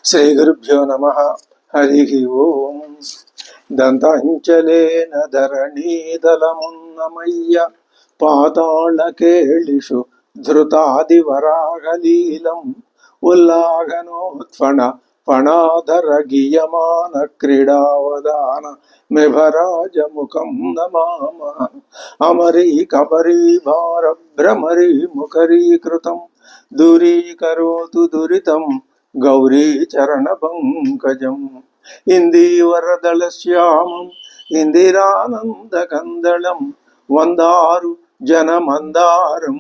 శ్రీ గురుభ్యో నమ. హరి ఓం. దంతాంచలేన ధరణీదలమున్నమయ్య పాతాళకేళిషు ధృతాదివరాగలీలం ఉల్లాఘనోత్ఫణ ఫణాధర గీయమాన క్రీడావదాన మిభరాజముఖం నమామ. అమరీ కబరీ భార భ్రమరీ ముఖరీకృతం దూరీకరోతు దురితం గౌరీ చరణ పంకజం. ఇందీవరదళ శ్యామం ఇందిరానంద కందళం వందారు జనమందారం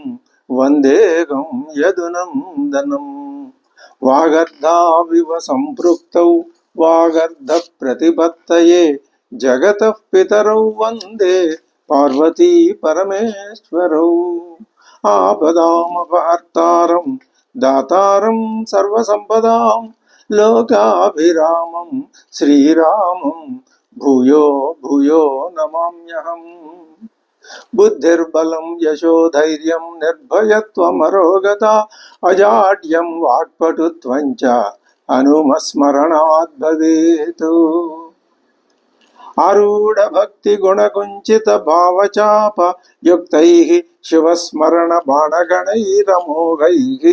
వందేగం యదునందనం. వాగర్ధావివ సంపృక్తౌ వాగర్ధ ప్రతిపత్తయే జగతః పితరౌ వందే పార్వతీ పరమేశ్వరౌ. ఆపదామపహర్తారం దాతారం సర్వసంపదాం లోకాభిరామం శ్రీరామం భూయో భూయో నమామ్యహం. బుద్ధిర్బలం యశోధైర్యం నిర్భయత్వమరోగత అజాడ్యం వాక్పటుత్వం చ హనుమస్మరణాద్ భవేత్. ఆరూఢ భక్తి గుణకుంచిత భావచాప యుక్తైః శివస్మరణ బాణగణైరమోఘైః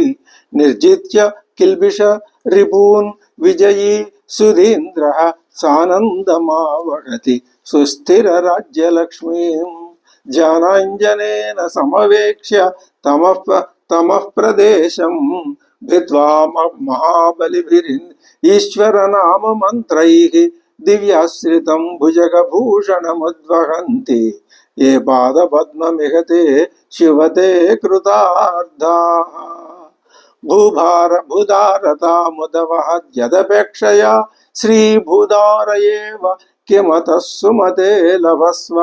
నిర్జిత్య కిల్బిష రిపూన్ విజయీ సుధీంద్రః సానందమావహతి సుస్థిర రాజ్యలక్ష్మీం. జ్ఞానాంజనేన సమవేక్ష్య తమః ప్రదేశం భిత్వా మహాబలిభిరీశ్వర నామ మంత్రైః దివ్యాశ్రితం భుజగభూషణముద్వహంతి ఏ పాదపద్మమిహతే శివతే కృతార్థాః. భూధారతాముదవహద్యదపేక్షయా శ్రీభూధార ఏవ కిమతః సుమతే లభస్వ.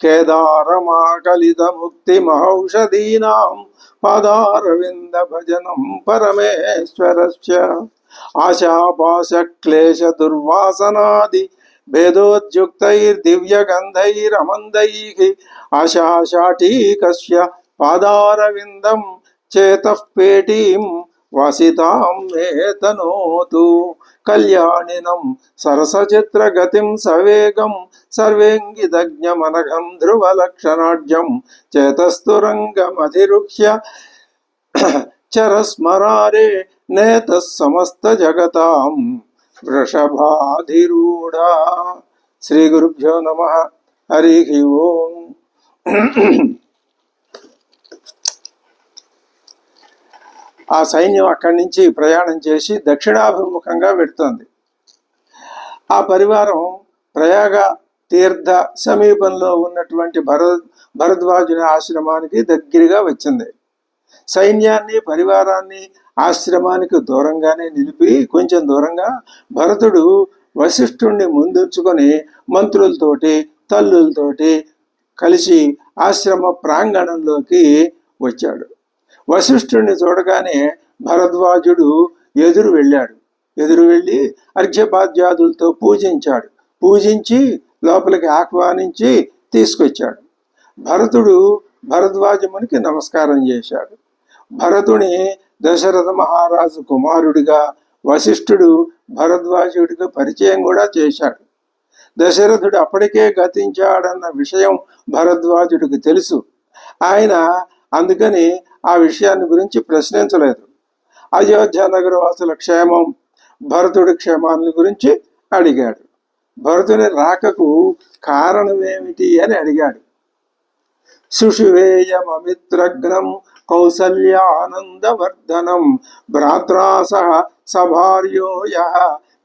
కేదారమాకలితముక్తిమహౌషధీనాం పాదారవింద భజనం పరమేశ్వరస్య. ఆశాపాశక్లేశ దుర్వాసనాది భేదోద్యుక్తైర్దివ్యగంధైరమందైః ఆశాశాటీకస్య పాదారవిందం చేతః పేటీం వసితాం మే తనోతు. కళ్యాణినం సరసచిత్రగతిం సవేగం సర్వేంగితజ్ఞమనఘం ధ్రువలక్షణాఢ్యం చేతస్తురంగమధిరుహ్య చరస్మరారే నేతః సమస్త జగతాం వృషభాధిరూఢా. శ్రీ గురుభ్యో నమః. హరి ఓం. ఆ సైన్యం అక్కడి నుంచి ప్రయాణం చేసి దక్షిణాభిముఖంగా వెడుతోంది. ఆ పరివారం ప్రయాగ తీర్థ సమీపంలో ఉన్నటువంటి భరద్వాజుని ఆశ్రమానికి దగ్గరగా వచ్చింది. సైన్యాన్ని పరివారాన్ని ఆశ్రమానికి దూరంగానే నిలిపి కొంచెం దూరంగా భరతుడు వశిష్ఠుణ్ణి ముందుంచుకొని మంత్రులతోటి తల్లులతోటి కలిసి ఆశ్రమ ప్రాంగణంలోకి వచ్చాడు. వశిష్ఠుణ్ణి చూడగానే భరద్వాజుడు ఎదురు వెళ్ళి అర్ఘ్యపాద్యాదులతో పూజించాడు. పూజించి లోపలికి ఆహ్వానించి తీసుకొచ్చాడు. భరతుడు భరద్వాజమునికి నమస్కారం చేశాడు. భరతుని దశరథ మహారాజు కుమారుడిగా వశిష్ఠుడు భరద్వాజుడికి పరిచయం కూడా చేశాడు. దశరథుడు అప్పటికే గతించాడన్న విషయం భరద్వాజుడికి తెలుసు. ఆయన అందుకని ఆ విషయాన్ని గురించి ప్రశ్నించలేదు. అయోధ్య నగరవాసుల క్షేమం, భరతుడి క్షేమాన్ని గురించి అడిగాడు. భరతుని రాకకు కారణమేమిటి అని అడిగాడు. సుషువేయమమిత్రగ్నం కౌసల్యానందవర్ధనం భ్రాత్రా సహ సభార్యో యః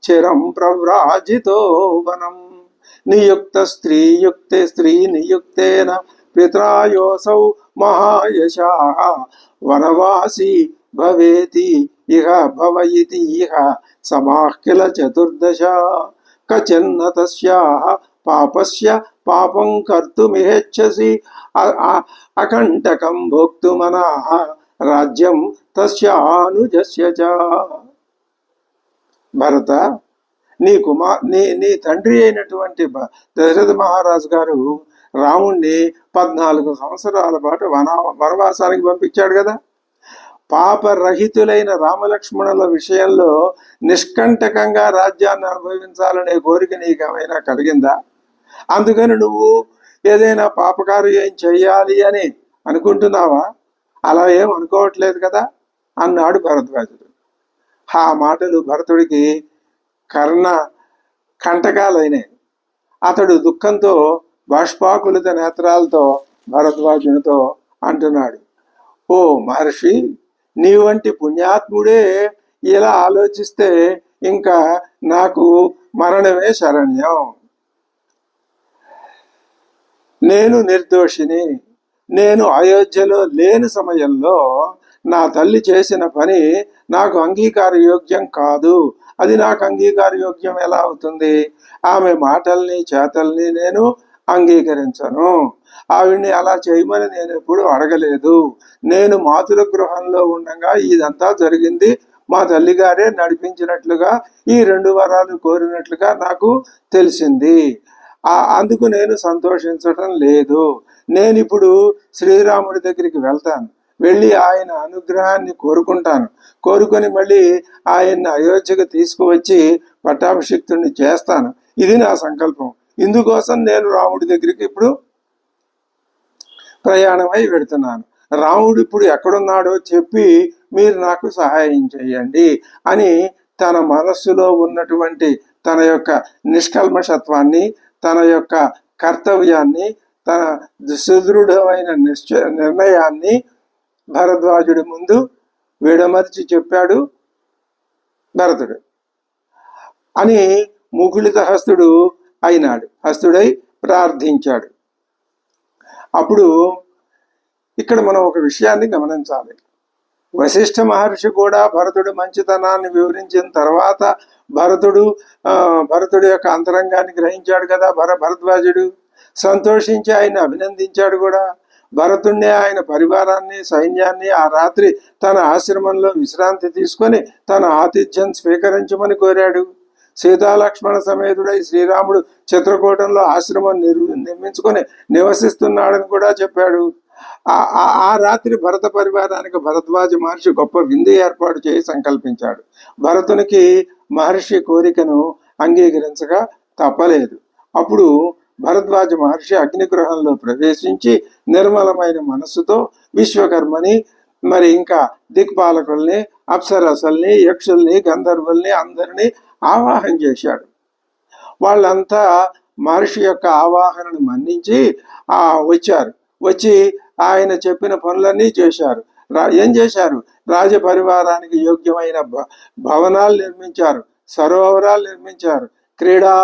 చిరం ప్రవ్రాజితో వనం. నియుక్త స్త్రీ నియుక్తేన పిత్రాయోసౌ మహాయశాః వనవాసి భవేతి ఇహ భవయితి ఇహ సమాః కిల చతుర్దశ. కచిన్న తస్యాః పాపస్య పాపం కర్తుమిహేచ్ఛసి అకంటకం భోక్తుమనః రాజ్యం తస్యానుజస్య చ. భరత, నీ తండ్రి అయినటువంటి దశరథ మహారాజు గారు రాముణ్ణి 14 సంవత్సరాల పాటు వనవాసానికి పంపించాడు కదా. పాపరహితులైన రామలక్ష్మణుల విషయంలో నిష్కంటకంగా రాజ్యాన్ని అనుభవించాలనే కోరిక నీకేమైనా కలిగిందా? అందుకని నువ్వు ఏదైనా పాపకార్యం చెయ్యాలి అని అనుకుంటున్నావా? అలా ఏం అనుకోవట్లేదు కదా అన్నాడు భరద్వాజుడు. ఆ మాటలు భరతుడికి కర్ణ కంటకాలైనాయి. అతడు దుఃఖంతో బాష్పాకులిత నేత్రాలతో భరద్వాజునితో అంటున్నాడు, ఓ మహర్షి, నీ వంటి పుణ్యాత్ముడే ఇలా ఆలోచిస్తే ఇంకా నాకు మరణమే శరణ్యం. నేను నిర్దోషిని. నేను అయోధ్యలో లేని సమయంలో నా తల్లి చేసిన పని నాకు అంగీకార యోగ్యం కాదు. అది నాకు అంగీకార యోగ్యం ఎలా అవుతుంది? ఆమె మాటల్ని చేతల్ని నేను అంగీకరించను. ఆవిడ్ని అలా చేయమని నేను ఎప్పుడు అడగలేదు. నేను మాతుల గృహంలో ఉండగా ఇదంతా జరిగింది. మా తల్లిగారే నడిపించినట్లుగా ఈ 2 వరాలు కోరినట్లుగా నాకు తెలిసింది. అందుకు నేను సంతోషించటం లేదు. నేను ఇప్పుడు శ్రీరాముడి దగ్గరికి వెళ్తాను. వెళ్ళి ఆయన అనుగ్రహాన్ని కోరుకుంటాను. కోరుకొని మళ్ళీ ఆయన్ని అయోధ్యకు తీసుకువచ్చి పట్టాభిషిక్తుడిని చేస్తాను. ఇది నా సంకల్పం. ఇందుకోసం నేను రాముడి దగ్గరికి ఇప్పుడు ప్రయాణమై వెడుతున్నాను. రాముడు ఇప్పుడు ఎక్కడున్నాడో చెప్పి మీరు నాకు సహాయం చేయండి అని తన మనస్సులో ఉన్నటువంటి తన యొక్క నిష్కల్మషత్వాన్ని, తన యొక్క కర్తవ్యాన్ని, తన సుదృఢమైన నిర్ణయాన్ని భరద్వాజుడి ముందు విడమర్చి చెప్పాడు భరతుడు. అని ముకుళిత హస్తుడు అయినాడు. హస్తుడై ప్రార్థించాడు. అప్పుడు ఇక్కడ మనం ఒక విషయాన్ని గమనించాలి. వశిష్ఠ మహర్షి కూడా భరతుడి మంచితనాన్ని వివరించిన తర్వాత భరతుడి యొక్క అంతరంగాన్ని గ్రహించాడు కదా భరద్వాజుడు. సంతోషించి ఆయన అభినందించాడు కూడా. భరతుణ్ణి, ఆయన పరివారాన్ని, సైన్యాన్ని ఆ రాత్రి తన ఆశ్రమంలో విశ్రాంతి తీసుకొని తన ఆతిథ్యం స్వీకరించమని కోరాడు. సీతాలక్ష్మణ సమేతుడై శ్రీరాముడు చిత్రకూటంలో ఆశ్రమం నిర్మించుకొని నివసిస్తున్నాడని కూడా చెప్పాడు. ఆ రాత్రి భరత పరివారానికి భరద్వాజ మహర్షి గొప్ప విందు ఏర్పాటు చేసి సంకల్పించాడు. భరతునికి మహర్షి కోరికను అంగీకరించగా తప్పలేదు. అప్పుడు భరద్వాజ మహర్షి అగ్నిగృహంలో ప్రవేశించి నిర్మలమైన మనస్సుతో విశ్వకర్మని, మరి ఇంకా దిక్పాలకుల్ని, అప్సరసల్ని, యక్షుల్ని, గంధర్వుల్ని అందరినీ ఆవాహన చేశాడు. వాళ్ళంతా మహర్షి యొక్క ఆవాహనను మన్నించి వచ్చారు. వచ్చి ఆయన చెప్పిన పనులన్నీ చేశారు. ఏం చేశారు? రాజపరివారానికి యోగ్యమైన భవనాలు నిర్మించారు, సరోవరాలు నిర్మించారు, క్రీడా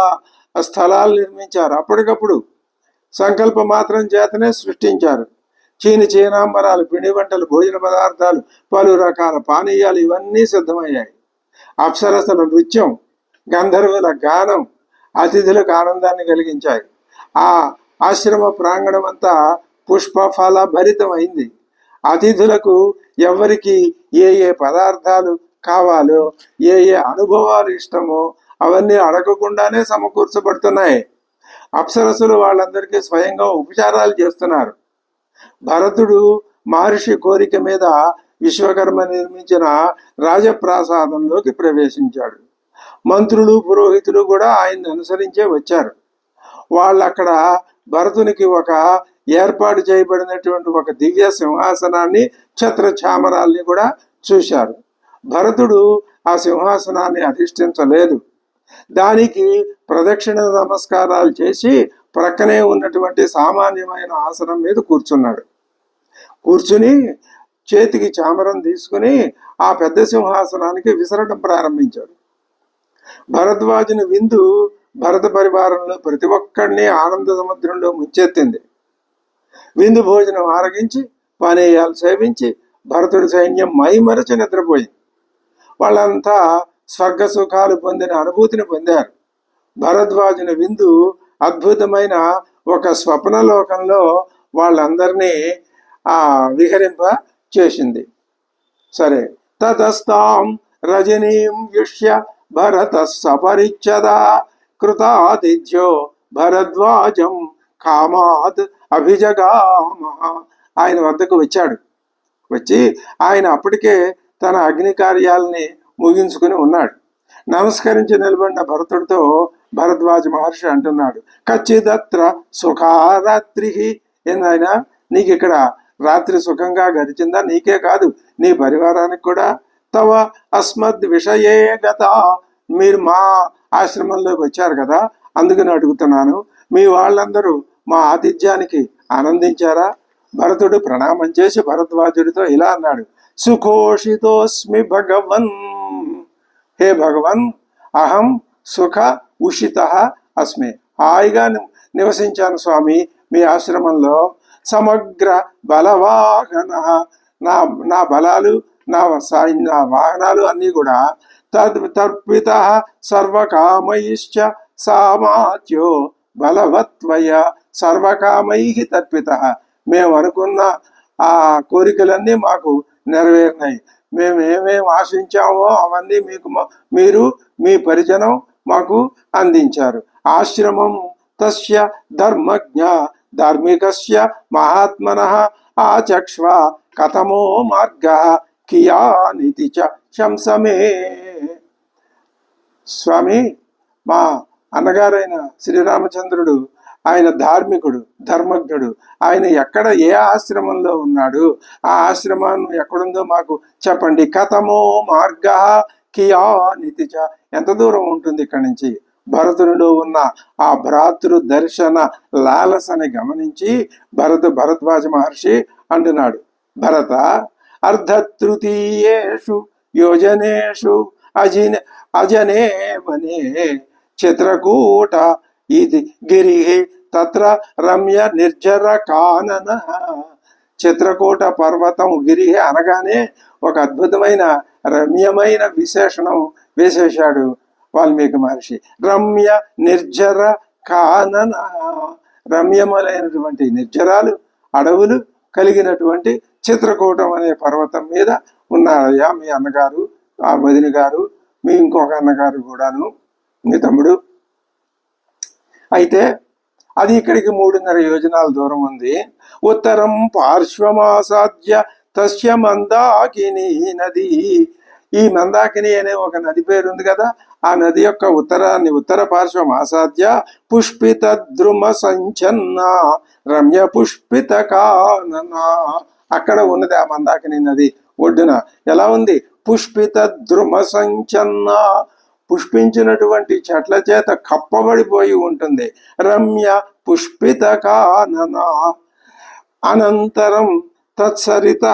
స్థలాలు నిర్మించారు. అప్పటికప్పుడు సంకల్ప మాత్రం చేతనే సృష్టించారు. చీనాంబరాలు, పిండి వంటలు, భోజన పదార్థాలు, పలు రకాల పానీయాలు ఇవన్నీ సిద్ధమయ్యాయి. అప్సరసల నృత్యం, గంధర్వుల గానం అతిథులకు ఆనందాన్ని కలిగించాయి. ఆ ఆశ్రమ ప్రాంగణం అంతా పుష్పఫల భరితమైంది. అతిథులకు ఎవరికి ఏ పదార్థాలు కావాలో, ఏ అనుభవాలు ఇష్టమో అవన్నీ అడగకుండానే సమకూర్చబడుతున్నాయి. అప్సరసులు వాళ్ళందరికీ స్వయంగా ఉపచారాలు చేస్తున్నారు. భరతుడు మహర్షి కోరిక మీద విశ్వకర్మ నిర్మించిన రాజప్రాసాదంలోకి ప్రవేశించాడు. మంత్రులు, పురోహితులు కూడా ఆయన్ని అనుసరించే వచ్చారు. వాళ్ళు అక్కడ భరతునికి ఒక ఏర్పాటు చేయబడినటువంటి ఒక దివ్య సింహాసనాన్ని, ఛత్రఛామరాల్ని కూడా చూశారు. భరతుడు ఆ సింహాసనాన్ని అధిష్ఠించలేదు. దానికి ప్రదక్షిణ నమస్కారాలు చేసి ప్రక్కనే ఉన్నటువంటి సామాన్యమైన ఆసనం మీద కూర్చున్నాడు. కూర్చుని చేతికి చామరం తీసుకుని ఆ పెద్ద సింహాసనానికి విసరడం ప్రారంభించాడు. భరద్వాజుని విందు భరత పరివారంలో ప్రతి ఒక్కడిని ఆనంద సముద్రంలో ముంచెత్తింది. విందు భోజనం ఆరగించి పానీయాలు సేవించి భరతుడి సైన్యం మైమరచి నిద్రపోయింది. వాళ్ళంతా స్వర్గ సుఖాలు పొందిన అనుభూతిని పొందారు. భరద్వాజుని విందు అద్భుతమైన ఒక స్వప్నలోకంలో వాళ్ళందరినీ విహరింప చేసింది. సరే, తతస్తాం రజనీం యుష్య భరత సపరిచ్చద కృతాతిథ్యో భరద్వాజం కామాత్ అభిజగామ. ఆయన వద్దకు వచ్చాడు. వచ్చి ఆయన అప్పటికే తన అగ్ని కార్యాలని ముగించుకుని ఉన్నాడు. నమస్కరించి నిలబడిన భరతుడితో భరద్వాజ మహర్షి అంటున్నాడు, ఖచ్చిదత్ర సుఖారాత్రి. ఏందైనా నీకు ఇక్కడ రాత్రి సుఖంగా గడిచిందా? నీకే కాదు నీ పరివారానికి కూడా. తవ అస్మద్ విషయే గత, మీరు మా ఆశ్రమంలోకి వచ్చారు కదా, అందుకని అడుగుతున్నాను, మీ వాళ్ళందరూ మా ఆతిథ్యానికి ఆనందించారా? భరతుడు ప్రణామం చేసి భరద్వాజుడితో ఇలా అన్నాడు, సుఖోషితోస్మి భగవన్. హే భగవన్, అహం సుఖ ఉషిత అస్మి. హాయిగా నివసించాను స్వామి మీ ఆశ్రమంలో. సమగ్ర బలవాహన, నా బలాలు నా వాహనాలు అన్నీ కూడా తర్పిత సర్వకామైశ్చ సామాత్యో బలవత్వయ సర్వకామై తర్పిత. మేము అనుకున్న ఆ కోరికలన్నీ మాకు నెరవేరినాయి. మేము ఏమేమి ఆశించామో అవన్నీ మీరు మీ పరిజనం మాకు అందించారు. ఆశ్రమం తస్య ధర్మజ్ఞ ధార్మికస్య మహాత్మనః ఆచక్ష్వ కథమో మార్గ కియానితి చ శంసమే. స్వామి, మా అన్నగారైన శ్రీరామచంద్రుడు ఆయన ధార్మికుడు, ధర్మజ్ఞుడు. ఆయన ఎక్కడ ఏ ఆశ్రమంలో ఉన్నాడు, ఆ ఆశ్రమం ఎక్కడుందో మాకు చెప్పండి. కథమో మార్గ కియానితి చ, ఎంత దూరం ఉంటుంది ఇక్కడి నుంచి? భరతునిలో ఉన్న ఆ భ్రాతృ దర్శన లాలసని గమనించి భరద్వాజ మహర్షి అంటున్నాడు, భరత, అర్ధతృతీయేషు యోజనేషు అజనే వనే చిత్రకూట ఇది గిరి తత్ర రమ్య నిర్జర కానన. చిత్రకూట పర్వతం గిరి అనగానే ఒక అద్భుతమైన రమ్యమైన విశేషణం వేసేశాడు వాల్మీకి మహర్షి. రమ్య నిర్జర కానన, రమ్యములైనటువంటి నిర్జరాలు, అడవులు కలిగినటువంటి చిత్రకూటం అనే పర్వతం మీద ఉన్నారయ్యా మీ అన్నగారు, ఆ వదిన గారు, మీ ఇంకొక అన్నగారు కూడాను, మీ తమ్ముడు. అయితే అది ఇక్కడికి 3.5 యోజనాల దూరం ఉంది. ఉత్తరం పార్శ్వమాసాద్య తస్య మందాకిని నది. ఈ మందాకిని అనే ఒక నది పేరు ఉంది కదా, ఆ నది యొక్క ఉత్తర పార్శ్వం ఆసాద్య పుష్పిత ద్రుమ సంచన్న రమ్య పుష్పిత కానన. అక్కడ ఉన్నది ఆ మందాకిని నది ఒడ్డున. ఎలా ఉంది? పుష్పిత ద్రుమ సంచన్న, పుష్పించినటువంటి చెట్ల చేత కప్పబడిపోయి ఉంటుంది. రమ్య పుష్పిత కానన. అనంతరం తత్సరిత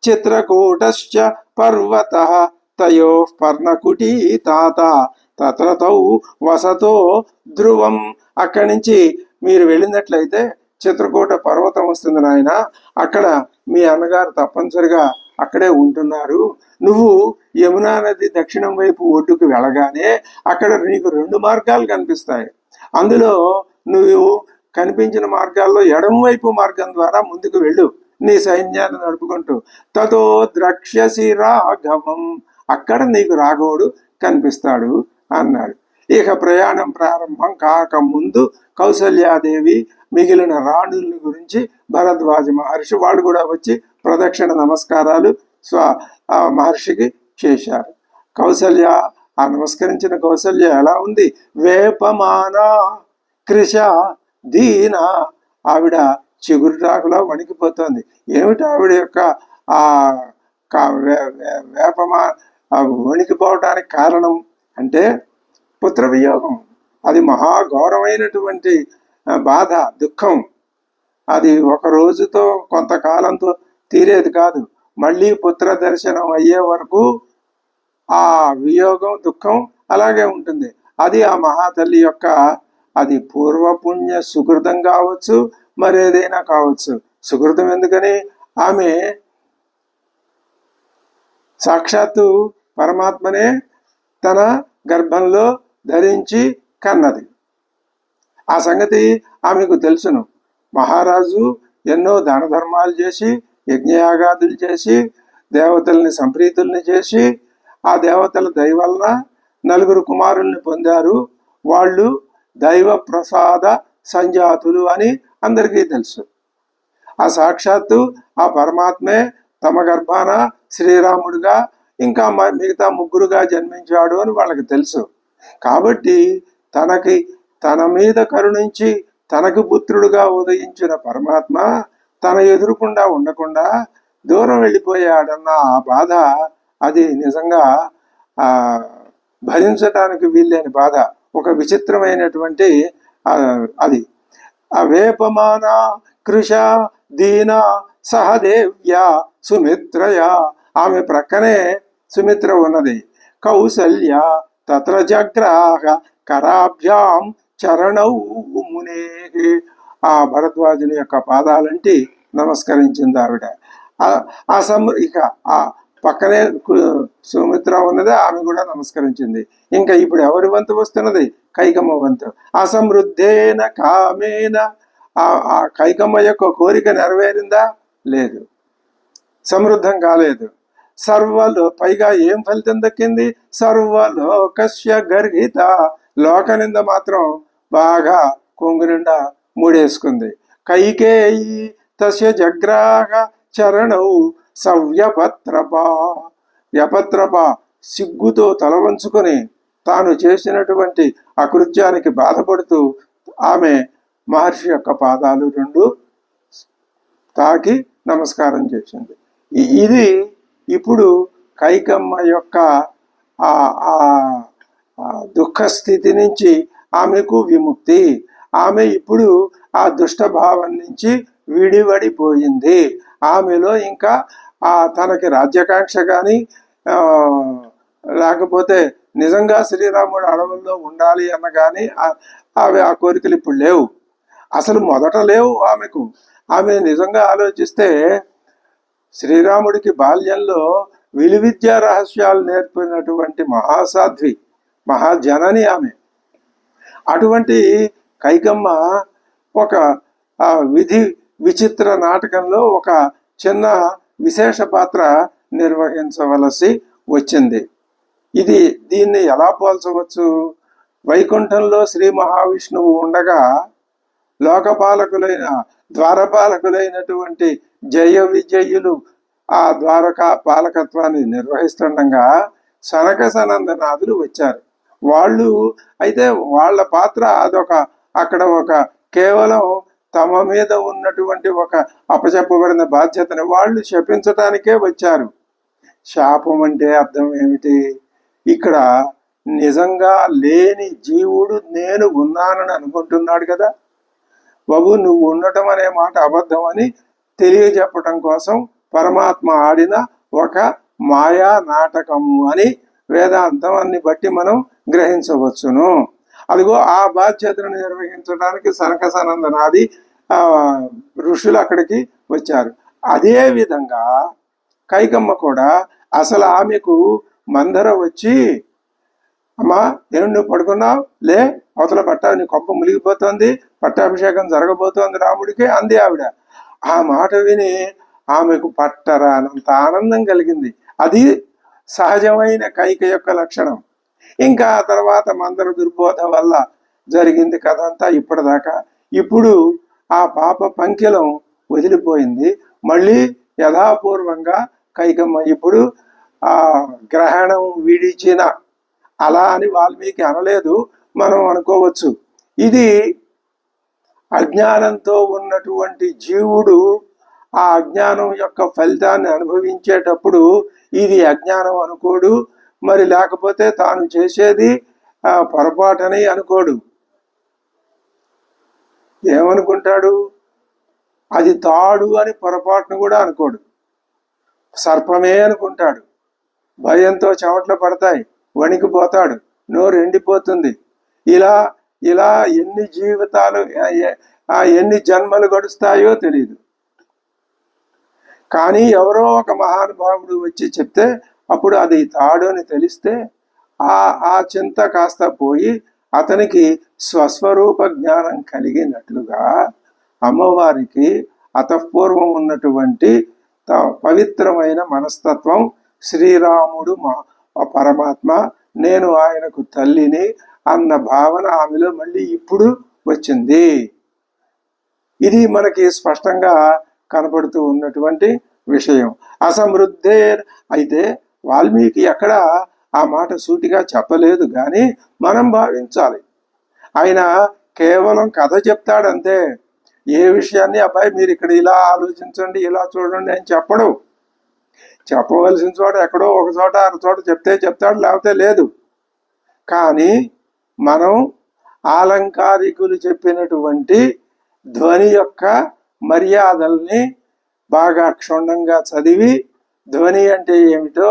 చిత్రకూటశ్చ పర్వత తయో పర్ణకుటీ తాత తత్ర తౌ వసతో ధ్రువం. అక్కడి నుంచి మీరు వెళ్ళినట్లయితే చిత్రకూట పర్వతం వస్తుంది నాయన, అక్కడ మీ అన్నగారు తప్పనిసరిగా అక్కడే ఉంటున్నారు. నువ్వు యమునా నది దక్షిణం వైపు ఒడ్డుకు వెళ్ళగానే అక్కడ నీకు 2 మార్గాలు కనిపిస్తాయి. అందులో నువ్వు కనిపించిన మార్గాల్లో ఎడమ వైపు మార్గం ద్వారా ముందుకు వెళ్ళు నీ సైన్యాన్ని నడుపుకుంటూ. తతో ద్రక్ష్యసి రాఘవం, అక్కడ నీకు రాఘవుడు కనిపిస్తాడు అన్నాడు. ఇక ప్రయాణం ప్రారంభం కాక ముందు కౌసల్యాదేవి మిగిలిన రాణుల గురించి భరద్వాజ మహర్షి వాళ్ళు కూడా వచ్చి ప్రదక్షిణ నమస్కారాలు మహర్షికి చేశారు. కౌసల్య, ఆ నమస్కరించిన కౌసల్య ఎలా ఉంది? వేపమాన కృష దీన, ఆవిడ చిగురుటాకులా వణికిపోతుంది. ఏమిటి ఆవిడ యొక్క ఆ వణికిపోవటానికి కారణం అంటే పుత్ర వియోగం. అది మహాఘోరమైనటువంటి బాధ, దుఃఖం. అది ఒక రోజుతో కొంతకాలంతో తీరేది కాదు. మళ్ళీ పుత్ర దర్శనం అయ్యే వరకు ఆ వియోగం, దుఃఖం అలాగే ఉంటుంది. అది ఆ మహాతల్లి యొక్క అది పూర్వపుణ్య సుకృతం కావచ్చు, మరేదైనా కావచ్చు. సుకృతం ఎందుకని? ఆమె సాక్షాత్తు పరమాత్మనే తన గర్భంలో ధరించి కన్నది. ఆ సంగతి ఆమెకు తెలుసును. మహారాజు ఎన్నో దాన ధర్మాలు చేసి, యజ్ఞయాగాదులు చేసి, దేవతల్ని సంప్రీతుల్ని చేసి, ఆ దేవతల దయ వలన 4 కుమారుల్ని పొందారు. వాళ్ళు దైవ ప్రసాద సంజాతులు అని అందరికీ తెలుసు. ఆ సాక్షాత్తు ఆ పరమాత్మే తమ గర్భాన శ్రీరాముడుగా ఇంకా మిగతా ముగ్గురుగా జన్మించాడు అని వాళ్ళకి తెలుసు. కాబట్టి తన మీద కరుణించి తనకు పుత్రుడుగా ఉదయించిన పరమాత్మ తన ఎదురుకుండా ఉండకుండా దూరం వెళ్ళిపోయాడన్న ఆ బాధ, అది నిజంగా భరించటానికి వీల్లేని బాధ. ఒక విచిత్రమైనటువంటి అది అవేపమాన కృష దీన సహదేవ్య సుమిత్రయ, ఆమె ప్రక్కనే సుమిత్ర ఉన్నది. కౌసల్య తత్ర జగ్రాహ కరాభ్యాం చరణౌ మునే, ఆ భరద్వాజుని యొక్క పాదాలంటి నమస్కరించింది ఆవిడ. ఇక ఆ పక్కనే సుమిత్ర ఉన్నది, ఆమె కూడా నమస్కరించింది. ఇంకా ఇప్పుడు ఎవరి వంతు వస్తున్నది? కైకమ్మ వంతు. అసమృద్ధేన కామేన, ఆ కైకమ్మ యొక్క కోరిక నెరవేరిందా? లేదు, సమృద్ధం కాలేదు. పైగా ఏం ఫలితం దక్కింది? సర్వలోకస్య గర్హిత, లోకనింద మాత్రం బాగా కొంగు నిండా మూడేసుకుంది. కైకేయి తస్య జగ్రాహ చరణౌ వ్యపత్రప, సిగ్గుతో తల వంచుకొని తాను చేసినటువంటి అకృత్యానికి బాధపడుతూ ఆమె మహర్షి యొక్క పాదాలు రెండు తాకి నమస్కారం చేసింది. ఇది ఇప్పుడు కైకమ్మ యొక్క ఆ దుఃఖస్థితి నుంచి ఆమెకు విముక్తి. ఆమె ఇప్పుడు ఆ దుష్టభావం నుంచి విడివడిపోయింది. ఆమెలో ఇంకా తనకి రాజ్యాకాంక్ష కానీ లేకపోతే నిజంగా శ్రీరాముడు అడవుల్లో ఉండాలి అన్న కానీ ఆ కోరికలు ఇప్పుడు లేవు. అసలు మొదట లేవు ఆమెకు. ఆమె నిజంగా ఆలోచిస్తే శ్రీరాముడికి బాల్యంలో విలువిద్యా రహస్యాలు నేర్పినటువంటి మహాసాధ్వి, మహాజనని ఆమె. అటువంటి కైకమ్మ ఒక విధి విచిత్ర నాటకంలో ఒక చిన్న విశేష పాత్ర నిర్వహించవలసి వచ్చింది. దీన్ని ఎలా పోల్చవచ్చు? వైకుంఠంలో శ్రీ మహావిష్ణువు ఉండగా ద్వారపాలకులైనటువంటి జయ విజయులు ఆ ద్వారకా పాలకత్వాన్ని నిర్వహిస్తుండగా సనక సనందనాథులు వచ్చారు. అయితే వాళ్ళ పాత్ర అక్కడ కేవలం తమ మీద ఉన్నటువంటి ఒక అపచెప్పబడిన బాధ్యతని వాళ్ళు శపించటానికే వచ్చారు. శాపం అంటే అర్థం ఏమిటి? ఇక్కడ నిజంగా లేని జీవుడు నేను ఉన్నానని అనుకుంటున్నాడు కదా బాబు, నువ్వు ఉండటం అనే మాట అబద్ధం అని తెలియజెప్పటం కోసం పరమాత్మ ఆడిన ఒక మాయా నాటకము అని వేదాంతాన్ని బట్టి మనం గ్రహించవచ్చును. అదిగో ఆ బాధ్యతను నిర్వహించడానికి సనక సనందనాది ఋషులు అక్కడికి వచ్చారు. అదే విధంగా కైకమ్మ కూడా అసలు ఆమెకు మందర వచ్చి, అమ్మా ఏమి నువ్వు పడుకున్నావు, లే అవతల నీ కొంప మునిగిపోతుంది, పట్టాభిషేకం జరగబోతోంది రాముడికి అంది ఆవిడ. ఆ మాట విని ఆమెకు పట్టరానంత ఆనందం కలిగింది. అది సహజమైన కైక యొక్క లక్షణం. ఇంకా తర్వాత మందర దుర్బోధ వల్ల జరిగింది కథంతా ఇప్పటిదాకా. ఇప్పుడు ఆ పాప పంకిలం వదిలిపోయింది. మళ్ళీ యథాపూర్వంగా కైకమ్మ ఇప్పుడు ఆ గ్రహణం విడిచిన, అలా అని వాల్మీకి అనలేదు, మనం అనుకోవచ్చు. ఇది అజ్ఞానంతో ఉన్నటువంటి జీవుడు ఆ అజ్ఞానం యొక్క ఫలితాన్ని అనుభవించేటప్పుడు ఇది అజ్ఞానం అనుకోడు, మరి లేకపోతే తాను చేసేది పొరపాటని అనుకోడు. ఏమనుకుంటాడు? అది తాడు అని పొరపాటును కూడా అనుకోడు, సర్పమే అనుకుంటాడు. భయంతో చెమట్లు పడతాయి, వణికిపోతాడు, నోరు ఎండిపోతుంది. ఇలా ఎన్ని జీవితాలు ఎన్ని జన్మలు గడుస్తాయో తెలియదు. కానీ ఎవరో ఒక మహానుభావుడు వచ్చి చెప్తే అప్పుడు అది తాడు అని తెలిస్తే ఆ చింత కాస్త పోయి అతనికి స్వస్వరూప జ్ఞానం కలిగినట్లుగా అమ్మవారికి అతఃపూర్వం ఉన్నటువంటి పవిత్రమైన మనస్తత్వం, శ్రీరాముడు పరమాత్మ, నేను ఆయనకు తల్లిని అన్న భావన ఆమెలో మళ్ళీ ఇప్పుడు వచ్చింది. ఇది మనకి స్పష్టంగా కనపడుతూ ఉన్నటువంటి విషయం. అసమృద్ధేర్ అయితే వాల్మీకి ఎక్కడ ఆ మాట సూటిగా చెప్పలేదు, కానీ మనం భావించాలి. ఆయన కేవలం కథ చెప్తాడంతే. ఏ విషయాన్ని అబ్బాయి మీరు ఇక్కడ ఇలా ఆలోచించండి, ఇలా చూడండి అని చెప్పడు. చెప్పవలసిన చోట ఎక్కడో ఒక చోట అర చోట చెప్తాడు, లేకపోతే లేదు. కానీ మనం ఆలంకారికులు చెప్పినటువంటి ధ్వని యొక్క మర్యాదల్ని బాగా క్షుణ్ణంగా చదివి, ధ్వని అంటే ఏమిటో,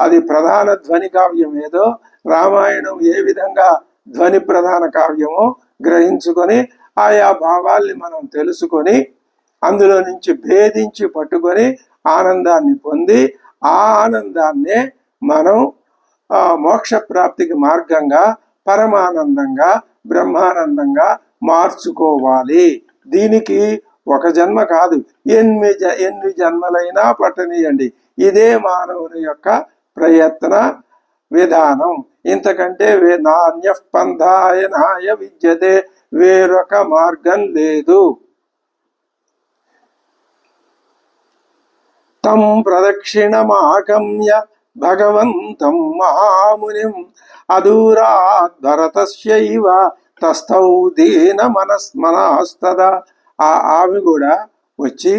అది ప్రధాన ధ్వని కావ్యం ఏదో, రామాయణం ఏ విధంగా ధ్వని ప్రధాన కావ్యమో గ్రహించుకొని ఆయా భావాల్ని మనం తెలుసుకొని అందులో నుంచి భేదించి పట్టుకొని ఆనందాన్ని పొంది ఆ ఆనందాన్నే మనం మోక్ష ప్రాప్తికి మార్గంగా, పరమానందంగా, బ్రహ్మానందంగా మార్చుకోవాలి. దీనికి ఒక జన్మ కాదు, ఎన్ని జన్మలైనా పట్టనీయండి. ఇదే మానవుని యొక్క ప్రయత్న విధానం. ఇంతకంటే నాణ్య పంథాయ నాయ విద్యతే, వేరొక మార్గం లేదు. తం ప్రదక్షిణమాగమ్య భగవంతం మహామునిం అదూరాద్ భరతస్యైవ తస్థౌ దీన మనస్తదా. ఆమె కూడా వచ్చి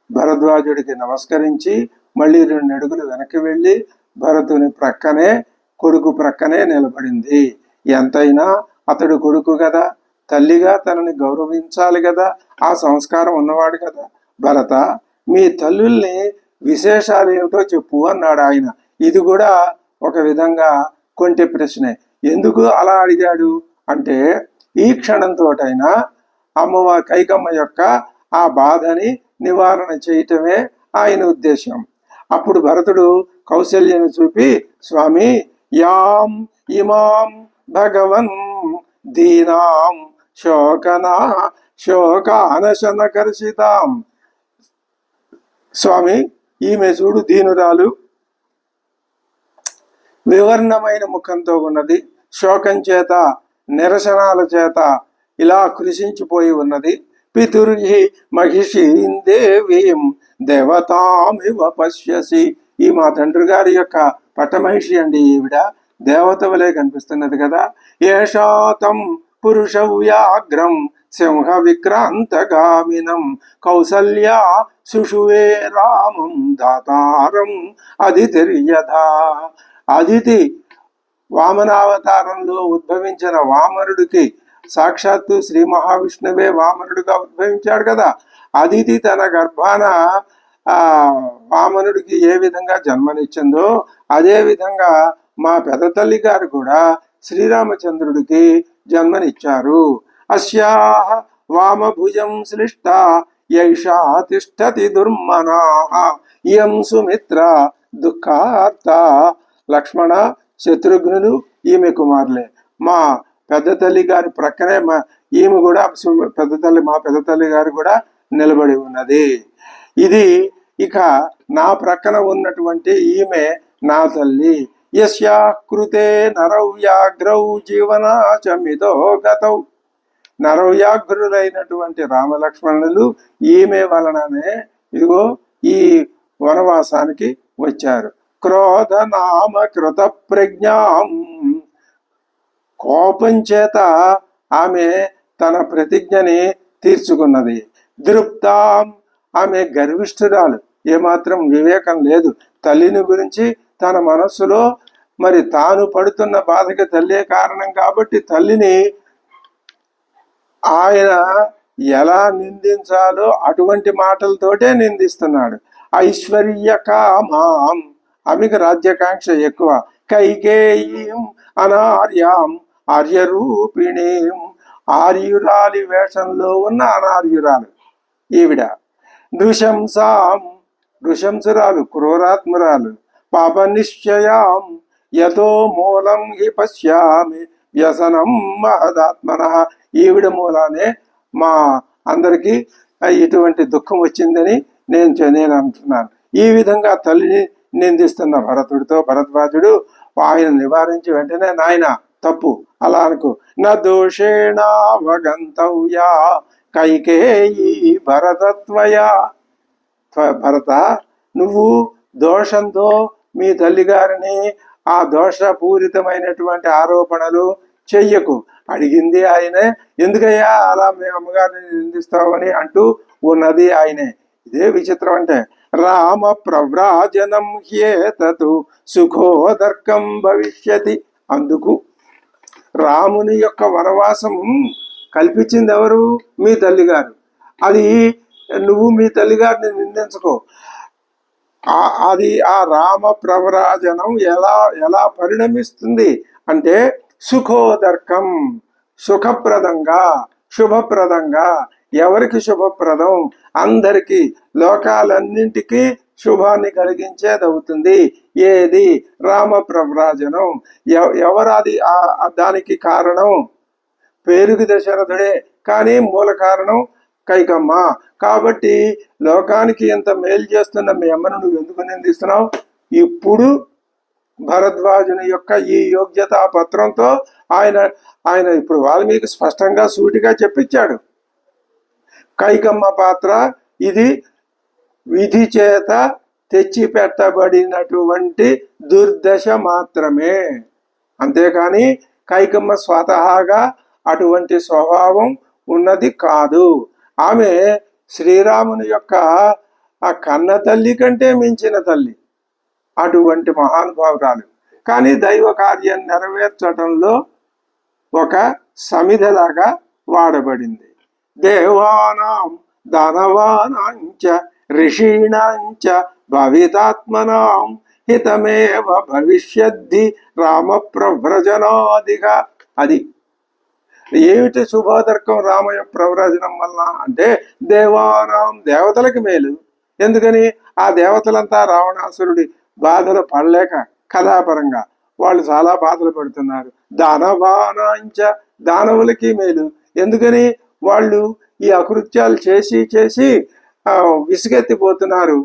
భరద్వాజుడికి నమస్కరించి మళ్ళీ 2 అడుగులు వెనక్కి వెళ్ళి భరతుని ప్రక్కనే, కొడుకు ప్రక్కనే నిలబడింది. ఎంతైనా అతడు కొడుకు కదా, తల్లిగా తనని గౌరవించాలి కదా, ఆ సంస్కారం ఉన్నవాడు కదా. భరత, మీ తల్లుల్ని విశేషాలు ఏమిటో చెప్పు అన్నాడు ఆయన. ఇది కూడా ఒక విధంగా కొంటె ప్రశ్నే. ఎందుకు అలా అడిగాడు అంటే, ఈ క్షణంతోటైనా అమ్మవారి కైకమ్మ యొక్క ఆ బాధని నివారణ చేయటమే ఆయన ఉద్దేశం. అప్పుడు భరతుడు కౌశల్యను చూపి, స్వామి, యాం ఇమాం భగవన్ దీనాం శోకానశనకర్షితాం. స్వామి, ఈమె చూడు దీనురాలు, వివర్ణమైన ముఖంతో ఉన్నది, శోకం చేత, నిరసనాల చేత ఇలా కృషించిపోయి ఉన్నది. పితుర్హి మహిషీం దేవీం దేవతామివ పశ్యసి. ఈ మా తండ్రి గారి యొక్క పట్టమహిషి అండి ఈవిడ, దేవత వలె కనిపిస్తున్నది కదా. ఏషాతం పురుష వ్యాఘ్రం సింహ విక్రాంతగామినం కౌసల్యా శుశువే రామం దాతారం అదితిర్యథా. అదితి వామనావతారంలో ఉద్భవించిన వామనుడికి సాక్షాత్తు శ్రీ మహావిష్ణువే వామనుడిగా ఉద్భవించాడు కదా. అదితి తన గర్భాన వామనుడికి ఏ విధంగా జన్మనిచ్చిందో అదే విధంగా మా పెద్ద తల్లి గారు కూడా శ్రీరామచంద్రుడికి జన్మనిచ్చారు. అస్యాహ వామభుజం శ్లిష్ట యైషా తిష్టతి దుర్మనాః ఇయం సుమిత్ర దుఃఖార్త. లక్ష్మణ, శత్రుఘ్నులు ఈమె కుమారులే. మా పెద్ద తల్లి గారి ప్రక్కనే ఈమె కూడా మా పెద్ద తల్లి గారు కూడా నిలబడి ఉన్నది. ఇది ఇక నా ప్రక్కన ఉన్నటువంటి ఈమె నా తల్లి. యస్యా కృతే నరవ్యాఘ్రౌ జీవనాచమితో గతౌ. నరవ్యాఘ్రులైనటువంటి రామలక్ష్మణులు ఈమె వలననే ఇదిగో ఈ వనవాసానికి వచ్చారు. క్రోధ నామ కృత ప్రజ్ఞాం. కోపం చేత ఆమె తన ప్రతిజ్ఞని తీర్చుకున్నది. దృప్తాం. ఆమె గర్విష్ఠురాలు, ఏమాత్రం వివేకం లేదు. తల్లిని గురించి తన మనస్సులో మరి తాను పడుతున్న బాధకి తల్లే కారణం కాబట్టి తల్లిని ఆయన ఎలా నిందించాలో అటువంటి మాటలతోటే నిందిస్తున్నాడు. ఐశ్వర్య కామాం. ఆమెకు రాజ్యాకాంక్ష ఎక్కువ. కైకేయీం అనార్యాం ఆర్యరూపిణీం. ఆర్యురాలి వేషంలో ఉన్న అనార్యురాలు ఈవిడ. నృశంసాం. నృశంసురాలు, క్రూరాత్మురాలు. పాప నిశ్చయాం యతో మూలం హి పశ్యామి వ్యసనం మహదాత్మన. ఈవిడ మూలానే మా అందరికీ ఇటువంటి దుఃఖం వచ్చిందని నేను అంటున్నాను. ఈ విధంగా తల్లిని నిందిస్తున్న భరద్వాజుడు ఆయన నివారించి వెంటనే, నాయన తప్పు అలా అనుకో. నా దోషేణావగంతవ్యా కైకేయీ భరతత్వయా. భరత, నువ్వు దోషంతో మీ తల్లిగారిని ఆ దోషపూరితమైనటువంటి ఆరోపణలు చెయ్యకు. అడిగింది ఆయనే, ఎందుకయ్యా అలా మీ అమ్మగారిని నిందిస్తావని అంటూ ఉన్నది ఆయనే. ఇదే విచిత్రం అంటే, రామ ప్రవ్రాజనం హ్యేతతు సుఖోదర్కం భవిష్యతి. అందుకు రాముని యొక్క వనవాసం కల్పించింది ఎవరు? మీ తల్లిగారు. అది నువ్వు మీ తల్లిగారిని నిందించుకో. అది ఆ రామ ప్రవ్రాజనం ఎలా పరిణమిస్తుంది అంటే, సుఖోదర్కం, సుఖప్రదంగా, శుభప్రదంగా. ఎవరికి శుభప్రదం? అందరికీ, లోకాలన్నింటికీ శుభాన్ని కలిగించేది అవుతుంది. ఏది? రామ ప్రవ్రాజనం. ఎవరది దానికి కారణం? పేరుకి దశరథుడే, కానీ మూల కారణం కైకమ్మ. కాబట్టి లోకానికి ఎంత మేలు చేస్తున్న మీ అమ్మను నువ్వు ఎందుకు నిందిస్తున్నావు? ఇప్పుడు భరద్వాజుని యొక్క ఈ యోగ్యతా పత్రంతో ఆయన ఇప్పుడు వాల్మీకి స్పష్టంగా సూటిగా చెప్పించాడు. కైకమ్మ పాత్ర ఇది విధి చేత తెచ్చిపెట్టబడినటువంటి దుర్దశ మాత్రమే. అంతేకాని కైకమ్మ స్వతహాగా అటువంటి స్వభావం ఉన్నది కాదు. ఆమె శ్రీరాముని యొక్క ఆ కన్న తల్లి కంటే మించిన తల్లి, అటువంటి మహానుభావురాలు. కానీ దైవ కార్యం నెరవేర్చడంలో ఒక సమిధలాగా వాడబడింది. దేవానాం దానవానాంచ ఋషీణాంచ భవితాత్మనాం హితమేవ భవిష్యద్ధి రామ ప్రవ్రజనాదిగా. అది ఏమిటి శుభోదర్కం రామయ ప్రవ్రజనం వలన అంటే, దేవానాం, దేవతలకి మేలు. ఎందుకని? ఆ దేవతలంతా రావణాసురుడి బాధలు పడలేక కథాపరంగా వాళ్ళు చాలా బాధలు పడుతున్నారు. దానవానాంచ, దానవులకి మేలు. ఎందుకని? వాళ్ళు ఈ అకృత్యాలు చేసి చేసి విసుగెత్తిపోతున్నారు.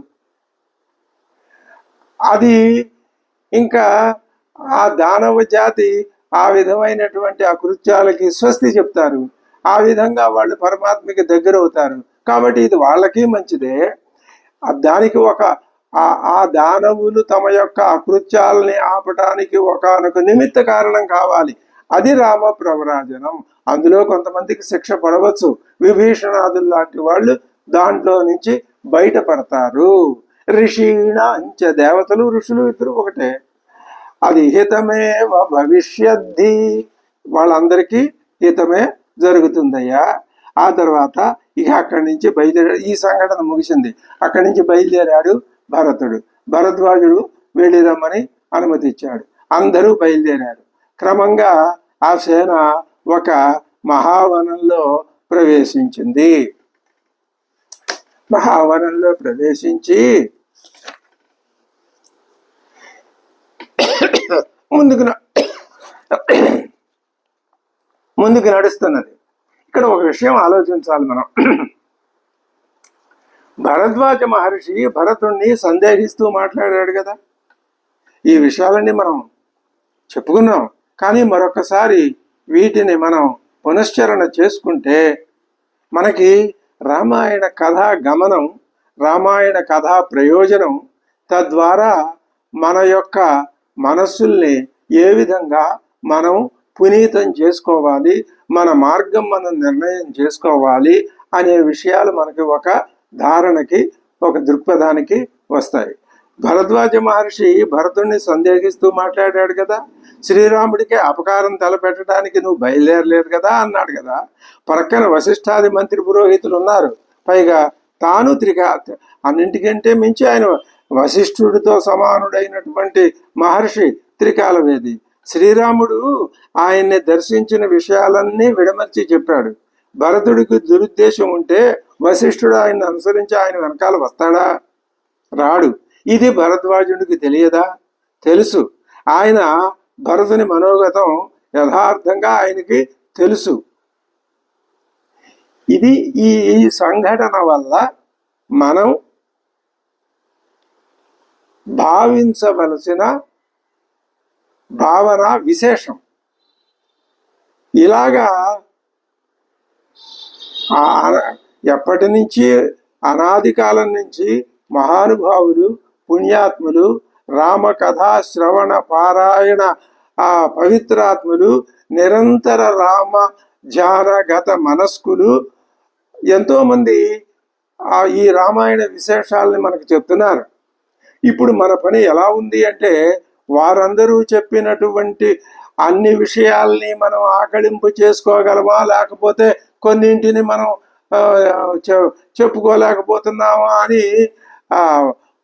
అది ఇంకా ఆ దానవ జాతి ఆ విధమైనటువంటి అకృత్యాలకి స్వస్తి చెప్తారు. ఆ విధంగా వాళ్ళు పరమాత్మకి దగ్గర అవుతారు. కాబట్టి ఇది వాళ్ళకి మంచిదే. దానికి ఆ దానవులు తమ యొక్క అకృత్యాలని ఆపటానికి ఒకనొక నిమిత్త కారణం కావాలి. అది రామ ప్రవ్రాజనం. అందులో కొంతమందికి శిక్ష పడవచ్చు. విభీషణాదులు లాంటి వాళ్ళు దాంట్లో నుంచి బయటపడతారు. ఋషీణ అంచ, దేవతలు ఋషులు ఇద్దరు ఒకటే. అది హితమేవ భవిష్యద్ధి, వాళ్ళందరికీ హితమే జరుగుతుందయ్యా. ఆ తర్వాత ఇక అక్కడి నుంచి బయలుదేరాడు. ఈ సంఘటన ముగిసింది. అక్కడి నుంచి బయలుదేరాడు భరతుడు. భరద్వాజుడు వెళ్ళిరమ్మని అనుమతి ఇచ్చాడు. అందరూ బయలుదేరారు. క్రమంగా ఆ సేన ఒక మహావనంలో ప్రవేశించింది. మహావనంలో ప్రవేశించి ముందుకు నడుస్తున్నది. ఇక్కడ ఒక విషయం ఆలోచించాలి మనం. భరద్వాజ మహర్షి భరతుణ్ణి సందేహిస్తూ మాట్లాడాడు కదా. ఈ విషయాలన్నీ మనం చెప్పుకున్నాం. కానీ మరొకసారి వీటిని మనం పునశ్చరణ చేసుకుంటే మనకి రామాయణ కథా గమనం, రామాయణ కథా ప్రయోజనం, తద్వారా మన యొక్క మనస్సుల్ని ఏ విధంగా మనం పునీతం చేసుకోవాలి, మన మార్గం మనం నిర్ణయం చేసుకోవాలి అనే విషయాలు మనకి ఒక ధారణకి, ఒక దృక్పథానికి వస్తాయి. భరద్వాజ మహర్షి భరతుడిని సందేహిస్తూ మాట్లాడాడు కదా. శ్రీరాముడికి అపకారం తలపెట్టడానికి నువ్వు బయలుదేరలేదు కదా అన్నాడు కదా. ప్రక్కన వశిష్ఠాది మంత్రి పురోహితులు ఉన్నారు. పైగా తాను అన్నింటికంటే మించి ఆయన వశిష్ఠుడితో సమానుడైనటువంటి మహర్షి, త్రికాలవేది. శ్రీరాముడు ఆయన్ని దర్శించిన విషయాలన్నీ విడమర్చి చెప్పాడు. భరతుడికి దురుద్దేశం ఉంటే వశిష్ఠుడు ఆయన్ని అనుసరించి ఆయన వెనకాల వస్తాడా? రాడు. ఇది భరద్వాజుడికి తెలియదా? తెలుసు. ఆయన భరతుని మనోగతం యథార్థంగా ఆయనకి తెలుసు. ఇది ఈ సంఘటన వల్ల మనం భావించవలసిన భావన విశేషం. ఇలాగా ఎప్పటి నుంచి, అనాది కాలం నుంచి మహానుభావులు, పుణ్యాత్ములు, రామకథా శ్రవణ పారాయణ పవిత్రాత్ములు, నిరంతర రామ ధ్యానగత మనస్కులు ఎంతోమంది ఈ రామాయణ విశేషాలని మనకు చెప్తున్నారు. ఇప్పుడు మన పని ఎలా ఉంది అంటే, వారందరూ చెప్పినటువంటి అన్ని విషయాల్ని మనం ఆకళింపు చేసుకోగలమా, లేకపోతే కొన్నింటిని మనం చెప్పుకోలేకపోతున్నామా అని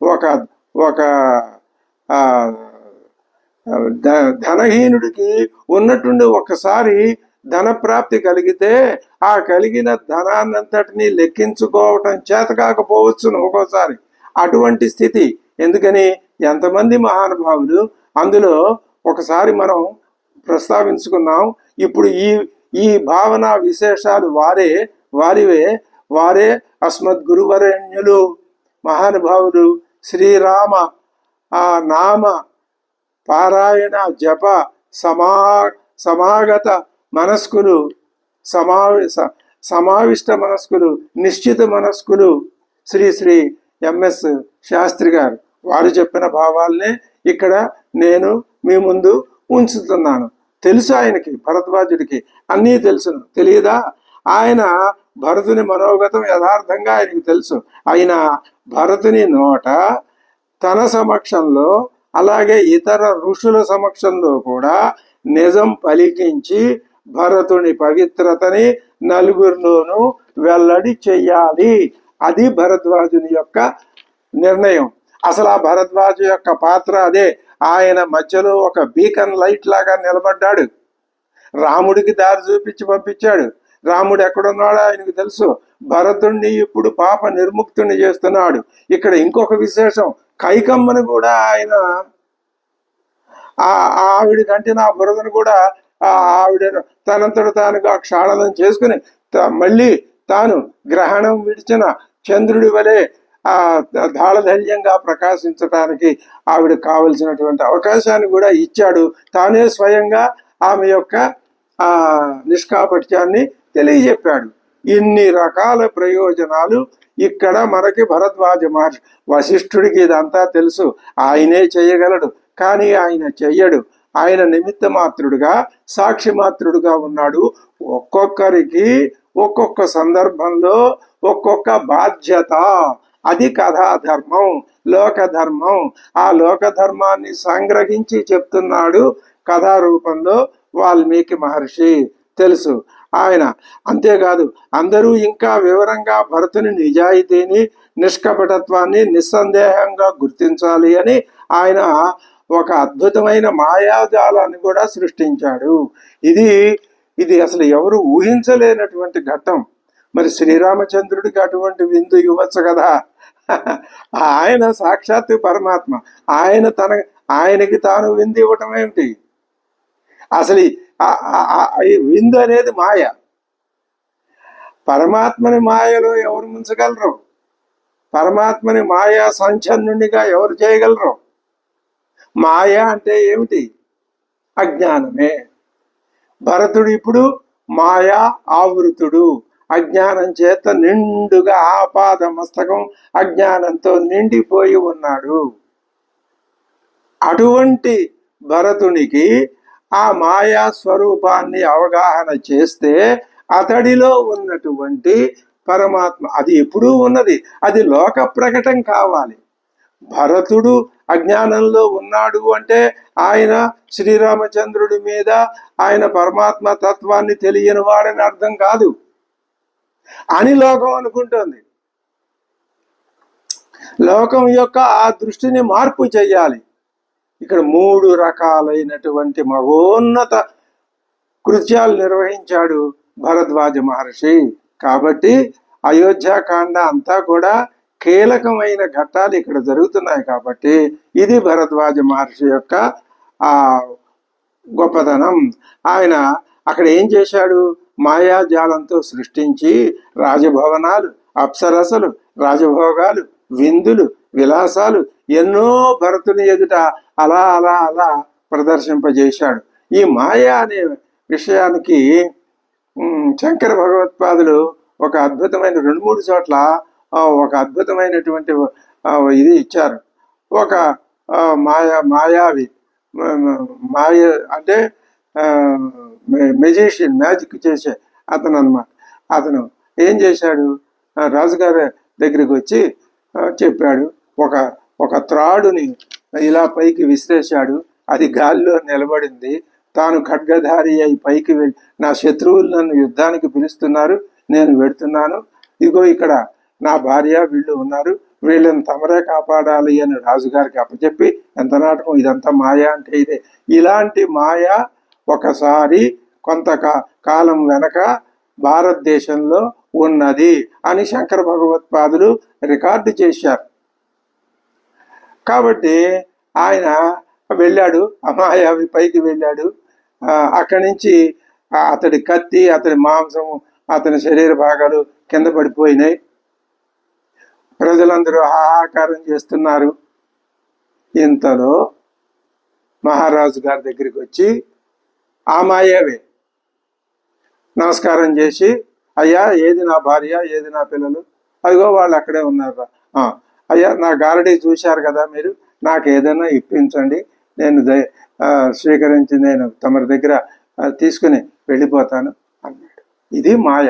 ఒక ఒక ధనహీనుడికి ఉన్నట్టుండి ఒకసారి ధన ప్రాప్తి కలిగితే ఆ కలిగిన ధనాన్నంతటినీ లెక్కించుకోవటం చేత కాకపోవచ్చును ఒక్కోసారి. అటువంటి స్థితి. ఎందుకని ఎంతమంది మహానుభావులు అందులో ఒకసారి మనం ప్రస్తావించుకున్నాం. ఇప్పుడు ఈ భావన విశేషాలు వారే అస్మద్గురువరేణ్యులు మహానుభావులు. శ్రీరామ నామ పారాయణ జప సమాగత మనస్కులు, సమావిష్ట మనస్కులు, నిశ్చిత మనస్కులు శ్రీ శ్రీ ఎంఎస్ శాస్త్రి గారు. వారు చెప్పిన భావాలనే ఇక్కడ నేను మీ ముందు ఉంచుతున్నాను. తెలుసు ఆయనకి, భరద్వాజుడికి అన్నీ తెలుసును. తెలియదా? ఆయన భరతుని మనోగతం యథార్థంగా ఆయనకి తెలుసు. ఆయన భరతుని నోట తన సమక్షంలో అలాగే ఇతర ఋషుల సమక్షంలో కూడా నిజం పలికించి భరతుని పవిత్రతని నలుగురిలోనూ వెల్లడి చెయ్యాలి. అది భరద్వాజుని యొక్క నిర్ణయం. అసలు ఆ భరద్వాజు యొక్క పాత్ర అదే. ఆయన మధ్యలో ఒక బీకన్ లైట్ లాగా నిలబడ్డాడు. రాముడికి దారి చూపించి పంపించాడు. రాముడు ఎక్కడున్నాడో ఆయనకు తెలుసు. భరతుణ్ణి ఇప్పుడు పాప నిర్ముక్తుని చేస్తున్నాడు. ఇక్కడ ఇంకొక విశేషం, కైకమ్మని కూడా ఆయన ఆవిడ కంటే ఆ బురదను కూడా ఆవిడ తనంతట తానుగా క్షాళనం చేసుకుని మళ్ళీ తాను గ్రహణం విడిచిన చంద్రుడి వలె దాళధైర్యంగా ప్రకాశించడానికి ఆవిడ కావలసినటువంటి అవకాశాన్ని కూడా ఇచ్చాడు. తానే స్వయంగా ఆమె యొక్క నిష్కాపట్యాన్ని తెలియజెప్పాడు. ఇన్ని రకాల ప్రయోజనాలు ఇక్కడ మనకి భరద్వాజ మహర్షి. వశిష్ఠుడికి ఇదంతా తెలుసు, ఆయనే చేయగలడు. కానీ ఆయన చెయ్యడు. ఆయన నిమిత్త మాత్రుడుగా, సాక్షి మాత్రుడుగా ఉన్నాడు. ఒక్కొక్కరికి ఒక్కొక్క సందర్భంలో ఒక్కొక్క బాధ్యత. అది కథాధర్మం, లోకధర్మం. ఆ లోకధర్మాన్ని సంగ్రహించి చెప్తున్నాడు కథా రూపంలో వాల్మీకి మహర్షి. తెలుసు ఆయన. అంతేకాదు, అందరూ ఇంకా వివరంగా భరతుని నిజాయితీని, నిష్కపటత్వాన్ని నిస్సందేహంగా గుర్తించాలి అని ఆయన ఒక అద్భుతమైన మాయాజాలాన్ని కూడా సృష్టించాడు. ఇది అసలు ఎవరు ఊహించలేనటువంటి ఘట్టం. మరి శ్రీరామచంద్రుడికి అటువంటి విందు ఇవ్వచ్చు కదా. ఆయన సాక్షాత్తు పరమాత్మ. ఆయనకి తాను విందు ఇవ్వటం ఏమిటి? అసలు ఈ విందు అనేది మాయ. పరమాత్మని మాయలో ఎవరు ముంచగలరు? పరమాత్మని మాయా సంచన్నునిగా ఎవరు చేయగలరు? మాయ అంటే ఏమిటి? అజ్ఞానమే. భరతుడు ఇప్పుడు మాయా ఆవృతుడు. అజ్ఞానం చేత నిండుగా ఆపాద మస్తకం అజ్ఞానంతో నిండిపోయి ఉన్నాడు. అటువంటి భరతునికి ఆ మాయా స్వరూపాన్ని అవగాహన చేస్తే అతడిలో ఉన్నటువంటి పరమాత్మ, అది ఎప్పుడూ ఉన్నది, అది లోక ప్రకటన కావాలి. భరతుడు అజ్ఞానంలో ఉన్నాడు అంటే ఆయన శ్రీరామచంద్రుడి మీద ఆయన పరమాత్మ తత్వాన్ని తెలియని వాడని అర్థం కాదు అని లోకం అనుకుంటోంది. లోకం యొక్క ఆ దృష్టిని మార్పు చెయ్యాలి. ఇక్కడ 3 రకాలైనటువంటి మహోన్నత కృత్యాలు నిర్వహించాడు భరద్వాజ మహర్షి. కాబట్టి అయోధ్యాకాండ అంతా కూడా కీలకమైన ఘట్టాలు ఇక్కడ జరుగుతున్నాయి. కాబట్టి ఇది భరద్వాజ మహర్షి యొక్క గొప్పతనం. ఆయన అక్కడ ఏం చేశాడు? మాయాజాలంతో సృష్టించి రాజభవనాలు, అప్సరసలు, రాజభోగాలు, విందులు, విలాసాలు ఎన్నో భరతుని ఎదుట అలా అలా అలా ప్రదర్శింపజేశాడు. ఈ మాయ అనే విషయానికి శంకర భగవత్పాదులు ఒక అద్భుతమైన 2-3 చోట్ల ఒక అద్భుతమైనటువంటి ఇది ఇచ్చారు. ఒక మాయావి మాయ అంటే మెజిషియన్, మ్యాజిక్ చేసే అతను అనమాట. అతను ఏం చేశాడు, రాజుగారి దగ్గరికి వచ్చి చెప్పాడు, ఒక ఒక త్రాడుని ఇలా పైకి విసిరేశాడు, అది గాలిలో నిలబడింది. తాను ఖడ్గధారి అయి పైకి వెళ్ళి, నా శత్రువులు నన్ను యుద్ధానికి పిలుస్తున్నారు, నేను వెడుతున్నాను, ఇదిగో ఇక్కడ నా భార్య వీళ్ళు ఉన్నారు, వీళ్ళని తమరే కాపాడాలి అని రాజుగారికి అప్పచెప్పి, ఎంత నాటకం ఇదంతా మాయా అంటే ఇదే. ఇలాంటి మాయా ఒకసారి కొంత కాలం వెనక భారతదేశంలో ఉన్నది అని శంకర భగవత్పాదులు రికార్డు చేశారు. కాబట్టి ఆయన వెళ్ళాడు, అమాయావి పైకి వెళ్ళాడు. అక్కడి నుంచి అతడి కత్తి, అతడి మాంసం, అతని శరీర భాగాలు కింద పడిపోయినాయి. ప్రజలందరూ హాహాకారం చేస్తున్నారు. ఇంతలో మహారాజు గారి దగ్గరికి వచ్చి ఆ మాయావే నమస్కారం చేసి, అయ్యా ఏది నా భార్య, ఏది నా పిల్లలు, అదిగో వాళ్ళు అక్కడే ఉన్నారు. అయ్యా నా గారడీ చూశారు కదా మీరు, నాకు ఏదైనా ఇప్పించండి, నేను స్వీకరించి నేను తమరి దగ్గర తీసుకుని వెళ్ళిపోతాను అన్నాడు. ఇది మాయ,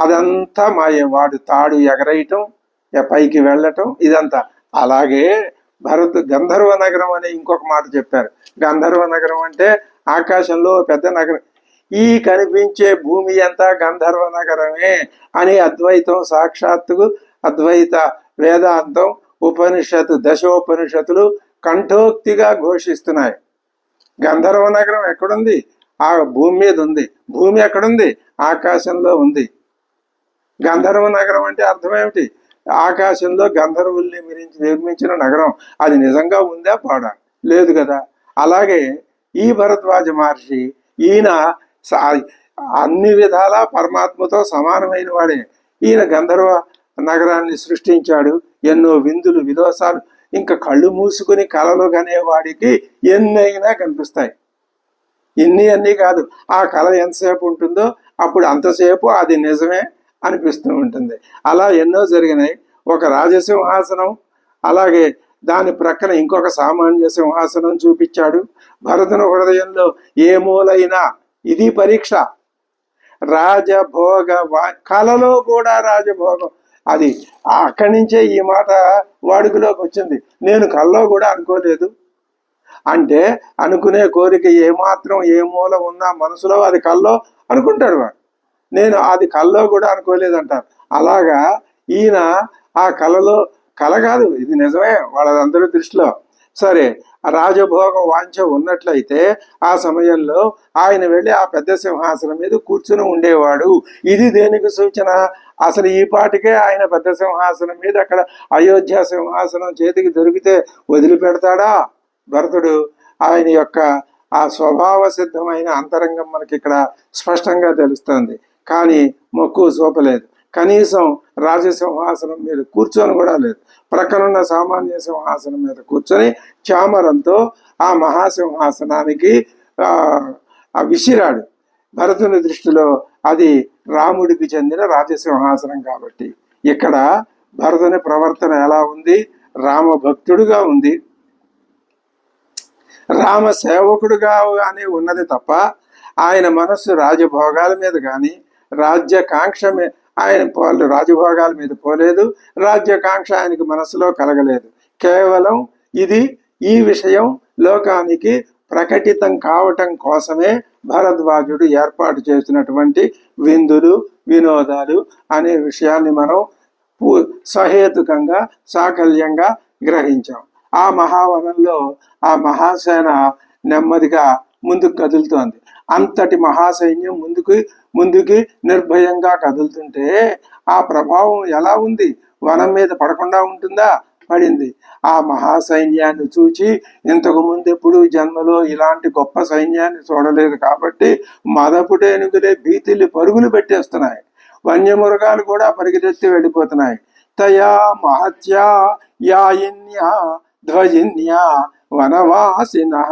అదంతా మాయ. వాడు తాడు ఎగరేయటం, పైకి వెళ్ళటం, ఇదంతా. అలాగే గంధర్వ నగరం అనే ఇంకొక మాట చెప్పారు. గంధర్వ నగరం అంటే ఆకాశంలో పెద్ద నగరం. ఈ కనిపించే భూమి అంతా గంధర్వ నగరమే అని అద్వైతం సాక్షాత్తుకు, అద్వైత వేదాంతం, ఉపనిషత్తు, దశోపనిషత్తులు కంఠోక్తిగా ఘోషిస్తున్నాయి. గంధర్వ నగరం ఎక్కడుంది? ఆ భూమి మీద ఉంది. భూమి ఎక్కడుంది? ఆకాశంలో ఉంది. గంధర్వ నగరం అంటే అర్థం ఏమిటి? ఆకాశంలో గంధర్వుల్ని నిర్మించిన నగరం. అది నిజంగా ఉందా పాడా? లేదు కదా. అలాగే ఈ భరద్వాజ మహర్షి, ఈయన అన్ని విధాలా పరమాత్మతో సమానమైన వాడే. ఈయన గంధర్వ నగరాన్ని సృష్టించాడు. ఎన్నో విందులు విలోసాలు, ఇంకా కళ్ళు మూసుకుని కలలు కనేవాడికి ఎన్నైనా కనిపిస్తాయి. అన్నీ కాదు, ఆ కళ ఎంతసేపు ఉంటుందో అప్పుడు అంతసేపు అది నిజమే అనిపిస్తూ ఉంటుంది. అలా ఎన్నో జరిగినాయి. ఒక రాజసింహాసనం, అలాగే దాని ప్రక్కన ఇంకొక సామాన్య సింహాసనం చూపించాడు. భరతుని హృదయంలో ఏ మూలైనా ఇది పరీక్ష. రాజభోగ కళలో కూడా రాజభోగం. అది అక్కడి నుంచే ఈ మాట వాడుకలోకి వచ్చింది. నేను కల్లో కూడా అనుకోలేదు అంటే, అనుకునే కోరిక ఏమాత్రం ఏ మూల ఉన్నా మనసులో అది కల్లో అనుకుంటాడు వాడు. నేను అది కల్లో కూడా అనుకోలేదంటారు. అలాగా ఈయన ఆ కళ కాదు, ఇది నిజమే వాళ్ళందరి దృష్టిలో. సరే, రాజభోగ వాంఛ ఉన్నట్లయితే ఆ సమయంలో ఆయన వెళ్ళి ఆ పెద్ద సింహాసనం మీద కూర్చుని ఉండేవాడు. ఇది దేనికి సూచన? అసలు ఈ పాటికే ఆయన పెద్ద సింహాసనం మీద, అక్కడ అయోధ్య సింహాసనం చేతికి దొరికితే వదిలిపెడతాడా భరతుడు? ఆయన యొక్క ఆ స్వభావ సిద్ధమైన అంతరంగం మనకి ఇక్కడ స్పష్టంగా తెలుస్తుంది. కానీ మక్కువ చూపలేదు. కనీసం రాజసింహాసనం మీద కూర్చొని కూడా లేదు. ప్రక్కనున్న సామాన్య సింహాసనం మీద కూర్చొని చామరంతో ఆ మహాసింహాసనానికి విసిరాడు. భరతుని దృష్టిలో అది రాముడికి చెందిన రాజసింహాసనం కాబట్టి ఇక్కడ భరతుని ప్రవర్తన ఎలా ఉంది? రామభక్తుడుగా ఉంది, రామ సేవకుడుగా కానీ ఉన్నది తప్ప ఆయన మనస్సు రాజభోగాల మీద కానీ రాజ్యకాంక్ష ఆయన రాజభోగాల మీద పోలేదు. రాజ్యకాంక్ష ఆయనకి మనసులో కలగలేదు. కేవలం ఈ విషయం లోకానికి ప్రకటితం కావటం కోసమే భరద్వాజుడు ఏర్పాటు చేసినటువంటి విందులు వినోదాలు అనే విషయాన్ని మనం సహేతుకంగా సాకల్యంగా గ్రహించాం. ఆ మహావనంలో ఆ మహాసేన నెమ్మదిగా ముందుకు కదులుతోంది. అంతటి మహాసైన్యం ముందుకి నిర్భయంగా కదులుతుంటే ఆ ప్రభావం ఎలా ఉంది? వనం మీద పడకుండా ఉంటుందా? పడింది. ఆ మహాసైన్యాన్ని చూచి ఇంతకు ముందు ఎప్పుడు జన్మలో ఇలాంటి గొప్ప సైన్యాన్ని చూడలేదు కాబట్టి మదపుటేనుగులే భీతిల్లి పరుగులు పెట్టేస్తున్నాయి. వన్యమృగాలు కూడా పరిగెత్తి వెళ్ళిపోతున్నాయి. తయా మహత్యా యాయిన్యా ధ్వజిన్యా వనవాసినః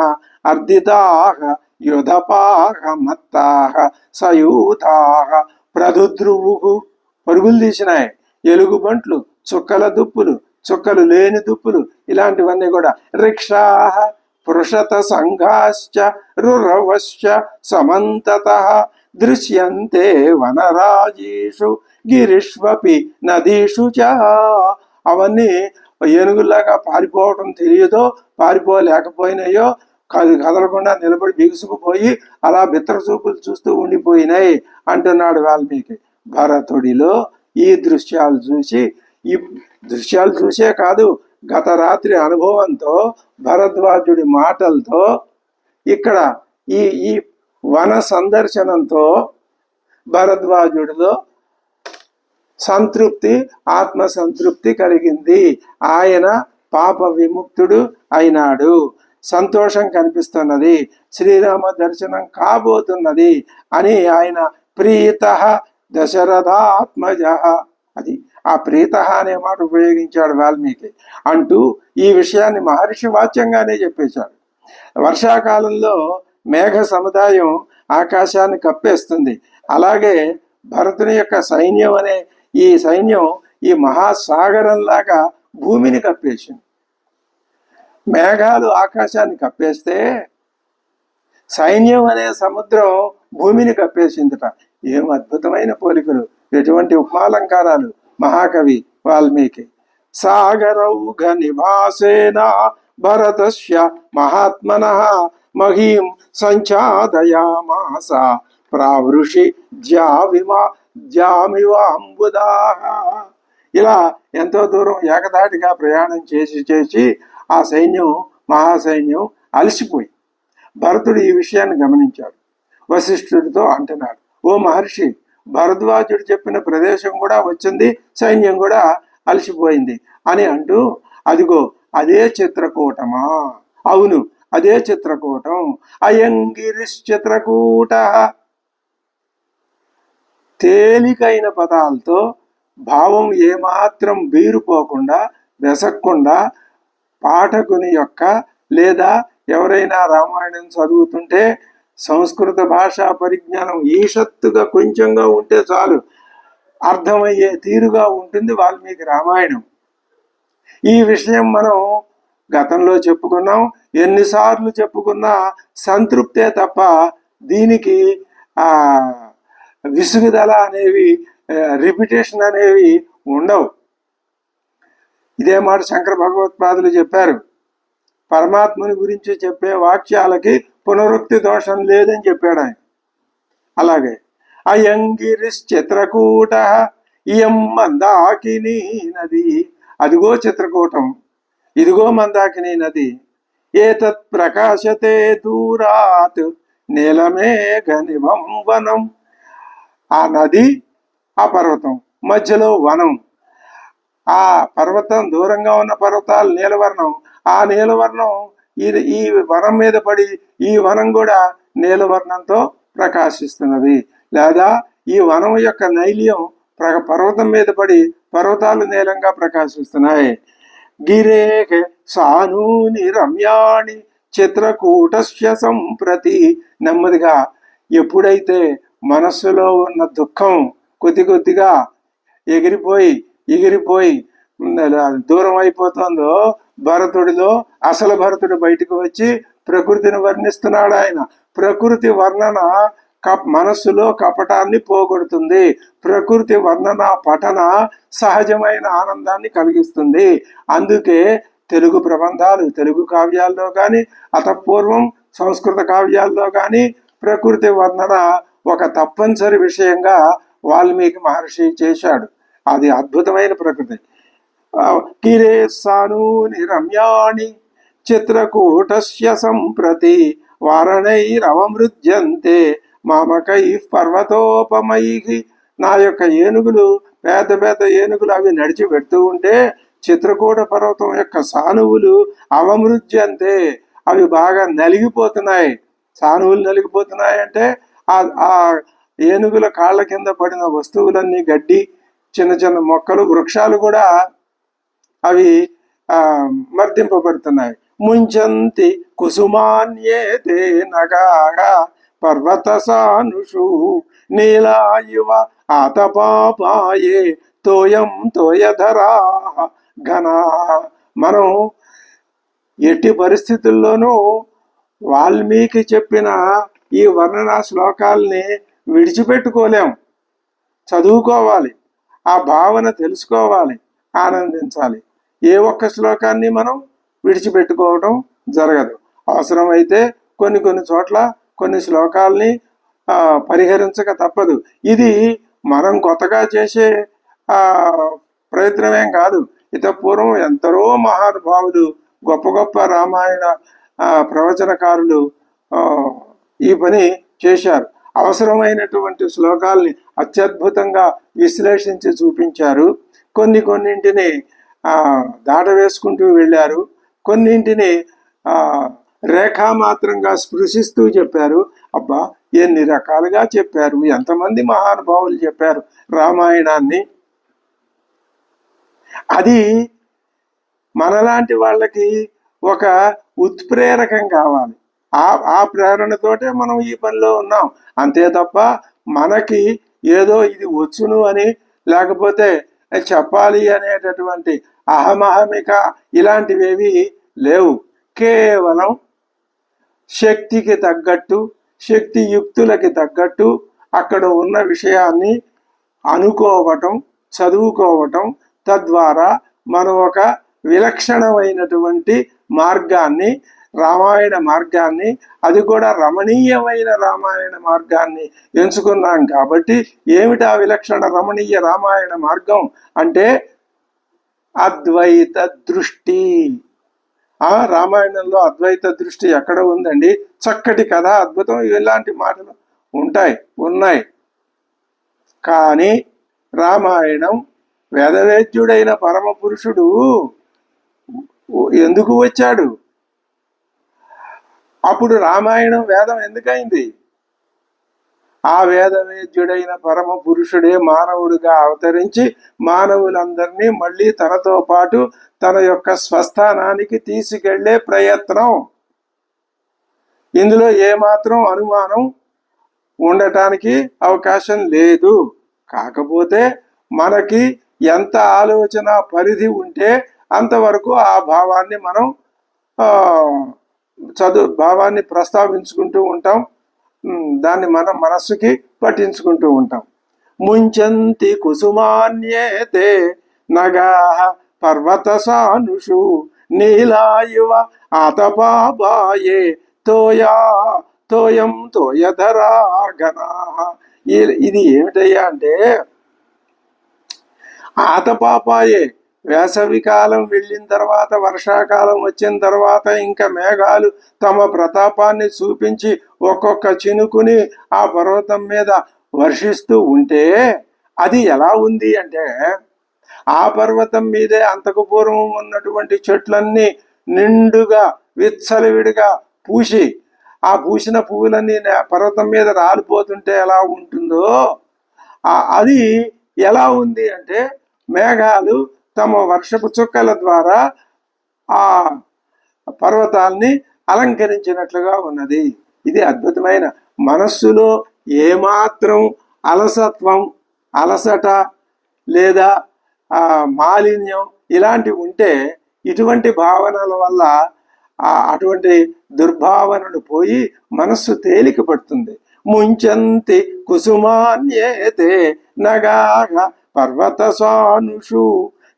అర్ధితాః యుధపాః మత్తాః సయూతాః ప్రదుద్రువుః పరుగులు తీసినాయి. ఎలుగుబంట్లు, చుక్కల దుప్పులు, చుక్కలు లేని దుప్పులు, ఇలాంటివన్నీ కూడా. రిక్షా పృషత సంఘాశ్చ రురవశ్చ సమంతత దృశ్యంతే వనరాజీషు గిరిష్వపి నదీషు చ. అవన్నీ ఏనుగుల్లాగా పారిపోవటం తెలియదో, పారిపోలేకపోయినాయో, కదలకుండా నిలబడి బిగుసుకుపోయి అలా బిత్తర చూపులు చూస్తూ ఉండిపోయినాయి అంటున్నాడు వాల్మీకి. భరతుడిలో ఈ దృశ్యాలు చూసే కాదు, గత రాత్రి అనుభవంతో, భరద్వాజుడి మాటలతో, ఇక్కడ ఈ వన సందర్శనంతో భరద్వాజుడిలో సంతృప్తి, ఆత్మ సంతృప్తి కలిగింది. ఆయన పాప విముక్తుడు అయినాడు. సంతోషం కనిపిస్తున్నది, శ్రీరామ దర్శనం కాబోతున్నది అని ఆయన ప్రీత దశరథాత్మజ, అది ఆ ప్రీత అనే మాట ఉపయోగించాడు వాల్మీకి. అంటూ ఈ విషయాన్ని మహర్షి వాచ్యంగానే చెప్పేశాడు. వర్షాకాలంలో మేఘ సముదాయం ఆకాశాన్ని కప్పేస్తుంది. అలాగే భరతుని యొక్క సైన్యం అనే ఈ సైన్యం ఈ మహాసాగరంలాగా భూమిని కప్పేసింది. మేఘాలు ఆకాశాన్ని కప్పేస్తే సైన్యం అనే సముద్రం భూమిని కప్పేసిందట. ఏం అద్భుతమైన పోలికలు, ఎటువంటి ఉపమాలంకారాలు మహాకవి వాల్మీకి. సాగరౌఘ నివాసేన భరతస్య మహాత్మనః మహీం సంచాదయామాస ప్రావృషి జామివాంబుదాః. ఇలా ఎంతో దూరం ఏకదాటిగా ప్రయాణం చేసి ఆ సైన్యం, మహాసైన్యం అలసిపోయి, భరతుడు ఈ విషయాన్ని గమనించాడు. వశిష్ఠుడితో అంటున్నాడు, ఓ మహర్షి, భరద్వాజుడు చెప్పిన ప్రదేశం కూడా వచ్చింది, సైన్యం కూడా అలసిపోయింది అని అంటూ, అదిగో అదే చిత్రకూటమా? అవును, అదే చిత్రకూటం. అయంగిరిశ్చిత్రకూట. తేలికైన పదాలతో భావం ఏమాత్రం బీరుపోకుండా, వెసక్కుండా, పాఠకుని యొక్క లేదా ఎవరైనా రామాయణం చదువుతుంటే సంస్కృత భాషా పరిజ్ఞానం ఈషత్తుగా కొంచెంగా ఉంటే చాలు, అర్థమయ్యే తీరుగా ఉంటుంది వాల్మీకి రామాయణం. ఈ విషయం మనం గతంలో చెప్పుకున్నాం, ఎన్నిసార్లు చెప్పుకున్నా సంతృప్తే తప్ప దీనికి విసుగుదల అనేవి, రిపిటేషన్ అనేవి ఉండవు. ఇదే మాట శంకర భగవత్పాదులు చెప్పారు. పరమాత్మని గురించి చెప్పే వాక్యాలకి పునరుక్తి దోషం లేదని చెప్పాడు ఆయన. అలాగే అయంగిరిశ్చిత్రకూట ఇయం మందాకిని నది. అదిగో చిత్రకూటం, ఇదిగో మందాకిని నది. ఏతత్ ప్రకాశతే దూరాత్ నీలమేఘ నిభం వనం. ఆ నది, ఆ పర్వతం, మధ్యలో వనం. ఆ పర్వతం, దూరంగా ఉన్న పర్వతాలు నీలవర్ణం, ఆ నీలవర్ణం ఈ వనం మీద పడి ఈ వనం కూడా నీలవర్ణంతో ప్రకాశిస్తున్నది. లేదా ఈ వనం యొక్క నైల్యం పర్వతం మీద పడి పర్వతాలు నీలంగా ప్రకాశిస్తున్నాయి. గిరేహ సానూని రమ్యాణి చిత్రకూటస్య సంప్రతి. నెమ్మదిగా ఎప్పుడైతే మనస్సులో ఉన్న దుఃఖం కొద్దిగా ఎగిరిపోయి దూరం అయిపోతుందో, భరతుడిలో అసలు భరతుడు బయటకు వచ్చి ప్రకృతిని వర్ణిస్తున్నాడు ఆయన. ప్రకృతి వర్ణన మనస్సులో కపటాన్ని పోగొడుతుంది. ప్రకృతి వర్ణన పఠన సహజమైన ఆనందాన్ని కలిగిస్తుంది. అందుకే తెలుగు ప్రబంధాలు, తెలుగు కావ్యాల్లో కానీ, అతపూర్వం సంస్కృత కావ్యాల్లో కానీ ప్రకృతి వర్ణన ఒక తప్పనిసరి విషయంగా వాల్మీకి మహర్షి చేశాడు. అది అద్భుతమైన ప్రకృతి. గిరే సానూని రమ్యాణి చిత్రకూటస్య సంప్రతి వారణైరవమృజ్యంతే మామకై పర్వతోపమై. నా యొక్క ఏనుగులు, పెద్ద పెద్ద ఏనుగులు, అవి నడిచి పెడుతూ ఉంటే చిత్రకూట పర్వతం యొక్క సానువులు అవమృజ్యంతే, అవి బాగా నలిగిపోతున్నాయి. సానువులు నలిగిపోతున్నాయి అంటే ఆ ఏనుగుల కాళ్ళ కింద పడిన వస్తువులన్నీ, గడ్డి, చిన్న చిన్న మొక్కలు, వృక్షాలు కూడా అవి మర్దింపబడుతున్నాయి. ముంచంతి కుసుమాన్యేతే నగాగా పర్వత సానుషు నీలాయువ ఆతపాపాయే తోయం తోయధరా ఘనా. మనం ఎట్టి పరిస్థితుల్లోనూ వాల్మీకి చెప్పిన ఈ వర్ణనా శ్లోకాల్ని విడిచిపెట్టుకోలేం. చదువుకోవాలి, ఆ భావన తెలుసుకోవాలి, ఆనందించాలి. ఏ ఒక్క శ్లోకాన్ని మనం విడిచిపెట్టుకోవడం జరగదు. అవసరమైతే కొన్ని కొన్ని చోట్ల కొన్ని శ్లోకాల్ని పరిహరించక తప్పదు. ఇది మనం కొత్తగా చేసే ప్రయత్నమేం కాదు. పూర్వం ఎందరో మహానుభావులు, గొప్ప గొప్ప రామాయణ ప్రవచనకారులు ఈ పని చేశారు. అవసరమైనటువంటి శ్లోకాల్ని అత్యద్భుతంగా విశ్లేషించి చూపించారు. కొన్నింటిని దాటవేసుకుంటూ వెళ్ళారు. కొన్నింటిని రేఖామాత్రంగా స్పృశిస్తూ చెప్పారు. అబ్బా, ఎన్ని రకాలుగా చెప్పారు! ఎంతమంది మహానుభావులు చెప్పారు రామాయణాన్ని! అది మనలాంటి వాళ్ళకి ఒక ఉత్ప్రేరకం కావాలి. ఆ ప్రేరణతోటే మనం ఈ పనిలో ఉన్నాం. అంతే తప్ప మనకి ఏదో ఇది వచ్చును అని, లేకపోతే చెప్పాలి అనేటటువంటి అహమహమిక ఇలాంటివేవి లేవు. కేవలం శక్తికి తగ్గట్టు, శక్తి యుక్తులకి తగ్గట్టు అక్కడ ఉన్న విషయాన్ని అనుకోవటం, చదువుకోవటం, తద్వారా మనం ఒక విలక్షణమైనటువంటి మార్గాన్ని, రామాయణ మార్గాన్ని, అది కూడా రమణీయమైన రామాయణ మార్గాన్ని ఎంచుకున్నాం. కాబట్టి ఏమిటా విలక్షణ రమణీయ రామాయణ మార్గం అంటే అద్వైత దృష్టి. రామాయణంలో అద్వైత దృష్టి ఎక్కడ ఉందండి? చక్కటి కథ, అద్భుతం, ఇలాంటి మాటలు ఉన్నాయి. కానీ రామాయణం వేదవేద్యుడైన పరమ పురుషుడు ఎందుకు వచ్చాడు? అప్పుడు రామాయణం వేదం ఎందుకైంది? ఆ వేదవేద్యుడైన పరమ పురుషుడే మానవుడిగా అవతరించి మానవులందరినీ మళ్ళీ తనతో పాటు తన యొక్క స్వస్థానానికి తీసుకెళ్లే ప్రయత్నం. ఇందులో ఏమాత్రం అనుమానం ఉండటానికి అవకాశం లేదు. కాకపోతే మనకి ఎంత ఆలోచన పరిధి ఉంటే అంతవరకు ఆ భావాన్ని మనం భావాన్ని ప్రస్తావించుకుంటూ ఉంటాం. దాన్ని మనం మనస్సుకి పట్టించుకుంటూ ఉంటాం. ముంచంతి కుసుమాన్యేతే నగా పర్వత సానుషు నీలాయువ ఆతపాబాయే తోయం తోయధరాగనా. ఇది ఏమిటయ్యా అంటే ఆతపాపాయే, వేసవి కాలం వెళ్ళిన తర్వాత, వర్షాకాలం వచ్చిన తర్వాత ఇంకా మేఘాలు తమ ప్రతాపాన్ని చూపించి ఒక్కొక్క చినుకుని ఆ పర్వతం మీద వర్షిస్తూ ఉంటే అది ఎలా ఉంది అంటే, ఆ పర్వతం మీదే అంతకు పూర్వం ఉన్నటువంటి చెట్లన్నీ నిండుగా విచ్చలవిడిగా పూసి, ఆ పూసిన పువ్వులన్నీ పర్వతం మీద రాలిపోతుంటే ఎలా ఉంటుందో అది ఎలా ఉంది అంటే, మేఘాలు తమ వర్షపు చుక్కల ద్వారా ఆ పర్వతాల్ని అలంకరించినట్లుగా ఉన్నది. ఇది అద్భుతమైన. మనస్సులో ఏమాత్రం అలసత్వం, అలసట లేదా మాలిన్యం ఇలాంటివి ఉంటే ఇటువంటి భావనల వల్ల అటువంటి దుర్భావనలు పోయి మనస్సు తేలిక పడుతుంది. ముంచంతి కుసుమాన్యేతే నగాగ పర్వత సానుషు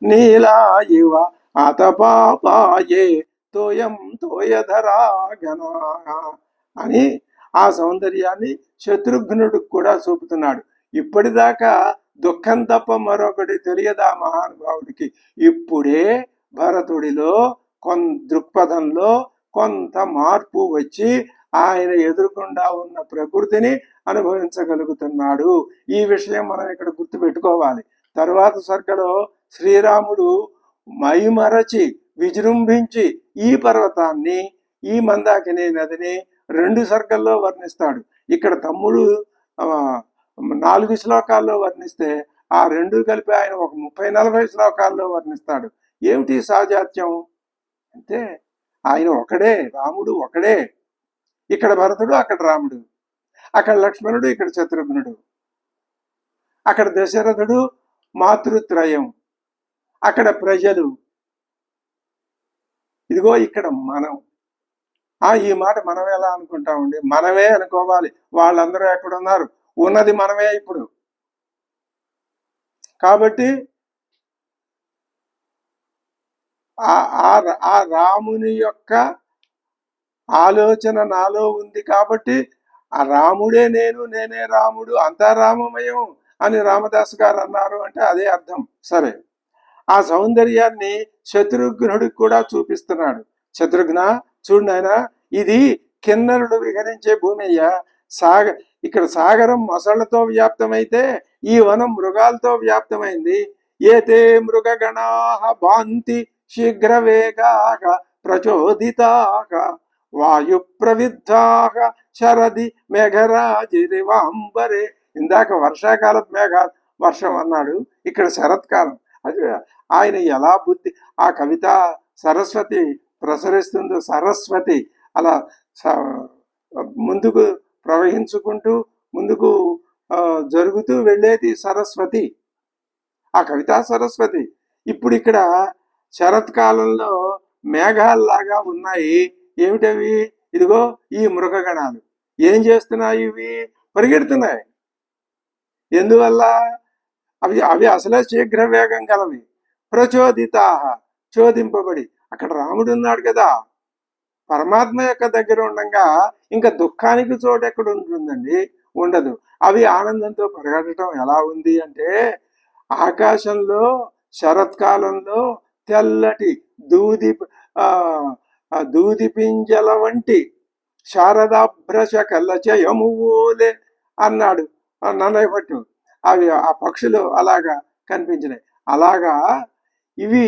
నీలాయివ ఆతపాపాయే తోయం తోయధరాగనా అని ఆ సౌందర్యాన్ని శత్రుఘ్నుడికి కూడా చూపుతున్నాడు. ఇప్పటిదాకా దుఃఖం తప్ప మరొకటి తెలియదా మహానుభావుడికి? ఇప్పుడే భరతుడిలో దృక్పథంలో కొంత మార్పు వచ్చి ఆయన ఎదురుకుండా ఉన్న ప్రకృతిని అనుభవించగలుగుతున్నాడు. ఈ విషయం మనం ఇక్కడ గుర్తుపెట్టుకోవాలి. తరువాత సర్గలో శ్రీరాముడు మైమరచి విజృంభించి ఈ పర్వతాన్ని, ఈ మందాకిని నదిని 2 సర్గల్లో వర్ణిస్తాడు. ఇక్కడ తమ్ముడు 4 శ్లోకాల్లో వర్ణిస్తే ఆ 2 కలిపి ఆయన ఒక 30-40 శ్లోకాల్లో వర్ణిస్తాడు. ఏమిటి సాజాత్యం అంటే, ఆయన ఒకడే, రాముడు ఒకడే. ఇక్కడ భరతుడు, అక్కడ రాముడు, అక్కడ లక్ష్మణుడు, ఇక్కడ శత్రుఘ్నుడు, అక్కడ దశరథుడు, మాతృత్రయం, అక్కడ ప్రజలు, ఇదిగో ఇక్కడ మనం ఈ మాట మనం ఎలా అనుకుంటామండి? మనమే అనుకోవాలి. వాళ్ళందరూ ఎక్కడున్నారు? ఉన్నది మనమే ఇప్పుడు. కాబట్టి ఆ రాముని యొక్క ఆలోచన నాలో ఉంది కాబట్టి ఆ రాముడే నేను, నేనే రాముడు, అంతా రామమయం అని రామదాస్ గారు అన్నారు అంటే అదే అర్థం. సరే, ఆ సౌందర్యాన్ని శత్రుఘ్నుడికి కూడా చూపిస్తున్నాడు. శత్రుఘ్న చూడు నాయన, ఇది కిన్నరుడు విహరించే భూమి అయ్యా. ఇక్కడ సాగరం మొసళ్లతో వ్యాప్తమైతే ఈ వనం మృగాలతో వ్యాప్తమైంది. ఏతే మృగగణా భాంతి శీఘ్ర వేగాక ప్రచోదితాక వాయు ప్రవిద్ధాక శరది మేఘరాజిరివాంబరే. ఇందాక వర్షాకాలపు మేఘాలు వర్షం అన్నాడు, ఇక్కడ శరత్కాలం. అది ఆయన ఎలా బుద్ధి, ఆ కవిత సరస్వతి ప్రసరిస్తుందో, సరస్వతి అలా ముందుకు ప్రవహించుకుంటూ ముందుకు జరుగుతూ వెళ్ళేది సరస్వతి, ఆ కవితా సరస్వతి. ఇప్పుడు ఇక్కడ శరత్కాలంలో మేఘాల్లాగా ఉన్నాయి. ఏమిటవి? ఇదిగో ఈ మృగగణాలు ఏం చేస్తున్నాయి? ఇవి పరిగెడుతున్నాయి. ఎందువల్ల? అవి అవి అసలే శీఘ్ర వేగం గలవి. ప్రచోదితాహ, చోదింపబడి. అక్కడ రాముడు ఉన్నాడు కదా, పరమాత్మ యొక్క దగ్గర ఉండగా ఇంకా దుఃఖానికి చోటు ఎక్కడ ఉంటుందండి? ఉండదు. అవి ఆనందంతో పరిగెట్టడం ఎలా ఉంది అంటే, ఆకాశంలో శరత్కాలంలో తెల్లటి దూది పింజల వంటి శారదాభ్రశ కల్లచయములే అన్నాడు నన్నయ్య భట్టు. అవి ఆ పక్షులు అలాగా కనిపించినాయి. అలాగా ఇవి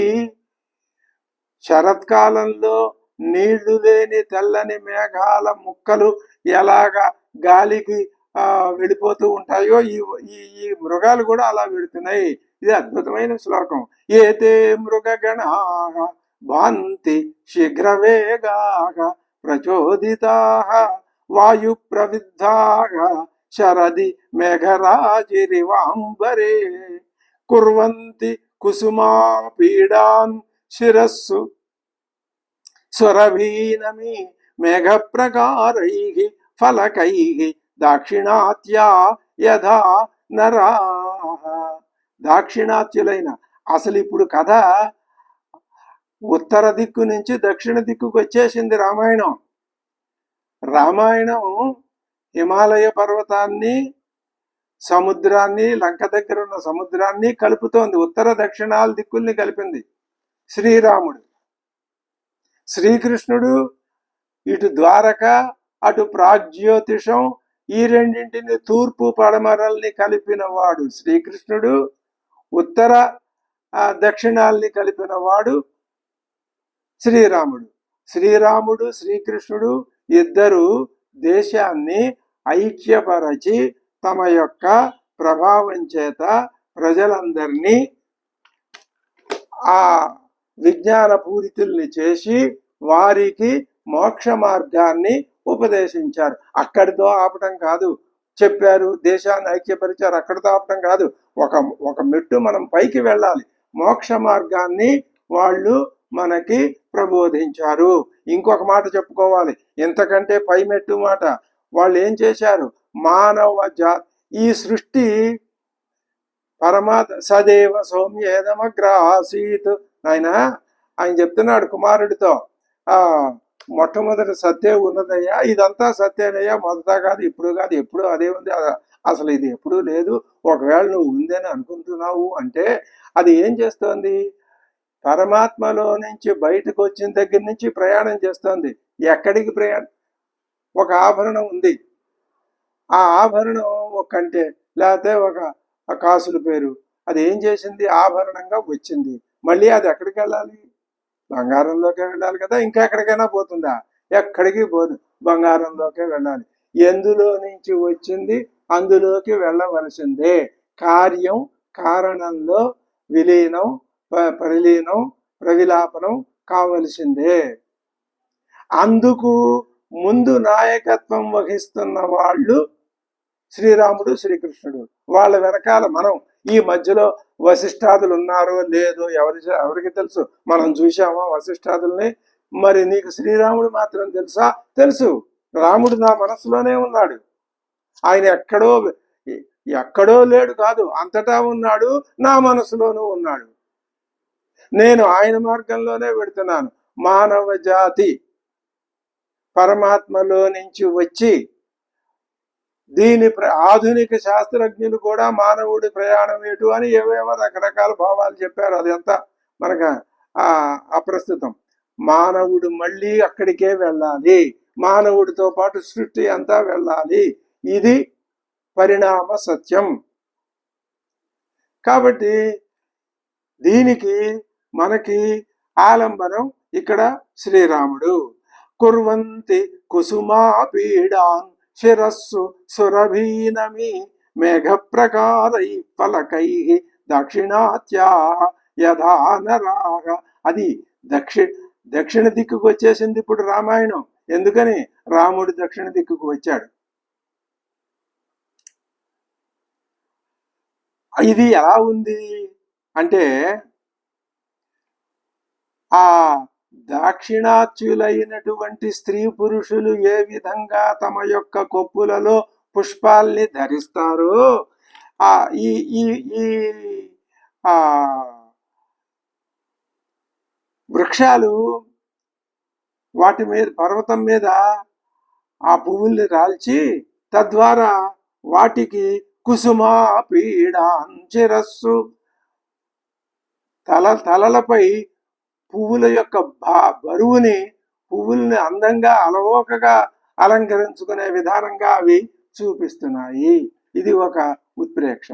శరత్కాలంలో నీళ్లు లేని తెల్లని మేఘాల ముక్కలు ఎలాగా గాలికి వెళ్ళిపోతూ ఉంటాయో ఈ ఈ మృగాలు కూడా అలా వెళుతున్నాయి. ఇది అద్భుతమైన శ్లోకం. ఏతే మృగగణ భాంతి శీఘ్రవేగాః ప్రచోదితాః వాయు ప్రవిద్ధాః శరది మేఘరాజిరివాంబరే కుర్వంతి కుసుమా పీడాన్ శిరస్సు స్వరవీనమి మేఘ ప్రకారైః ఫలకైః దాక్షిణాత్యా యథా నరాః. దాక్షిణాత్యులైన, అసలు ఇప్పుడు కథ ఉత్తర దిక్కు నుంచి దక్షిణ దిక్కుకు వచ్చేసింది. రామాయణం హిమాలయ పర్వతాన్ని, సముద్రాన్ని, లంక దగ్గర ఉన్న సముద్రాన్ని కలుపుతోంది. ఉత్తర దక్షిణాల దిక్కుల్ని కలిపింది శ్రీరాముడు. శ్రీకృష్ణుడు ఇటు ద్వారక, అటు ప్రాగ్జ్యోతిషం, ఈ రెండింటిని తూర్పు పడమరల్ని కలిపిన వాడు శ్రీకృష్ణుడు. ఉత్తర దక్షిణాల్ని కలిపిన వాడు శ్రీరాముడు శ్రీకృష్ణుడు ఇద్దరు దేశాన్ని ఐక్యపరచి తమ యొక్క ప్రభావం చేత ప్రజలందరినీ ఆ విజ్ఞాన పూరితుల్ని చేసి వారికి మోక్ష మార్గాన్ని ఉపదేశించారు. అక్కడితో ఆపటం కాదు, చెప్పారు, దేశాన్ని ఐక్యపరిచారు, అక్కడితో ఆపటం కాదు. ఒక మెట్టు మనం పైకి వెళ్ళాలి. మోక్ష మార్గాన్ని వాళ్ళు మనకి ప్రబోధించారు. ఇంకొక మాట చెప్పుకోవాలి, ఇంతకంటే పై మెట్టు మాట. వాళ్ళు ఏం చేశారు? మానవ ఈ సృష్టి పరమాత్మ సదేవ సౌమ్యేదమగ్రాసీత్. ఆయన చెప్తున్నాడు కుమారుడితో, మొట్టమొదటి సత్యం ఉన్నదయ్యా, ఇదంతా సత్యనయ్యా, మొదట కాదు, ఇప్పుడు కాదు, ఎప్పుడు అదే ఉంది, అసలు ఇది ఎప్పుడూ లేదు. ఒకవేళ నువ్వు ఉందని అనుకుంటున్నావు అంటే అది ఏం చేస్తోంది? పరమాత్మలో నుంచి బయటకు వచ్చిన దగ్గర నుంచి ప్రయాణం చేస్తోంది. ఎక్కడికి ప్రయాణం? ఒక ఆభరణం ఉంది, ఆ ఆభరణం ఒక కంటే లేకపోతే ఒక కాసుల పేరు, అది ఏం చేసింది? ఆభరణంగా వచ్చింది. మళ్ళీ అది ఎక్కడికి వెళ్ళాలి? బంగారంలోకే వెళ్ళాలి కదా. ఇంకా ఎక్కడికైనా పోతుందా? ఎక్కడికి పోదు, బంగారంలోకే వెళ్ళాలి. ఎందులో నుంచి వచ్చింది అందులోకి వెళ్ళవలసిందే. కార్యం కారణంలో విలీనం, పరిలీనం, ప్రవిలాపనం కావలసిందే. అందుకు ముందు నాయకత్వం వహిస్తున్న వాళ్ళు శ్రీరాముడు శ్రీకృష్ణుడు. వాళ్ళ వెనకాల మనం, ఈ మధ్యలో వశిష్ఠాదులు ఉన్నారో లేదో ఎవరికి తెలుసు? మనం చూసామా వశిష్ఠాదుల్ని? మరి నీకు శ్రీరాముడు మాత్రం తెలుసా? తెలుసు. రాముడు నా మనసులోనే ఉన్నాడు. ఆయన ఎక్కడో లేడు కాదు, అంతటా ఉన్నాడు, నా మనసులోనూ ఉన్నాడు. నేను ఆయన మార్గంలోనే పెడుతున్నాను. మానవ జాతి పరమాత్మలో నుంచి వచ్చి దీని ఆధునిక శాస్త్రజ్ఞులు కూడా మానవుడి ప్రయాణం ఏటు అని ఏవేవో రకరకాల భావాలు చెప్పారు. అదంతా మనకు అప్రస్తుతం. మానవుడు మళ్ళీ అక్కడికే వెళ్ళాలి, మానవుడితో పాటు సృష్టి అంతా వెళ్ళాలి. ఇది పరిణామ సత్యం. కాబట్టి దీనికి మనకి ఆలంబనం ఇక్కడ శ్రీరాముడు. కుర్వంతి కుసుమా పీడాన్ శిరస్సు సురభీనమి మేఘ ప్రకారై ఫలకై దక్షిణాత్యా యథా నరాగ. అది దక్షిణ దిక్కుకు వచ్చేసింది ఇప్పుడు రామాయణం. ఎందుకని? రాముడు దక్షిణ దిక్కుకు వచ్చాడు. ఇది ఎలా ఉంది అంటే, ఆ దాక్షిణాత్యులైనటువంటి స్త్రీ పురుషులు ఏ విధంగా తమ యొక్క కొప్పులలో పుష్పాల్ని ధరిస్తారో, ఈ ఈ ఈ వృక్షాలు వాటి మీద, పర్వతం మీద ఆ పువ్వుల్ని రాల్చి తద్వారా వాటికి కుసుమా పీడాంచిరస్సు, తలలపై పువ్వుల యొక్క బరువుని, పువ్వుల్ని అందంగా అలవోకగా అలంకరించుకునే విధానంగా అవి చూపిస్తున్నాయి. ఇది ఒక ఉత్ప్రేక్ష.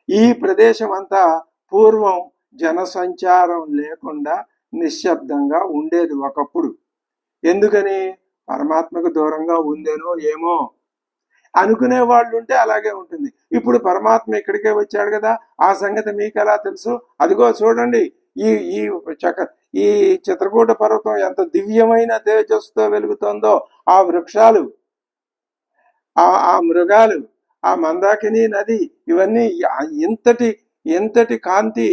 ఈ ప్రదేశం అంతా పూర్వం జనసంచారం లేకుండా నిశ్శబ్దంగా ఉండేది ఒకప్పుడు. ఎందుకని? పరమాత్మకు దూరంగా ఉందేనో ఏమో అనుకునే వాళ్ళు ఉంటే అలాగే ఉంటుంది. ఇప్పుడు పరమాత్మ ఇక్కడికే వచ్చాడు కదా, ఆ సంగతి మీకు ఎలా తెలుసు? అదిగో చూడండి, ఈ ఈ చిత్రకూట పర్వతం ఎంత దివ్యమైన తేజస్సుతో వెలుగుతుందో, ఆ వృక్షాలు, ఆ మృగాలు, ఆ మందాకిని నది, ఇవన్నీ ఇంతటి కాంతి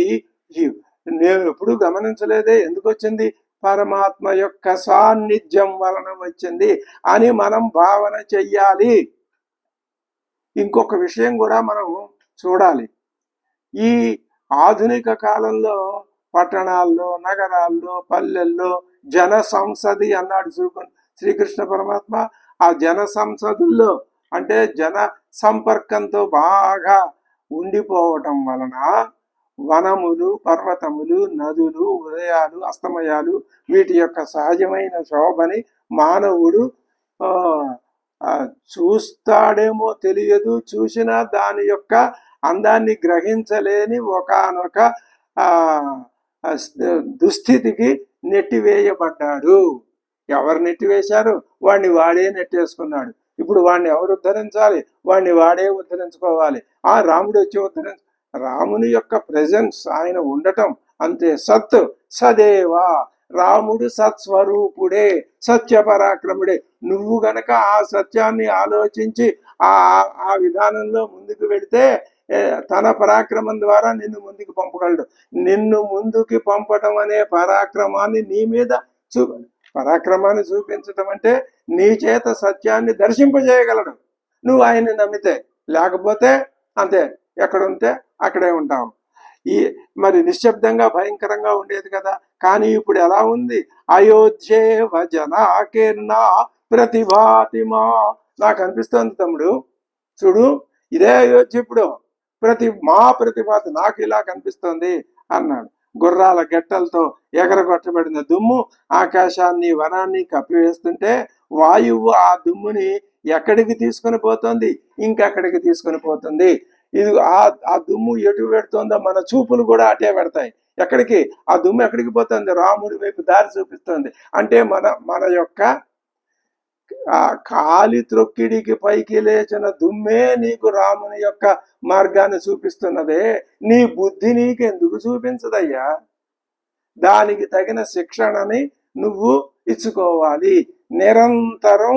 నేను ఎప్పుడు గమనించలేదే. ఎందుకు వచ్చింది? పరమాత్మ యొక్క సాన్నిధ్యం వలన వచ్చింది అని మనం భావన చెయ్యాలి. ఇంకొక విషయం కూడా మనం చూడాలి. ఈ ఆధునిక కాలంలో పట్టణాల్లో, నగరాల్లో, పల్లెల్లో జన సంసది అన్నాడు శ్రీకృష్ణ పరమాత్మ. ఆ జన సంసదుల్లో అంటే జన సంపర్కంతో బాగా ఉండిపోవటం వలన వనములు, పర్వతములు, నదులు, ఉదయాలు, అస్తమయాలు, వీటి యొక్క సహజమైన శోభని మానవుడు చూస్తాడేమో తెలియదు, చూసినా దాని యొక్క అందాన్ని గ్రహించలేని ఒకానొక దుస్థితికి నెట్టివేయబడ్డాడు. ఎవరు నెట్టివేశారు? వాడిని వాడే నెట్టేసుకున్నాడు. ఇప్పుడు వాడిని ఎవరు ఉద్ధరించాలి? వాడిని వాడే ఉద్ధరించుకోవాలి. రాముడు వచ్చి రాముని యొక్క ప్రెజెన్స్, ఆయన ఉండటం అంతే. సత్ సదేవా, రాముడు సత్స్వరూపుడే, సత్య పరాక్రముడే. నువ్వు గనక ఆ సత్యాన్ని ఆలోచించి ఆ విధానంలో ముందుకు వెళితే తన పరాక్రమం ద్వారా నిన్ను ముందుకు పంపగలడు. నిన్ను ముందుకు పంపటం అనే పరాక్రమాన్ని నీ మీద పరాక్రమాన్ని చూపించటం అంటే నీ చేత సత్యాన్ని దర్శింపజేయగలడు నువ్వు ఆయన్ని నమ్మితే. లేకపోతే అంతే, ఎక్కడుంటే అక్కడే ఉంటావు. మరి నిశ్శబ్దంగా భయంకరంగా ఉండేది కదా. కానీ ఇప్పుడు ఎలా ఉంది? అయోధ్యేవ జనాకీర్ణ ప్రతిభాతిమా. నాకు అనిపిస్తోంది తమ్ముడు, చూడు, ఇదే అయోధ్య ఇప్పుడు. ప్రతిభాతి నాకు ఇలా కనిపిస్తోంది అన్నాడు. గుర్రాల గెట్టలతో ఎగరగొట్టబడిన దుమ్ము ఆకాశాన్ని, వనాన్ని కప్పివేస్తుంటే వాయువు ఆ దుమ్ముని ఎక్కడికి తీసుకొని పోతుంది? ఇంకెక్కడికి తీసుకొని పోతుంది. ఇది ఆ దుమ్ము ఎటు పెడుతుందో మన చూపులు కూడా అటే పెడతాయి. ఎక్కడికి? ఆ దుమ్ము ఎక్కడికి పోతుంది? రాముడి వైపు దారి చూపిస్తుంది. అంటే మన యొక్క కాలి త్రొక్కిడికి పైకి లేచిన దుమ్మే నీకు రాముని యొక్క మార్గాన్ని చూపిస్తున్నదే. నీ బుద్ధి నీకెందుకు చూపించదయ్యా? దానికి తగిన శిక్షణని నువ్వు ఇచ్చుకోవాలి. నిరంతరం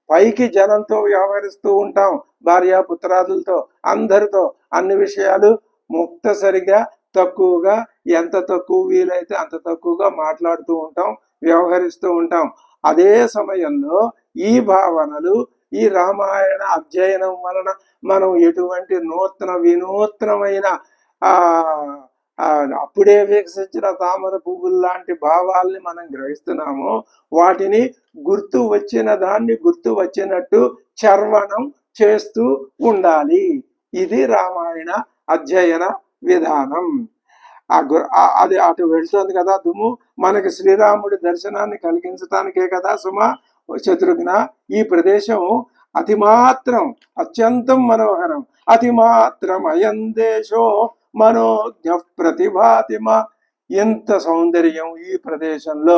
పైకి జనంతో వ్యవహరిస్తూ ఉంటాం, భార్యాపుత్రాదులతో, అందరితో అన్ని విషయాలు ముక్తసరిగా తక్కువగా, ఎంత తక్కువ వీలైతే అంత తక్కువగా మాట్లాడుతూ ఉంటాం. వ్యవహరిస్తూ ఉంటాం. అదే సమయంలో ఈ భావనలు, ఈ రామాయణ అధ్యయనం వలన మనం ఎటువంటి వినూత్నమైన ఆ అప్పుడే వికసించిన తామర పువ్వులు లాంటి భావాల్ని మనం గ్రహిస్తున్నామో వాటిని గుర్తు వచ్చిన దాన్ని గుర్తు వచ్చినట్టు చర్వణం చేస్తూ ఉండాలి. ఇది రామాయణ అధ్యయన విధానం. అది అటు వెళ్తుంది కదా దుమ్ము, మనకి శ్రీరాముడి దర్శనాన్ని కలిగించటానికే కదా సుమా శత్రుఘ్న. ఈ ప్రదేశం అతిమాత్రం అత్యంతం మనోహరం. అతిమాత్రం అయం దేశో మనోజ్ఞ ప్రతిభాతిమ. ఎంత సౌందర్యం ఈ ప్రదేశంలో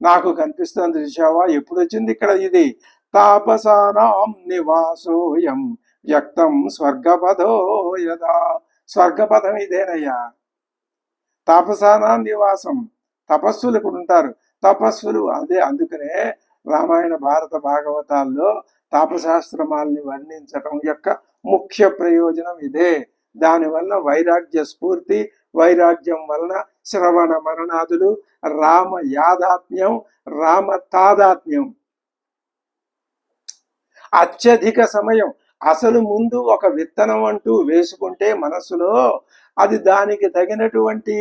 నాకు కనిపిస్తుంది చూసావా. ఎప్పుడు వచ్చింది ఇక్కడ ఇది? తాపసానాం నివాసోయం వ్యక్తం స్వర్గపదో యదా. స్వర్గపదం ఇదేనయ్యా, తాపసానా నివాసం. తపస్సులు ఇక్కడ ఉంటారు, తపస్సులు అదే. అందుకనే రామాయణ భారత భాగవతాల్లో తాపశాస్త్రమాల్ని వర్ణించటం యొక్క ముఖ్య ప్రయోజనం ఇదే. దానివల్ల వైరాగ్య స్ఫూర్తి, వైరాగ్యం వలన శ్రవణ మరణాదులు, రామ యాదాత్మ్యం, రామ తాదాత్మ్యం. అత్యధిక సమయం అసలు ముందు ఒక విత్తనం అంటూ వేసుకుంటే మనసులో అది దానికి తగినటువంటి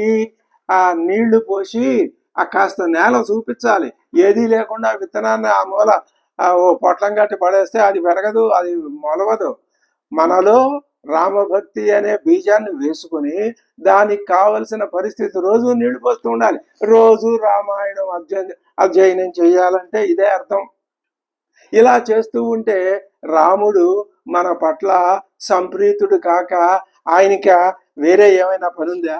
ఆ నీళ్లు పోసి ఆ కాస్త నేల చూపించాలి. ఏదీ లేకుండా విత్తనాన్ని ఆ మూల ఓ పొట్లం కట్టి పడేస్తే అది పెరగదు, అది మొలవదు. మనలో రామభక్తి అనే బీజాన్ని వేసుకుని దానికి కావలసిన పరిస్థితి రోజు నీళ్లు పోస్తూ ఉండాలి. రోజు రామాయణం అధ్యయనం చేయాలంటే ఇదే అర్థం. ఇలా చేస్తూ ఉంటే రాముడు మన పట్ల సంప్రీతుడు కాక ఆయనక వేరే ఏమైనా పనుందా?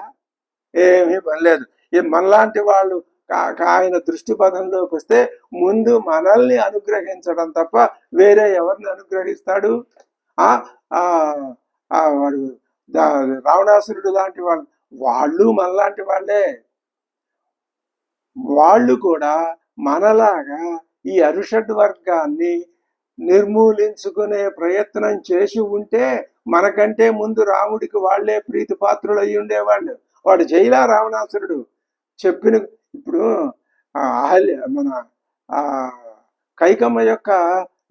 ఏమీ పని లేదు. మనలాంటి వాళ్ళు ఆయన దృష్టి పదంలోకి వస్తే ముందు మనల్ని అనుగ్రహించడం తప్ప వేరే ఎవరిని అనుగ్రహిస్తాడు? వాడు రావణాసురుడు లాంటి వాళ్ళు మనలాంటి వాళ్ళే. వాళ్ళు కూడా మనలాగా ఈ అరుషడ్ వర్గాన్ని నిర్మూలించుకునే ప్రయత్నం చేసి ఉంటే మనకంటే ముందు రాముడికి వాళ్లే ప్రీతి పాత్రులు అయి ఉండేవాళ్ళు. వాడు జైలా రావణాసురుడు చెప్పిన. ఇప్పుడు మన కైకమ్మ యొక్క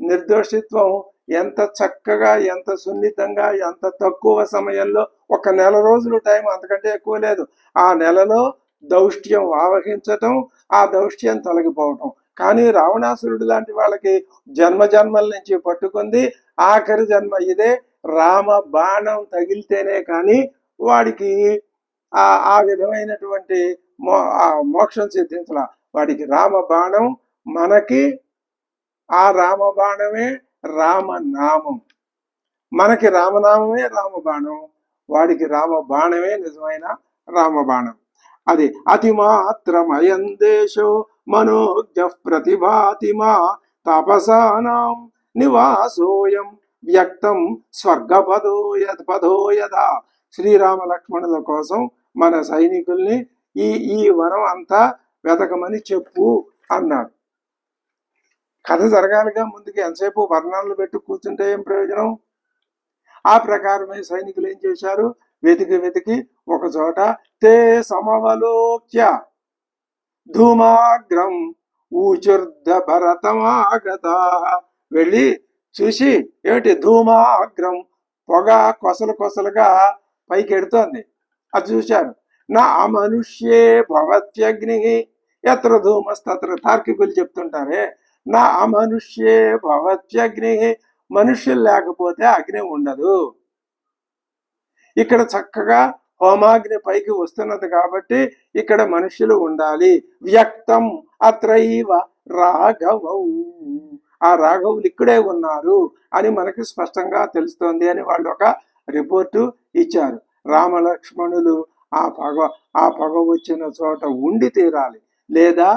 నిర్దోషిత్వం ఎంత చక్కగా, ఎంత సున్నితంగా, ఎంత తక్కువ సమయంలో, 1 నెల రోజులు టైం, అంతకంటే ఎక్కువ లేదు. ఆ నెలలో దౌష్ట్యం ఆవహించటం, ఆ దౌష్ట్యం తొలగిపోవటం. కానీ రావణాసురుడు లాంటి వాళ్ళకి జన్మల నుంచి పట్టుకుంది. ఆఖరి జన్మ ఇదే. రామ బాణం తగిలితేనే కానీ వాడికి ఆ విధమైనటువంటి మోక్షం సిద్ధించాల. వాడికి రామ బాణం, మనకి ఆ రామ బాణమే రామనామం. మనకి రామనామమే రామబాణం, వాడికి రామ బాణమే నిజమైన రామబాణం. అది అతిమాత్రమయం దేశో మనోజ్ఞ ప్రతిభాతిమా తపసానాం నివాసోయం వ్యక్తం స్వర్గపదోయదా. శ్రీరామ లక్ష్మణుల కోసం మన సైనికుల్ని ఈ వనం అంతా వెతకమని చెప్పు అన్నాడు. కథ జరగాలిగా, ముందుకి ఎంతసేపు వర్ణాలు పెట్టి కూర్చుంటే ఏం ప్రయోజనం? ఆ ప్రకారమే సైనికులు ఏం చేశారు? వెతికి ఒక చోట తే సమవలోక్య ధూమాగ్రం ఊచుర్ధ భరతమాగత. వెళ్ళి చూసి ఏమిటి? ధూమాగ్రం, పొగ కొసలుగా పైకి ఎడుతోంది. అది చూశారు. నా అమనుష్యే భవత్యగ్ని ఎత్ర ధూమస్తత్ర. తార్కికులు చెప్తుంటారే, నా అమనుష్యే భవత్యగ్ని. మనుష్యులు లేకపోతే అగ్ని ఉండదు. ఇక్కడ చక్కగా హోమాగ్ని పైకి వస్తున్నది కాబట్టి ఇక్కడ మనుష్యులు ఉండాలి. వ్యక్తం అత్రైవ రాఘవౌ. ఆ రాఘవులు ఇక్కడే ఉన్నారు అని మనకి స్పష్టంగా తెలుస్తోంది అని వాళ్ళు ఒక రిపోర్టు ఇచ్చారు. రామలక్ష్మణులు ఆ పగ వచ్చిన చోట ఉండి తీరాలి, లేదా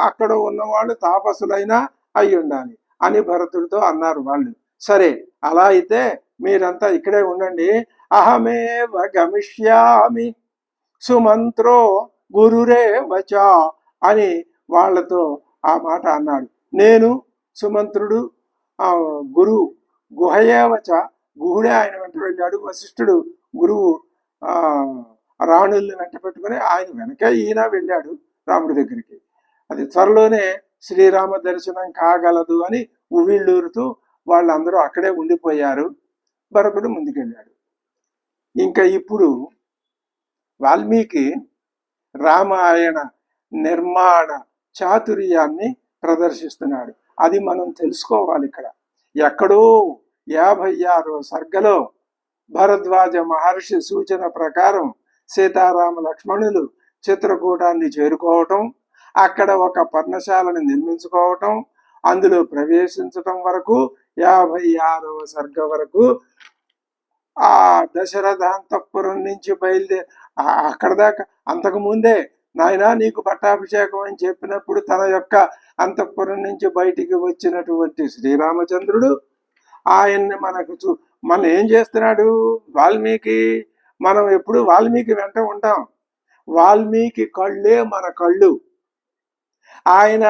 అక్కడ ఉన్నవాళ్ళు తాపసులైనా అయి ఉండాలి అని భరతుడితో అన్నారు వాళ్ళు. సరే, అలా అయితే మీరంతా ఇక్కడే ఉండండి. అహమేవ గమిష్యామి సుమంత్రో గురురే వచ అని వాళ్ళతో ఆ మాట అన్నాడు. నేను సుమంత్రుడు గురువు గుహయేవచ. గుహుడే ఆయన వెంట వెళ్ళాడు. వశిష్ఠుడు గురువు రాణుల్ని వెంట పెట్టుకుని ఆయన వెనక ఈయన వెళ్ళాడు రాముడి దగ్గరికి. అది త్వరలోనే శ్రీరామ దర్శనం కాగలదు అని ఉవ్విళ్ళూరుతూ వాళ్ళందరూ అక్కడే ఉండిపోయారు. భరతుడు ముందుకెళ్ళాడు. ఇంకా ఇప్పుడు వాల్మీకి రామాయణ నిర్మాణ చాతుర్యాన్ని ప్రదర్శిస్తున్నాడు. అది మనం తెలుసుకోవాలి. ఇక్కడ ఎక్కడో 56వ సర్గలో భరద్వాజ మహర్షి సూచన ప్రకారం సీతారామ లక్ష్మణులు చిత్రకూటాన్ని చేరుకోవటం, అక్కడ ఒక పర్ణశాలను నిర్మించుకోవటం, అందులో ప్రవేశించటం వరకు 56వ సర్గ వరకు ఆ దశరథ అంతఃపురం నుంచి బయలుదేరి అక్కడ దాకా అంతకు ముందే నాయనా నీకు పట్టాభిషేకం అని చెప్పినప్పుడు తన యొక్క అంతఃపురం నుంచి బయటికి వచ్చినటువంటి శ్రీరామచంద్రుడు ఆయన్ని మనం ఏం చేస్తున్నాడు వాల్మీకి. మనం ఎప్పుడు వాల్మీకి వెంట ఉంటాం. వాల్మీకి కళ్ళే మన కళ్ళు. ఆయన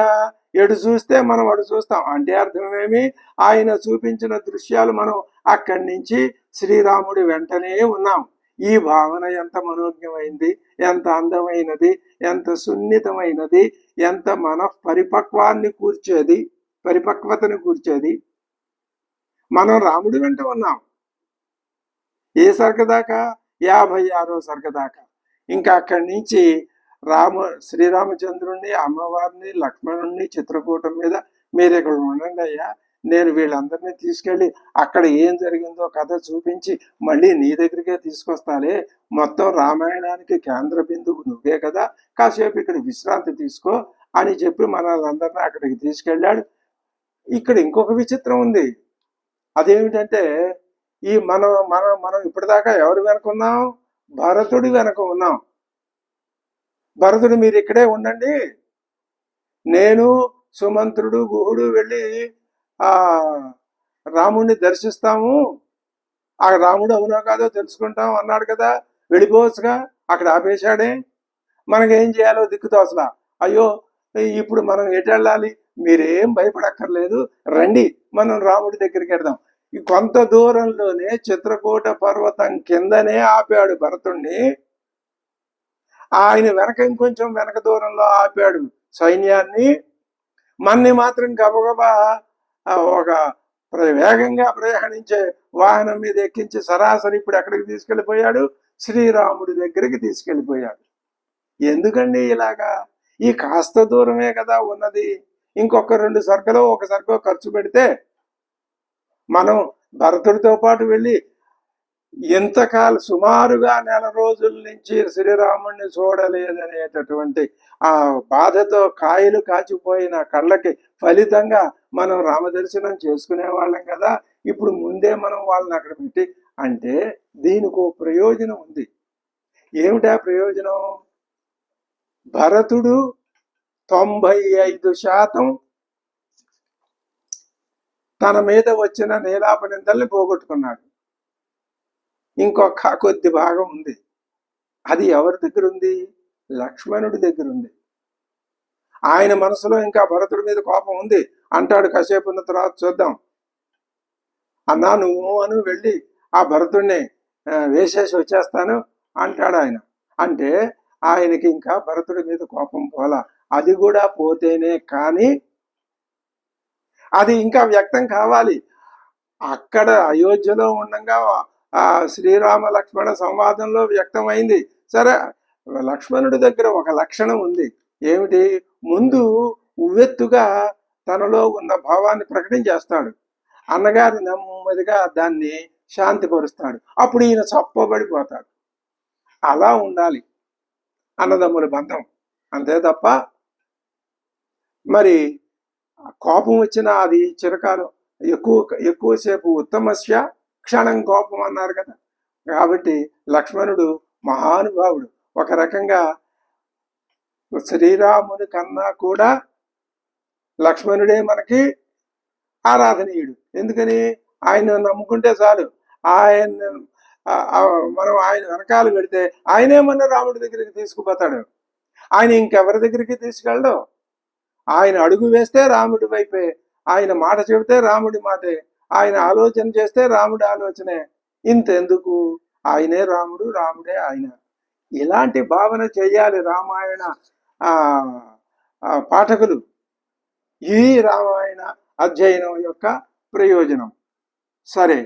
ఎటు చూస్తే మనం అటు చూస్తాం. అంటే అర్థమేమి, ఆయన చూపించిన దృశ్యాలు మనం అక్కడి నుంచి శ్రీరాముడి వెంటనే ఉన్నాం. ఈ భావన ఎంత మనోజ్ఞమైంది, ఎంత అందమైనది, ఎంత సున్నితమైనది, ఎంత మన పరిపక్వతను కూర్చేది. మనం రాముడి వెంట ఉన్నాం. ఏ సర్గ దాకా? 56వ సర్గ దాకా. ఇంకా అక్కడి నుంచి శ్రీరామచంద్రుణ్ణి, అమ్మవారిని, లక్ష్మణుణ్ణి చిత్రకూటం మీద మీరు ఇక్కడ ఉండండి అయ్యా, నేను వీళ్ళందరినీ తీసుకెళ్ళి అక్కడ ఏం జరిగిందో కథ చూపించి మళ్ళీ నీ దగ్గరికే తీసుకొస్తాలే. మొత్తం రామాయణానికి కేంద్ర బిందువు నువ్వే కదా, కాసేపు ఇక్కడ విశ్రాంతి తీసుకో అని చెప్పి మనల్ని అక్కడికి తీసుకెళ్ళాడు. ఇక్కడ ఇంకొక విచిత్రం ఉంది. అదేమిటంటే ఈ మనం మనం మనం ఇప్పటిదాకా ఎవరు వెనక ఉన్నాం? భరతుడి వెనక ఉన్నాం. భరతుడు మీరు ఇక్కడే ఉండండి, నేను సుమంత్రుడు గుహుడు వెళ్ళి ఆ రాముడిని దర్శిస్తాము, ఆ రాముడు అవునో కాదో తెలుసుకుంటాం అన్నాడు కదా, వెళ్ళిపోవచ్చుగా. అక్కడ ఆపేశాడే. మనకేం చేయాలో దిక్కుతో అసలు. అయ్యో ఇప్పుడు మనం ఎటు వెళ్ళాలి? మీరేం భయపడక్కర్లేదు, రండి మనం రాముడి దగ్గరికి వెళ్దాం. కొంత దూరంలోనే చిత్రకూట పర్వతం కిందనే ఆపాడు భరతుణ్ణి. ఆయన వెనక ఇంకొంచెం వెనక దూరంలో ఆపాడు సైన్యాన్ని. మన్ని మాత్రం గబగబా ఒక వేగంగా ప్రయాణించే వాహనం మీద ఎక్కించి సరాసరి ఇప్పుడు ఎక్కడికి తీసుకెళ్లిపోయాడు? శ్రీరాముడి దగ్గరికి తీసుకెళ్లిపోయాడు. ఎందుకండి ఇలాగా? ఈ కాస్త దూరమే కదా ఉన్నది. ఇంకొక 2 సర్గలో ఒక సర్గో ఖర్చు పెడితే మనం భరతుడితో పాటు వెళ్ళి ఎంతకాలం సుమారుగా 1 రోజుల నుంచి శ్రీరాముడిని చూడలేదనేటటువంటి ఆ బాధతో కాయలు కాచిపోయిన కళ్ళకి ఫలితంగా మనం రామదర్శనం చేసుకునే వాళ్ళం కదా. ఇప్పుడు ముందే మనం వాళ్ళని అక్కడ పెట్టి అంటే దీనికి ఓ ప్రయోజనం ఉంది. ఏమిటా ప్రయోజనం? భరతుడు 95% తన మీద వచ్చిన నీలాపనిందల్ని పోగొట్టుకున్నాడు. ఇంకొక కొద్ది భాగం ఉంది. అది ఎవరి దగ్గర ఉంది? లక్ష్మణుడి దగ్గర ఉంది. ఆయన మనసులో ఇంకా భరతుడి మీద కోపం ఉంది. అంటాడు కాసేపు ఉన్న తర్వాత చూద్దాం. అన్నా నువ్వు అని వెళ్ళి ఆ భరతుడిని వేసేసి వచ్చేస్తాను అంటాడు ఆయన. అంటే ఆయనకి ఇంకా భరతుడి మీద కోపం పోలా. అది కూడా పోతేనే కానీ అది ఇంకా వ్యక్తం కావాలి. అక్కడ అయోధ్యలో ఉండగా ఆ శ్రీరామ లక్ష్మణ సంవాదంలో వ్యక్తమైంది. సరే, లక్ష్మణుడి దగ్గర ఒక లక్షణం ఉంది. ఏమిటి? ముందు ఉవ్వెత్తుగా తనలో ఉన్న భావాన్ని ప్రకటించేస్తాడు. అన్నగారు నెమ్మదిగా దాన్ని శాంతిపరుస్తాడు. అప్పుడు ఈయన చప్పబడిపోతాడు. అలా ఉండాలి అన్నదమ్ముల బంధం. అంతే తప్ప మరి కోపం వచ్చినా అది చిరకాలం, ఎక్కువసేపు ఉత్తమస్య క్షణం కోపం అన్నారు కదా. కాబట్టి లక్ష్మణుడు మహానుభావుడు. ఒక రకంగా శ్రీరాముని కన్నా కూడా లక్ష్మణుడే మనకి ఆరాధనీయుడు. ఎందుకని? ఆయన నమ్ముకుంటే చాలు. మనం ఆయన వెనకాల పెడితే ఆయనేమన్నా రాముడి దగ్గరికి తీసుకుపోతాడు. ఆయన ఇంకెవరి దగ్గరికి తీసుకెళ్ళడు. ఆయన అడుగు వేస్తే రాముడి వైపే, ఆయన మాట చెబితే రాముడి మాటే, ఆయన ఆలోచన చేస్తే రాముడి ఆలోచనే. ఇంతెందుకు? ఆయనే రాముడు, రాముడే ఆయన. ఇలాంటి భావన చెయ్యాలి రామాయణ పాఠకులు ఈ రామాయణ అధ్యయనం యొక్క ప్రయోజనం. సరే,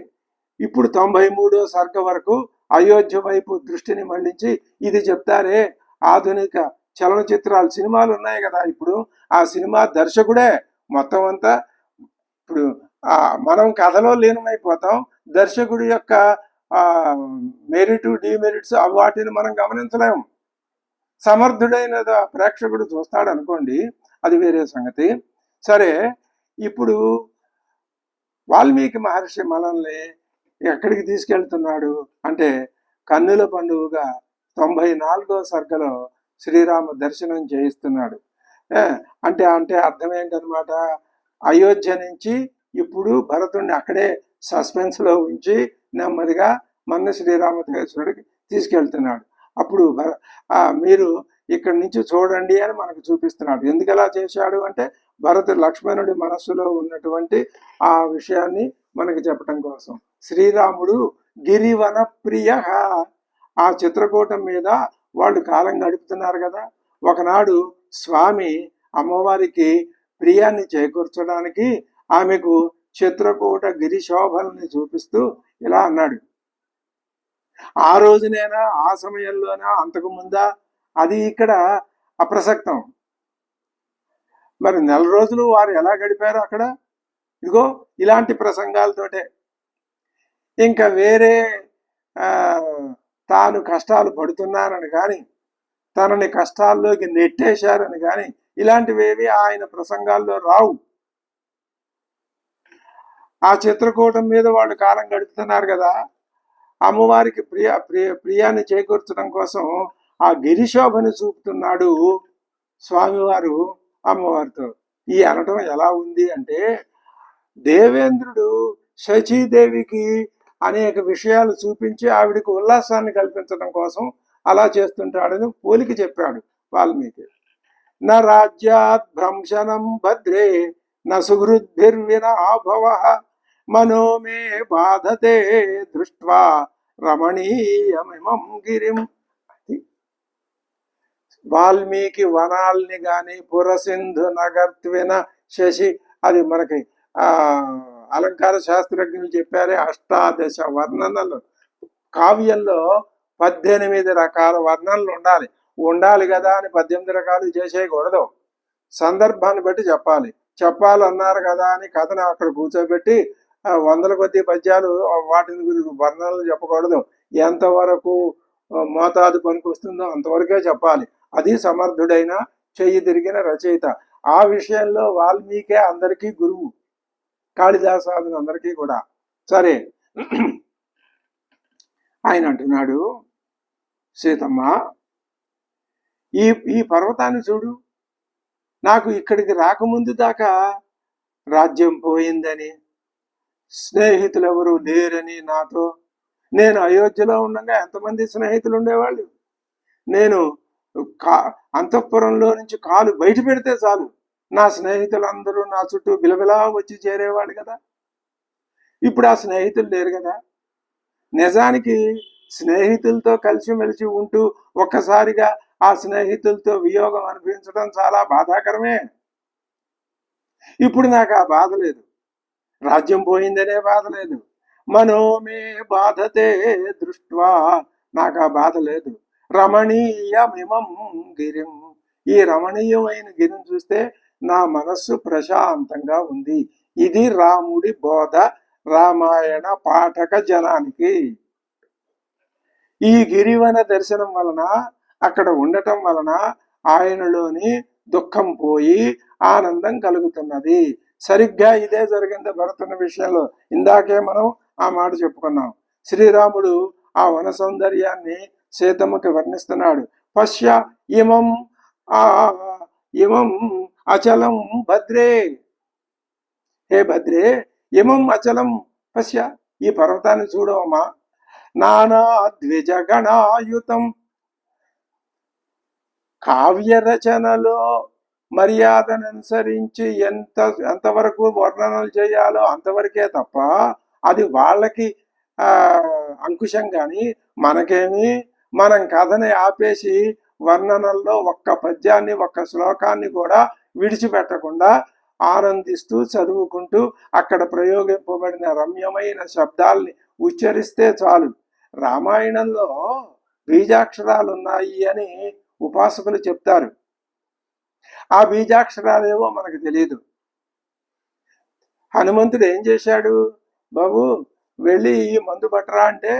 ఇప్పుడు 93వ సర్గ వరకు అయోధ్య వైపు దృష్టిని మళ్లించి ఇది చెప్తారే, ఆధునిక చలనచిత్రాలు సినిమాలు ఉన్నాయి కదా, ఇప్పుడు ఆ సినిమా దర్శకుడే మొత్తం అంతా. ఇప్పుడు మనం కథలో లీనమైపోతాం, దర్శకుడి యొక్క మెరిట్ డిమెరిట్స్ వాటిని మనం గమనించలేము. సమర్థుడైన ప్రేక్షకుడు చూస్తాడు అనుకోండి, అది వేరే సంగతి. సరే, ఇప్పుడు వాల్మీకి మహర్షి మనల్ని ఎక్కడికి తీసుకెళ్తున్నాడు అంటే, కన్నుల పండుగగా 94వ సర్గలో శ్రీరామ దర్శనం చేయిస్తున్నాడు. అంటే అంటే అర్థం ఏంటనమాట, అయోధ్య నుంచి ఇప్పుడు భరతుడిని అక్కడే సస్పెన్స్లో ఉంచి నెమ్మదిగా మన శ్రీరామదేశ్వరుడికి తీసుకెళ్తున్నాడు. అప్పుడు మీరు ఇక్కడి నుంచి చూడండి అని మనకు చూపిస్తున్నాడు. ఎందుకు ఎలా చేశాడు అంటే, భరత లక్ష్మణుడి మనస్సులో ఉన్నటువంటి ఆ విషయాన్ని మనకి చెప్పడం కోసం. శ్రీరాముడు గిరివన ప్రియ, ఆ చిత్రకూటం మీద వాళ్ళు కాలం గడుపుతున్నారు కదా. ఒకనాడు స్వామి అమ్మవారికి ప్రియాన్ని చేకూర్చడానికి ఆమెకు చిత్రకూట గిరిశోభల్ని చూపిస్తూ ఇలా అన్నాడు. ఆ రోజునేనా, ఆ సమయంలోనా, అంతకు ముందా, అది ఇక్కడ అప్రసక్తం. మరి నెల రోజులు వారు ఎలా గడిపారు అక్కడ, ఇదిగో ఇలాంటి ప్రసంగాలతోటే. ఇంకా వేరే తాను కష్టాలు పడుతున్నానని కానీ, తనని కష్టాల్లోకి నెట్టేశారని కానీ ఇలాంటివేవి ఆయన ప్రసంగాల్లో రావు. ఆ చిత్రకూటం మీద వాళ్ళు కాలం గడుపుతున్నారు కదా, అమ్మవారికి ప్రియాన్ని చేకూర్చడం కోసం ఆ గిరిశోభను చూపుతున్నాడు స్వామివారు అమ్మవారితో. ఈ అనటం ఎలా ఉంది అంటే, దేవేంద్రుడు శచీదేవికి అనేక విషయాలు చూపించి ఆవిడికి ఉల్లాసాన్ని కల్పించడం కోసం అలా చేస్తుంటాడని పోలికి చెప్పాడు వాల్మీకి. న రాజ్యాత్ భ్రంశనం భద్రే న సుహృద్భిర్వినాభవ మనో మే బాధతే దృష్ట్వా రమణీయమిమం గిరిం. వాల్మీకి వనాల్ని గాని పురసింధు నగర్త్విన శశి, అది మనకి అలంకార శాస్త్రజ్ఞులు చెప్పారే, 18 వర్ణనలు. కావ్యంలో 18 రకాల వర్ణనలు ఉండాలి కదా అని 18 రకాలు చేసేయకూడదు. సందర్భాన్ని బట్టి చెప్పాలన్నారు కదా అని కథను అక్కడ కూర్చోబెట్టి 100 కొద్ది పద్యాలు వాటిని గురించి వర్ణనలు చెప్పకూడదు. ఎంతవరకు మోతాదు పనికొస్తుందో అంతవరకే చెప్పాలి. అది సమర్థుడైన చెయ్యి తిరిగిన రచయిత. ఆ విషయంలో వాల్మీకే అందరికీ గురువు, కాళిదాసాదులు అందరికీ కూడా. సరే, ఆయన అంటున్నాడు, సీతమ్మ ఈ పర్వతాన్ని చూడు, నాకు ఇక్కడికి రాకముందు దాకా రాజ్యం పోయిందని, స్నేహితులు ఎవరు లేరని నాతో, నేను అయోధ్యలో ఉండగా ఎంతమంది స్నేహితులు ఉండేవాళ్ళు. నేను అంతఃపురంలో నుంచి కాలు బయట పెడితే చాలు నా స్నేహితులందరూ నా చుట్టూ బిలబిలా వచ్చి చేరేవాళ్ళు కదా. ఇప్పుడు ఆ స్నేహితులు లేరు కదా. నిజానికి స్నేహితులతో కలిసిమెలిసి ఉంటూ ఒక్కసారిగా ఆ స్నేహితులతో వియోగం అనిపించడం చాలా బాధాకరమే. ఇప్పుడు నాకు ఆ బాధ లేదు, రాజ్యం పోయిందనే బాధ లేదు. మనోమే బాధతే దృష్ట్వా, నాకు ఆ బాధ లేదు. రమణీయమిమం గిరిం, ఈ రమణీయమైన గిరిని చూస్తే నా మనస్సు ప్రశాంతంగా ఉంది. ఇది రాముడి బోధ రామాయణ పాఠక జనానికి. ఈ గిరివన దర్శనం వలన, అక్కడ ఉండటం వలన ఆయనలోని దుఃఖం పోయి ఆనందం కలుగుతున్నది. సరిగ్గా ఇదే జరిగింది భరతుని విషయంలో. ఇందాకే మనం ఆ మాట చెప్పుకున్నాం. శ్రీరాముడు ఆ వన సౌందర్యాన్ని సీతమ్మకి వర్ణిస్తున్నాడు. పశ్య ఇమం అచలం భద్రే, హే భద్రే, ఇమం అచలం పశ్య, ఈ పర్వతాన్ని చూడవమ్మా. నానా ద్విజగణాయుతం, కావ్య రచనలో మర్యాదను అనుసరించి ఎంతవరకు వర్ణనలు చేయాలో అంతవరకే తప్ప అది వాళ్ళకి అంకుశం. కానీ మనకేమి, మనం కథని ఆపేసి వర్ణనల్లో ఒక్క పద్యాన్ని ఒక్క శ్లోకాన్ని కూడా విడిచిపెట్టకుండా ఆనందిస్తూ చదువుకుంటూ అక్కడ ప్రయోగింపబడిన రమ్యమైన శబ్దాల్ని ఉచ్చరిస్తే చాలు. రామాయణంలో బీజాక్షరాలు ఉన్నాయి అని ఉపాసకులు చెప్తారు. ఆ బీజాక్షరాలేవో మనకు తెలియదు. హనుమంతుడు ఏం చేశాడు? బాబు వెళ్ళి ఈ మందు పట్టరా అంటే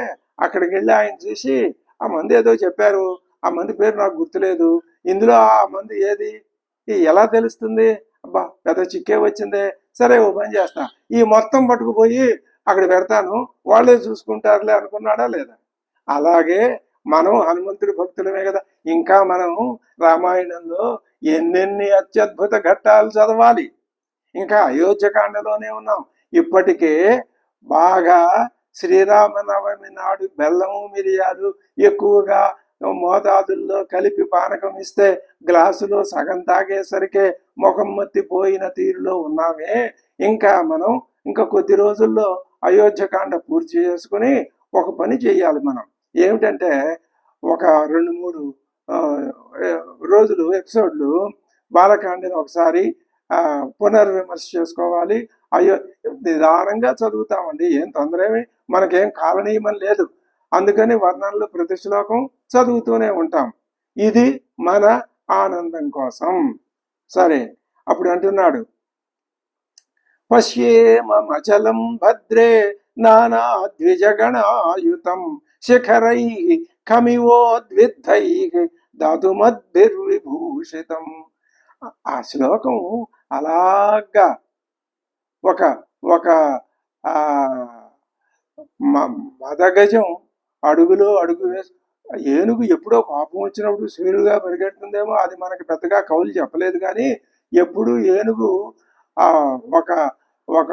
అక్కడికి వెళ్ళి ఆయన చూసి ఆ మందు ఏదో చెప్పారు, ఆ మందు పేరు నాకు గుర్తులేదు, ఇందులో ఆ మందు ఏది ఎలా తెలుస్తుంది? అబ్బా పెద్ద చిక్కే వచ్చిందే, సరే ఓ పని చేస్తా, ఈ మొత్తం పట్టుకుపోయి అక్కడ పెడతాను, వాళ్ళే చూసుకుంటారులే అనుకున్నాడా లేదా? అలాగే మనం హనుమంతుడి భక్తులమే కదా, ఇంకా మనం రామాయణంలో ఎన్నెన్ని అత్యద్భుత ఘట్టాలు చదవాలి. ఇంకా అయోధ్యకాండలోనే ఉన్నాం. ఇప్పటికే బాగా శ్రీరామనవమి నాడు బెల్లము మిరియాలు ఎక్కువగా మోతాదుల్లో కలిపి పానకం ఇస్తే గ్లాసులో సగం తాగేసరికే ముఖం మత్తిపోయిన తీరులో ఉన్నామే. ఇంకా మనం ఇంకా కొద్ది రోజుల్లో అయోధ్యకాండ పూర్తి చేసుకుని ఒక పని చేయాలి. మనం ఏమిటంటే ఒక 2-3 రోజులు ఎపిసోడ్లు బాలకాండని ఒకసారి పునర్విమర్శ చేసుకోవాలి. అయ్యో నిదానంగా చదువుతామండి, ఏం తొందర ఏమి, మనకేం కాలనీయమం లేదు. అందుకని వర్ణనలు ప్రతి శ్లోకం చదువుతూనే ఉంటాం. ఇది మన ఆనందం కోసం. సరే, అప్పుడు అంటున్నాడు, పశ్యేమచలం భద్రే నానా ద్విజగణాయుతం శిఖరై కమివోద్విద్ధై దాతుమద్భిర్విభూషితం. ఆ శ్లోకం అలాగా ఒక ఒక మదగజం అడుగులో అడుగు వేసి, ఏనుగు ఎప్పుడో కోపం వచ్చినప్పుడు స్పీడుగా పరిగెడుతుందేమో, అది మనకి పెద్దగా కవులు చెప్పలేదు. కానీ ఎప్పుడు ఏనుగు ఒక ఒక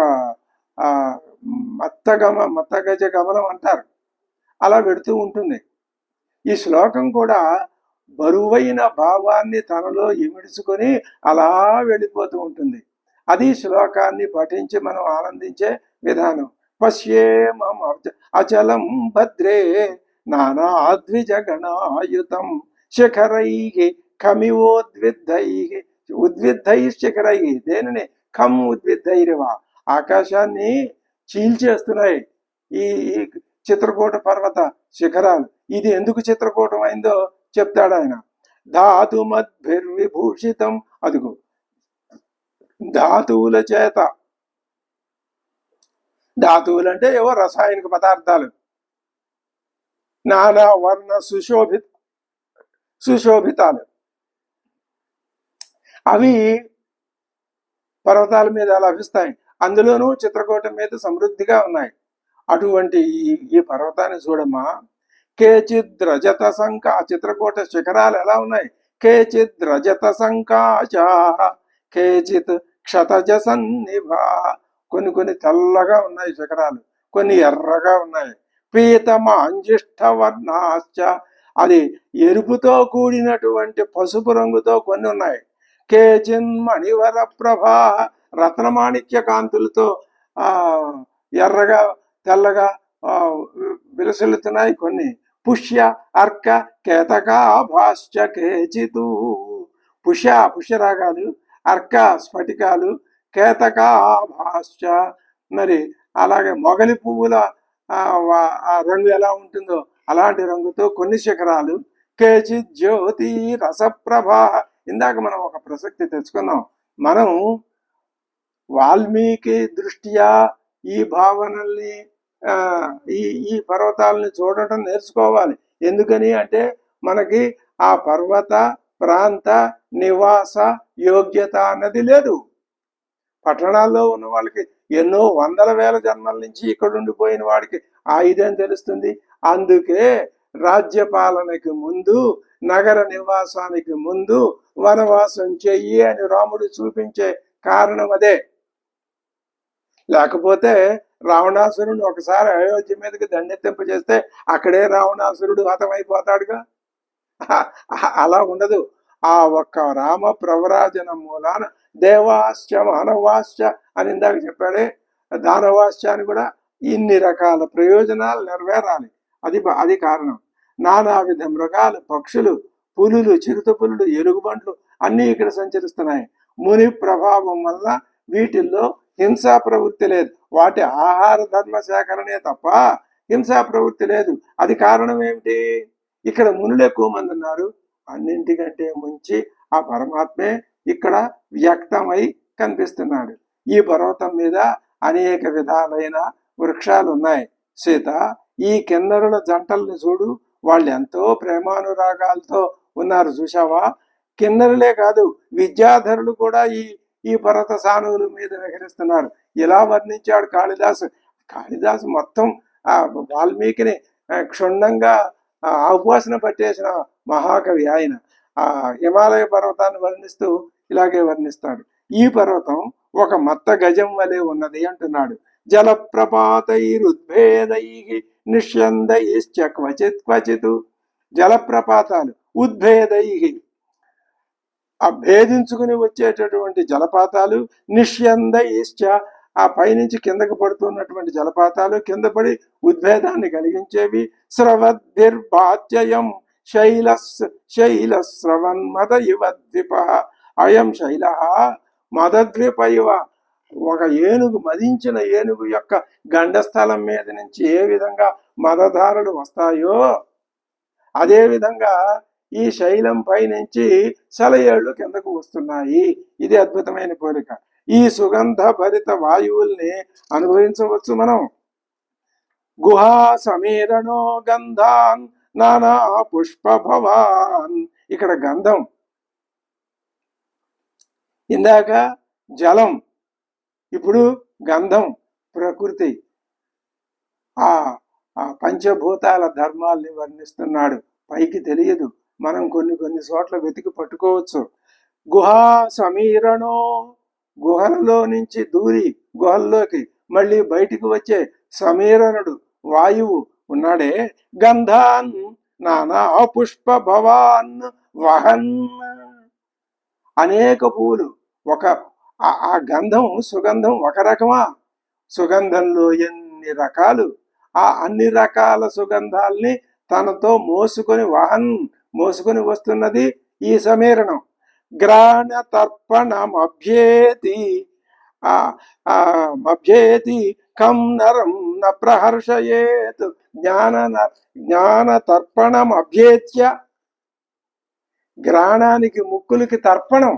మత్తగజ గమనం అంటారు, అలా పెడుతూ ఉంటుంది. ఈ శ్లోకం కూడా బరువైన భావాన్ని తనలో ఇమిడ్చుకొని అలా వెళ్ళిపోతూ ఉంటుంది. అది శ్లోకాన్ని పఠించి మనం ఆనందించే విధానం. పశ్యేమం అచలం భద్రే నానాద్విజగణాయుతం శిఖరై కమివోద్విద్ధై. ఉద్విద్ధై శిఖరై, దేనిని? ఖమ్ ఉద్విద్ధైరవా, ఆకాశాన్ని చీల్చేస్తున్నాయి ఈ చిత్రకూట పర్వత శిఖరాలు. ఇది ఎందుకు చిత్రకూటం అయిందో చెప్తాడు ఆయన. ధాతుమద్భిర్విభూషితం, అదుగు ధాతువుల చేత, ధాతువులు అంటే ఏవో రసాయనిక పదార్థాలు, నానా వర్ణ సుశోభితాలు, అవి పర్వతాల మీద లభిస్తాయి. అందులోనూ చిత్రకూటం మీద సమృద్ధిగా ఉన్నాయి. అటువంటి ఈ పర్వతాన్ని చూడమ్మా. కేచిద్ రజత సంకా, చిత్రకూట శిఖరాలు ఎలా ఉన్నాయి? కేచిద్ రజత సంకాశ కేచిత్ క్షతజ సన్నిభా, కొన్ని తెల్లగా ఉన్నాయి శిఖరాలు, కొన్ని ఎర్రగా ఉన్నాయి. పీతమాంజిష్టవర్ణాశ్చ, అది ఎరుపుతో కూడినటువంటి పసుపు రంగుతో కొన్ని ఉన్నాయి. కేచిన్ మణివర ప్రభా, రత్నమాణిక్య కాంతులతో ఎర్రగా తెల్లగా విలసిల్లుతున్నాయి కొన్ని. పుష్య అర్క కేతకాభాశ్చ కేచితు, పుష్యరాగాలు, అర్క స్ఫటికాలు, కేతకాభాశ్చ, మరి అలాగే మొగలి పువ్వుల ఆ రంగు ఎలా ఉంటుందో అలాంటి రంగుతో కొన్ని శిఖరాలు. కేచిత్ జ్యోతి రసప్రభా, ఇందాక మనం ఒక ప్రసక్తి తెచ్చుకున్నాం. మనం వాల్మీకి దృష్ట్యా ఈ భావనల్ని ఈ పర్వతాలని చూడటం నేర్చుకోవాలి. ఎందుకని అంటే మనకి ఆ పర్వత ప్రాంత నివాస యోగ్యత అన్నది లేదు. పట్టణాల్లో ఉన్న వాళ్ళకి ఎన్నో వందల వేల జన్మల నుంచి ఇక్కడ ఉండిపోయిన వాడికి ఆ ఇదేం తెలుస్తుంది. అందుకే రాజ్యపాలనకి ముందు, నగర నివాసానికి ముందు వనవాసం చెయ్యి అని రాముడు చూపించే కారణం అదే. లేకపోతే రావణాసురుడు ఒకసారి అయోధ్య మీదకి దండెత్తింప చేస్తే అక్కడే రావణాసురుడు హతమైపోతాడుగా. అలా ఉండదు. ఆ ఒక్క రామ ప్రవరాజన మూలాన దేవాశ్చ మానవాశ్చ అని ఇందాక చెప్పాడే, దానవాశ్చ అని కూడా ఇన్ని రకాల ప్రయోజనాలు నెరవేరాలి. అది కారణం. నానావిధ మృగాలు, పక్షులు, పులులు, చిరుత పులులు, ఎలుగుబంట్లు అన్నీ ఇక్కడ సంచరిస్తున్నాయి. ముని ప్రభావం వల్ల వీటిల్లో హింసా ప్రవృత్తి లేదు. వాటి ఆహార ధర్మ సేకరణే తప్ప హింసా ప్రవృత్తి లేదు. అది కారణం ఏమిటి? ఇక్కడ మునులు ఎక్కువ మంది ఉన్నారు. అన్నింటికంటే ముంచి ఆ పరమాత్మే ఇక్కడ వ్యక్తమై కనిపిస్తున్నాడు. ఈ పర్వతం మీద అనేక విధాలైన వృక్షాలు ఉన్నాయి. సీత, ఈ కిన్నరుల జంటల్ని చూడు, వాళ్ళు ఎంతో ప్రేమానురాగాలతో ఉన్నారు, చూశావా? కిన్నరులే కాదు, విద్యాధరులు కూడా ఈ ఈ పర్వత సానువుల మీద విహరిస్తున్నారు. ఇలా వర్ణించాడు కాళిదాసు. కాళిదాసు మొత్తం ఆ వాల్మీకిని క్షుణ్ణంగా ఆహ్వాసన పట్టేసిన మహాకవి ఆయన. ఆ హిమాలయ పర్వతాన్ని వర్ణిస్తూ ఇలాగే వర్ణిస్తాడు. ఈ పర్వతం ఒక మత్త గజం వలె ఉన్నది అంటున్నాడు. జలప్రపాతైరుద్భేదై నిష్యందైశ్చ క్వచిత్ క్వచిత్. జలప్రపాతాలు, ఉద్భేదై, ఆ భేదించుకుని వచ్చేటటువంటి జలపాతాలు, నిష్యందైశ్చ ఆ పైనుంచి కిందకు పడుతున్నటువంటి జలపాతాలు, కింద పడి ఉద్భేదాన్ని కలిగించేవి. స్రవద్భిర్బాధ్యయం శైల శైల స్రవన్మద ఇవ ద్వీప. అయం శైల మదద్వీప ఇవ. ఒక ఏనుగు, మదించిన ఏనుగు యొక్క గండస్థలం మీద నుంచి ఏ విధంగా మదధారలు వస్తాయో అదే విధంగా ఈ శైలం పై నుంచి సెలయేళ్లు కిందకు వస్తున్నాయి. ఇది అద్భుతమైన పోలిక. ఈ సుగంధ భరిత వాయువుల్ని అనుభవించవచ్చు మనం. గుహా సమీరణో గంధాన్ నానా పుష్ప భవాన్. ఇక్కడ గంధం, ఇందాక జలం, ఇప్పుడు గంధం, ప్రకృతి. ఆ పంచభూతాల ధర్మాల్ని వర్ణిస్తున్నాడు. పైకి తెలియదు, మనం కొన్ని కొన్ని చోట్ల వెతికి పట్టుకోవచ్చు. గుహా సమీరణో, గుహలలో నుంచి దూరి గుహల్లోకి మళ్ళీ బయటికి వచ్చే సమీరణుడు వాయువు ఉన్నాడే. గంధాన్ నానా పుష్ప భవాన్ వహన్. అనేక పూలు, ఒక ఆ గంధం, సుగంధం ఒక రకమా? సుగంధంలో ఎన్ని రకాలు! ఆ అన్ని రకాల సుగంధాల్ని తనతో మోసుకొని, వహన్, మోసుకొని వస్తున్నది ఈ సమీరణం. గ్రాణ తర్పణమభ్యేతి మభ్యేతి కం నరం న ప్రహర్షయేత్. జ్ఞాన తర్పణం అభ్యేత్య. గ్రాణానికి, ముక్కులకి తర్పణం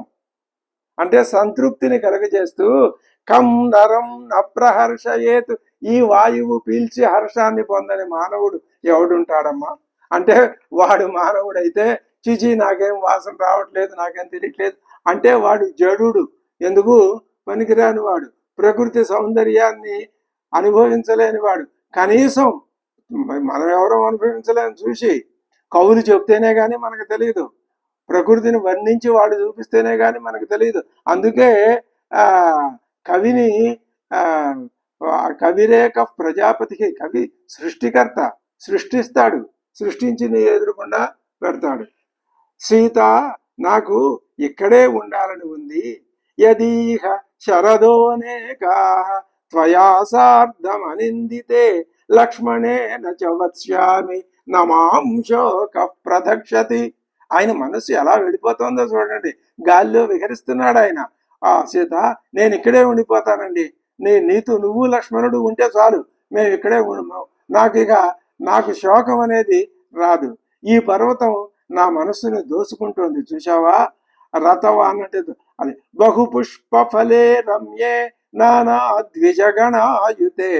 అంటే సంతృప్తిని కలుగజేస్తూ, కం నరం నప్రహర్షయేత్. ఈ వాయువు పీల్చి హర్షాన్ని పొందని మానవుడు ఎవడుంటాడమ్మా? అంటే వాడు మానవుడైతే చిచి నాకేం వాసన రావట్లేదు, నాకేం తెలియట్లేదు అంటే వాడు జడుడు, ఎందుకు పనికిరాని వాడు, ప్రకృతి సౌందర్యాన్ని అనుభవించలేని వాడు. కనీసం మనం ఎవరో అనుభవించలేని చూసి కవులు చెప్తేనే కానీ మనకు తెలియదు, ప్రకృతిని వర్ణించి వాడు చూపిస్తేనే కానీ మనకు తెలియదు. అందుకే కవిని కవిరేక ప్రజాపతికి, కవి సృష్టికర్త, సృష్టిస్తాడు, సృష్టించి నీ ఎదురుకుండా పెడతాడు. సీత, నాకు ఇక్కడే ఉండాలని ఉంది. యదీహ శరదోనేకా త్వయా సార్ధం అనిందితే లక్ష్మణేన చ వత్స్యామి నమాం శోక ప్రదక్షతి. ఆయన మనస్సు ఎలా వెళ్ళిపోతుందో చూడండి, గాల్లో విహరిస్తున్నాడు ఆయన. సీత, నేను ఇక్కడే ఉండిపోతానండి, నీతో నువ్వు లక్ష్మణుడు ఉంటే చాలు, మేము ఇక్కడే నాకు శోకం అనేది రాదు. ఈ పర్వతం నా మనస్సుని దోసుకుంటోంది, చూశావా? రతవ అన్నట్టు అది. బహుపుష్ప ఫలే రమ్యే నానా ద్విజగణాయుతే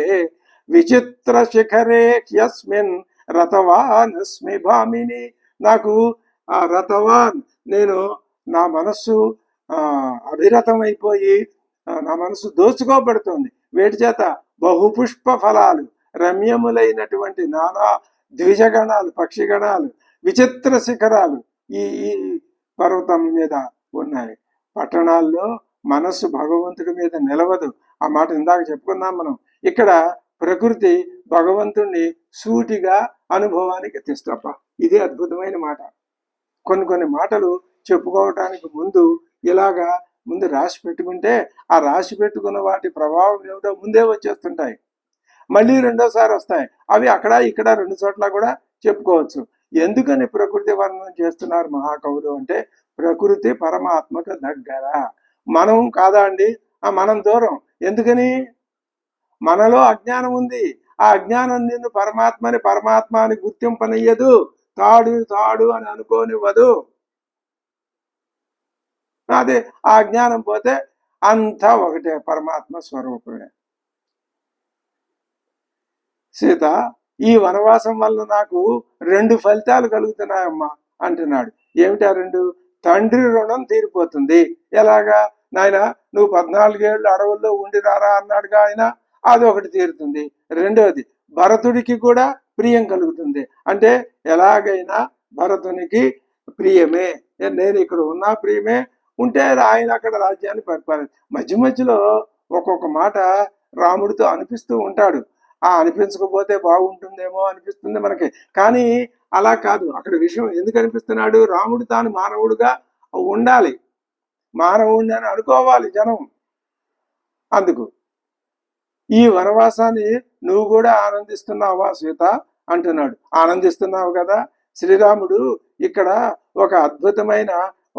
విచిత్ర శిఖరే యస్మిన్ రతవానస్మి భామిని. నాకు ఆ రతవాన్, నేను నా మనస్సు అభిరతమైపోయి నా మనసు దోచుకోబడుతోంది. వేటి చేత? బహుపుష్ప ఫలాలు, రమ్యములైనటువంటి నానా ద్విజగణాలు, పక్షిగణాలు, విచిత్ర శిఖరాలు ఈ పర్వతం మీద ఉన్నాయి. పట్టణాల్లో మనస్సు భగవంతుడి మీద నిలవదు. ఆ మాట ఇందాక చెప్పుకున్నాం మనం. ఇక్కడ ప్రకృతి భగవంతుణ్ణి సూటిగా అనుభవానికి తెస్తప్ప. ఇదే అద్భుతమైన మాట. కొన్ని మాటలు చెప్పుకోవటానికి ముందు ఇలాగా ముందు రాసి పెట్టుకుంటే ఆ రాసి పెట్టుకున్న వాటి ప్రభావం ఏమిటో ముందే వచ్చేస్తుంటాయి, మళ్ళీ రెండోసారి వస్తాయి. అవి అక్కడ ఇక్కడ రెండు చోట్ల కూడా చెప్పుకోవచ్చు. ఎందుకని ప్రకృతి వర్ణన చేస్తున్నారు మహాకవులు అంటే ప్రకృతి పరమాత్మకు దగ్గర, మనం కాదా అండి? మనం దూరం. ఎందుకని? మనలో అజ్ఞానం ఉంది. ఆ అజ్ఞానం నిన్ను పరమాత్మ అని గుర్తింపనియ్యదు, తాడు తాడు అని అనుకోనివ్వదు. అదే ఆ అజ్ఞానం పోతే అంతా ఒకటే, పరమాత్మ స్వరూపమే. సీత, ఈ వనవాసం వల్ల నాకు 2 ఫలితాలు కలుగుతున్నాయమ్మా అంటున్నాడు. ఏమిటా 2? తండ్రి రుణం తీరిపోతుంది. ఎలాగా? నాయన నువ్వు 14 ఏళ్ళు అడవుల్లో ఉండిరారా అన్నాడుగా ఆయన, అదొకటి తీరుతుంది. రెండోది, భరతుడికి కూడా ప్రియం కలుగుతుంది. అంటే ఎలాగైనా భరతునికి ప్రియమే, నేను ఇక్కడ ఉన్నా ప్రియమే, ఉంటే ఆయన అక్కడ రాజ్యాన్ని పరిపాలన. మధ్య మధ్యలో ఒక్కొక్క మాట రాముడితో అనిపిస్తూ ఉంటాడు. అనిపించకపోతే బాగుంటుందేమో అనిపిస్తుంది మనకి, కానీ అలా కాదు. అక్కడ విషయం ఎందుకు అనిపిస్తున్నాడు? రాముడు తాను మానవుడుగా ఉండాలి, మానవుడిని అని అనుకోవాలి జనం. అందుకు ఈ వనవాసాన్ని నువ్వు కూడా ఆనందిస్తున్నావా సీత అంటున్నాడు. ఆనందిస్తున్నావు కదా. శ్రీరాముడు ఇక్కడ ఒక అద్భుతమైన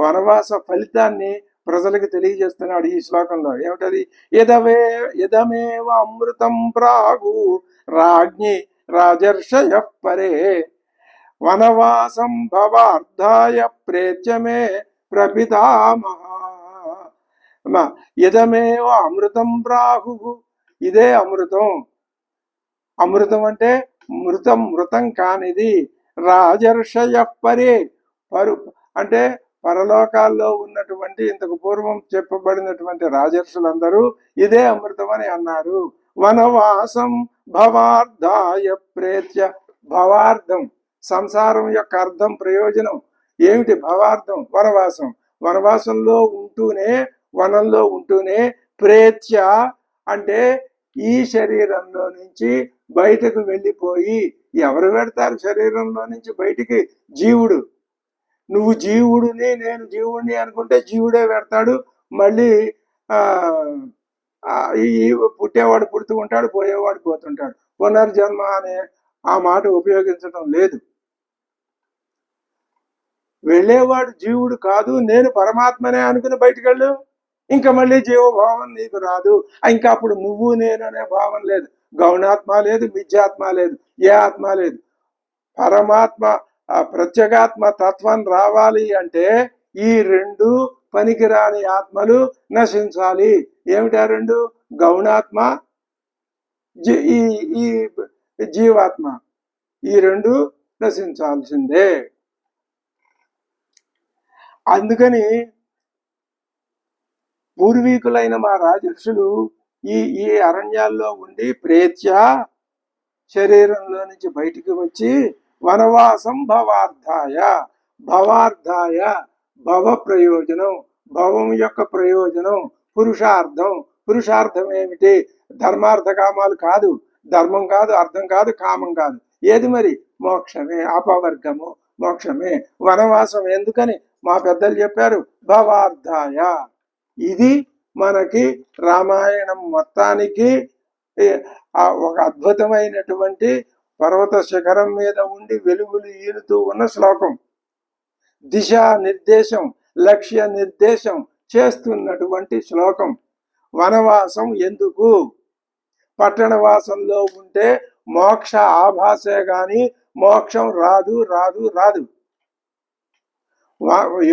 వనవాస ఫలితాన్ని ప్రజలకు తెలియజేస్తున్నాడు ఈ శ్లోకంలో. ఏమిటది? ఇదమేవ అమృతం ప్రాగు రాజ్ఞి రాజర్షయ పరే వనవాసం భవార్థాయ ప్రేత్యమే ప్రపితామహ. ఇదమేవ అమృతం ప్రాహు, ఇదే అమృతం. అమృతం అంటే మృతం కానిది. రాజర్షయ పరే, అంటే పరలోకాల్లో ఉన్నటువంటి ఇంతకు పూర్వం చెప్పబడినటువంటి రాజర్షులందరూ ఇదే అమృతం అని అన్నారు. వనవాసం భవార్థాయ ప్రేత్య. భవార్థం సంసారం యొక్క అర్థం, ప్రయోజనం ఏమిటి? భవార్థం వనవాసం. వనవాసంలో ఉంటూనే, వనంలో ఉంటూనే ప్రేత్య అంటే ఈ శరీరంలో నుంచి బయటకు వెళ్ళిపోయి. ఎవరు పెడతారు శరీరంలో నుంచి బయటికి? జీవుడు. నువ్వు జీవుడిని, నేను జీవుడిని అనుకుంటే జీవుడే పెడతాడు. మళ్ళీ ఈ పుట్టేవాడు పుడుతూ ఉంటాడు, పోయేవాడు పోతుంటాడు. పునర్జన్మ అనే ఆ మాట ఉపయోగించడం లేదు. వెళ్ళేవాడు జీవుడు కాదు, నేను పరమాత్మనే అనుకుని బయటికి వెళ్ళు, ఇంకా మళ్ళీ జీవభావం నీకు రాదు. ఇంకా అప్పుడు నువ్వు నేను అనే భావం లేదు, గౌణాత్మ లేదు, మిథ్యాత్మ లేదు, ఏ ఆత్మ లేదు. పరమాత్మ ప్రత్యేగాత్మ తత్వం రావాలి అంటే ఈ 2 పనికిరాని ఆత్మలు నశించాలి. ఏమిటా 2? గౌణాత్మ, ఈ జీవాత్మ. ఈ 2 నశించాల్సిందే. అందుకని పూర్వీకులైన మా రాజర్షులు ఈ అరణ్యాల్లో ఉండి ప్రేత్య శరీరంలో నుంచి బయటికి వచ్చి వనవాసం భవార్థాయ, భవార్థాయ భవ ప్రయోజనం, భవం యొక్క ప్రయోజనం పురుషార్థం. పురుషార్థం ఏమిటి? ధర్మార్థ కామాలు కాదు, ధర్మం కాదు, అర్థం కాదు, కామం కాదు. ఏది మరి? మోక్షమే, అపవర్గము మోక్షమే. వనవాసం ఎందుకని మా పెద్దలు చెప్పారు? భవార్థాయ. ఇది మనకి రామాయణం మొత్తానికి ఒక అద్భుతమైనటువంటి పర్వత శిఖరం మీద ఉండి వెలుగులు ఈలుతూ ఉన్న శ్లోకం. దిశా నిర్దేశం, లక్ష్య నిర్దేశం చేస్తున్నటువంటి శ్లోకం. వనవాసం ఎందుకు? పట్టణవాసంలో ఉంటే మోక్ష ఆభాసే గాని మోక్షం రాదు రాదు రాదు.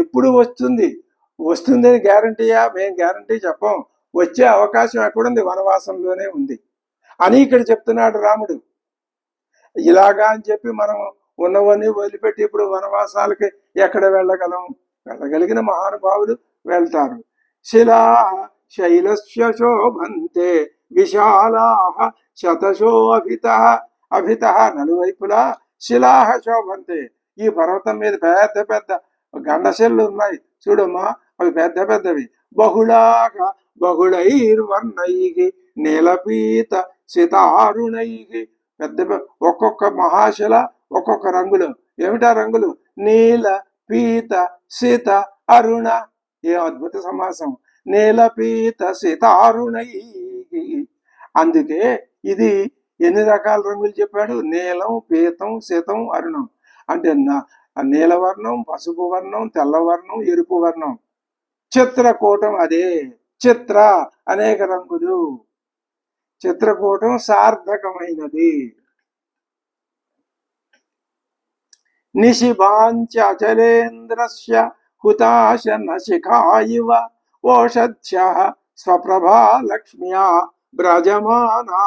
ఎప్పుడు వస్తుందని గ్యారంటీయా? మేము గ్యారంటీ చెప్పం. వచ్చే అవకాశం ఎక్కడుంది? వనవాసంలోనే ఉంది అని ఇక్కడ చెప్తున్నాడు రాముడు. ఇలాగా అని చెప్పి మనం ఉన్నవన్నీ వదిలిపెట్టి ఇప్పుడు వనవాసాలకి ఎక్కడ వెళ్ళగలం? వెళ్ళగలిగిన మహానుభావులు వెళ్తారు. శిలా శైలస్య శోభంతే విశాలా శతశో అభిత నలువైపులా శిలాహ శోభంతే. ఈ పర్వతం మీద పెద్ద పెద్ద గండశిల్లు ఉన్నాయి చూడమ్మా, అవి పెద్ద పెద్దవి. బహుళైర్వర్ణైః నీలపీత సితారుణైః. పెద్ద ఒక్కొక్క మహాశిల ఒక్కొక్క రంగులు. ఏమిటా రంగులు? నీల, పీత, సిత, అరుణ. ఏ అద్భుత సమాసం! నీలపీత సితారుణైః. అందుకే ఇది ఎన్ని రకాల రంగులు చెప్పాడు? నీలం, పీతం, సితం, అరుణం. అంటే నీలవర్ణం, పసుపు వర్ణం, తెల్లవర్ణం, ఎరుపు వర్ణం. చిత్రకూటం అదే. చిత్ర అనేక రంగులు. చిత్రకూటం సార్థకమైనది. నిశిభాంచ అచలేంద్రస్య హుతాశన శిఖాయివ ఓషధ్యః స్వప్రభా లక్ష్మ్యా బ్రజమానా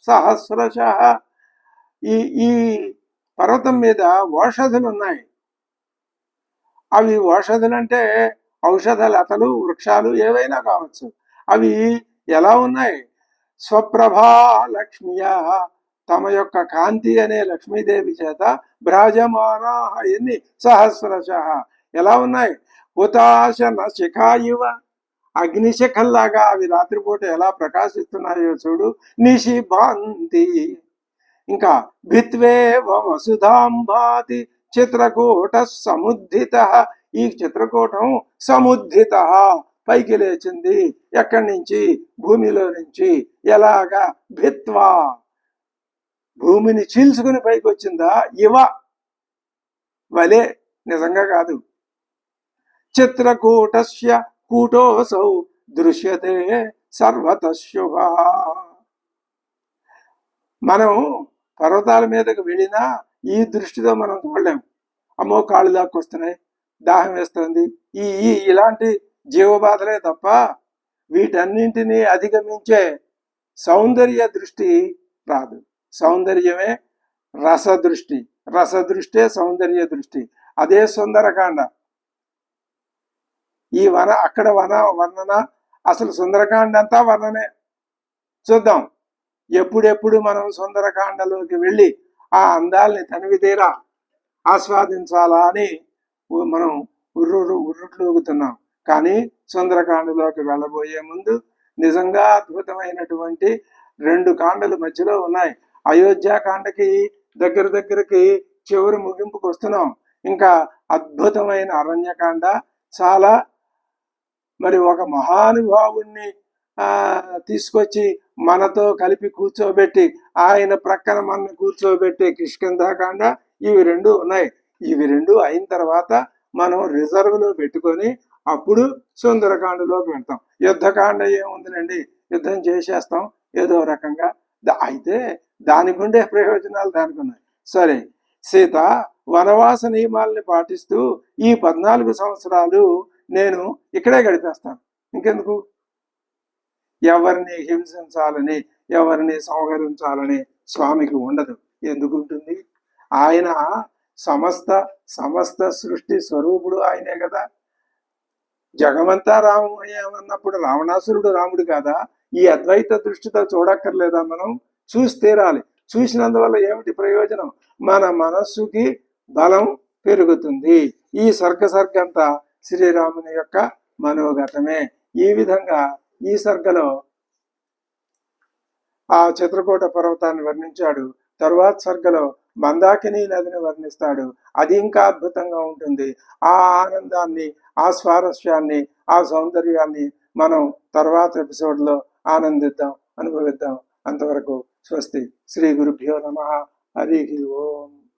సహస్రశః. ఈ ఈ పర్వతం మీద ఓషధులు ఉన్నాయి. అవి ఓషధులు అంటే ఔషధ లతలు, వృక్షాలు ఏవైనా కావచ్చు. అవి ఎలా ఉన్నాయి? స్వప్రభా లక్ష్మియా, తమ యొక్క కాంతి అనే లక్ష్మీదేవి చేత భ్రాజమానా ఎన్ని సహస్రశ ఎలా ఉన్నాయి? హుతాశన శిఖాయువ, అగ్నిశిఖల్లాగా అవి రాత్రిపూట ఎలా ప్రకాశిస్తున్నాయో చూడు. నిశిభాంతి. ఇంకా భిత్వేవ వసుధాంభాతి చిత్రకూట సముద్ధిత. ఈ చిత్రకూటం సముద్ధిత, పైకి లేచింది. ఎక్కడి నుంచి? భూమిలో నుంచి. ఎలాగా? భిత్వా, భూమిని చీల్చుకుని పైకి వచ్చిందా? ఇవ, వలే, నిజంగా కాదు. చిత్రకూటస్య కూటోసౌ దృశ్యతే సర్వత శుభ. మనం పర్వతాల మీదకి వెళ్ళినా ఈ దృష్టితో మనం చూడలేము. అమ్మో కాళ్ళు దాక్కొస్తున్నాయి, దాహం వేస్తుంది, ఇలాంటి జీవబాధలే తప్ప వీటన్నింటినీ అధిగమించే సౌందర్య దృష్టి రాదు. సౌందర్యమే రసదృష్టి, రసదృష్టే సౌందర్య దృష్టి. అదే సుందరకాండ. ఈ అక్కడ వర్ణన, అసలు సుందరకాండ అంతా వర్ణనే. చూద్దాం, ఎప్పుడెప్పుడు మనం సుందరకాండలోకి వెళ్ళి ఆ అందాల్ని తనివితీరా ఆస్వాదించాలా అని మనం ఉర్రుట్లూగుతున్నాం. కానీ సుందరకాండలోకి వెళ్ళబోయే ముందు నిజంగా అద్భుతమైనటువంటి 2 కాండలు మధ్యలో ఉన్నాయి. అయోధ్యాకాండకి దగ్గరికి చివరి ముగింపుకు వస్తున్నాం. ఇంకా అద్భుతమైన అరణ్యకాండ. చాలా మరి ఒక మహానుభావుణ్ణి తీసుకొచ్చి మనతో కలిపి కూర్చోబెట్టి ఆయన ప్రక్కన మనల్ని కూర్చోబెట్టి కిష్కింధాకాండ, ఇవి 2 ఉన్నాయి. ఇవి 2 అయిన తర్వాత మనం రిజర్వ్లో పెట్టుకొని అప్పుడు సుందరకాండలోకి వెళ్తాం. యుద్ధకాండ ఏముందిలండి, యుద్ధం చేసేస్తాం ఏదో రకంగా. అయితే దానికి ఉండే ప్రయోజనాలు దానికి ఉన్నాయి. సరే, సీత వనవాస నియమాలని పాటిస్తూ ఈ 14 సంవత్సరాలు నేను ఇక్కడే గడిపేస్తాను. ఇంకెందుకు? ఎవరిని హింసించాలని, ఎవరిని సంహరించాలని స్వామికి ఉండదు. ఎందుకు ఉంటుంది? ఆయన సమస్త సృష్టి స్వరూపుడు ఆయనే కదా. జగమంతా రామమయమన్నప్పుడు రావణాసురుడు రాముడు కాదా? ఈ అద్వైత దృష్టితో చూడక్కర్లేదా? మనం చూసి తీరాలి. చూసినందువల్ల ఏమిటి ప్రయోజనం? మన మనస్సుకి బలం పెరుగుతుంది. ఈ సర్గంతా శ్రీరాముని యొక్క మనోగతమే. ఈ విధంగా ఈ సర్గలో ఆ చిత్రకూట పర్వతాన్ని వర్ణించాడు. తరువాత సర్గలో మందాకిని నదిని వర్ణిస్తాడు. అది ఇంకా అద్భుతంగా ఉంటుంది. ఆ ఆనందాన్ని, ఆ స్వారస్యాన్ని, ఆ సౌందర్యాన్ని మనం తర్వాత ఎపిసోడ్లో ఆనందిద్దాం, అనుభవిద్దాం. అంతవరకు స్వస్తి. శ్రీ గురుభ్యో నమః. హరి ఓం.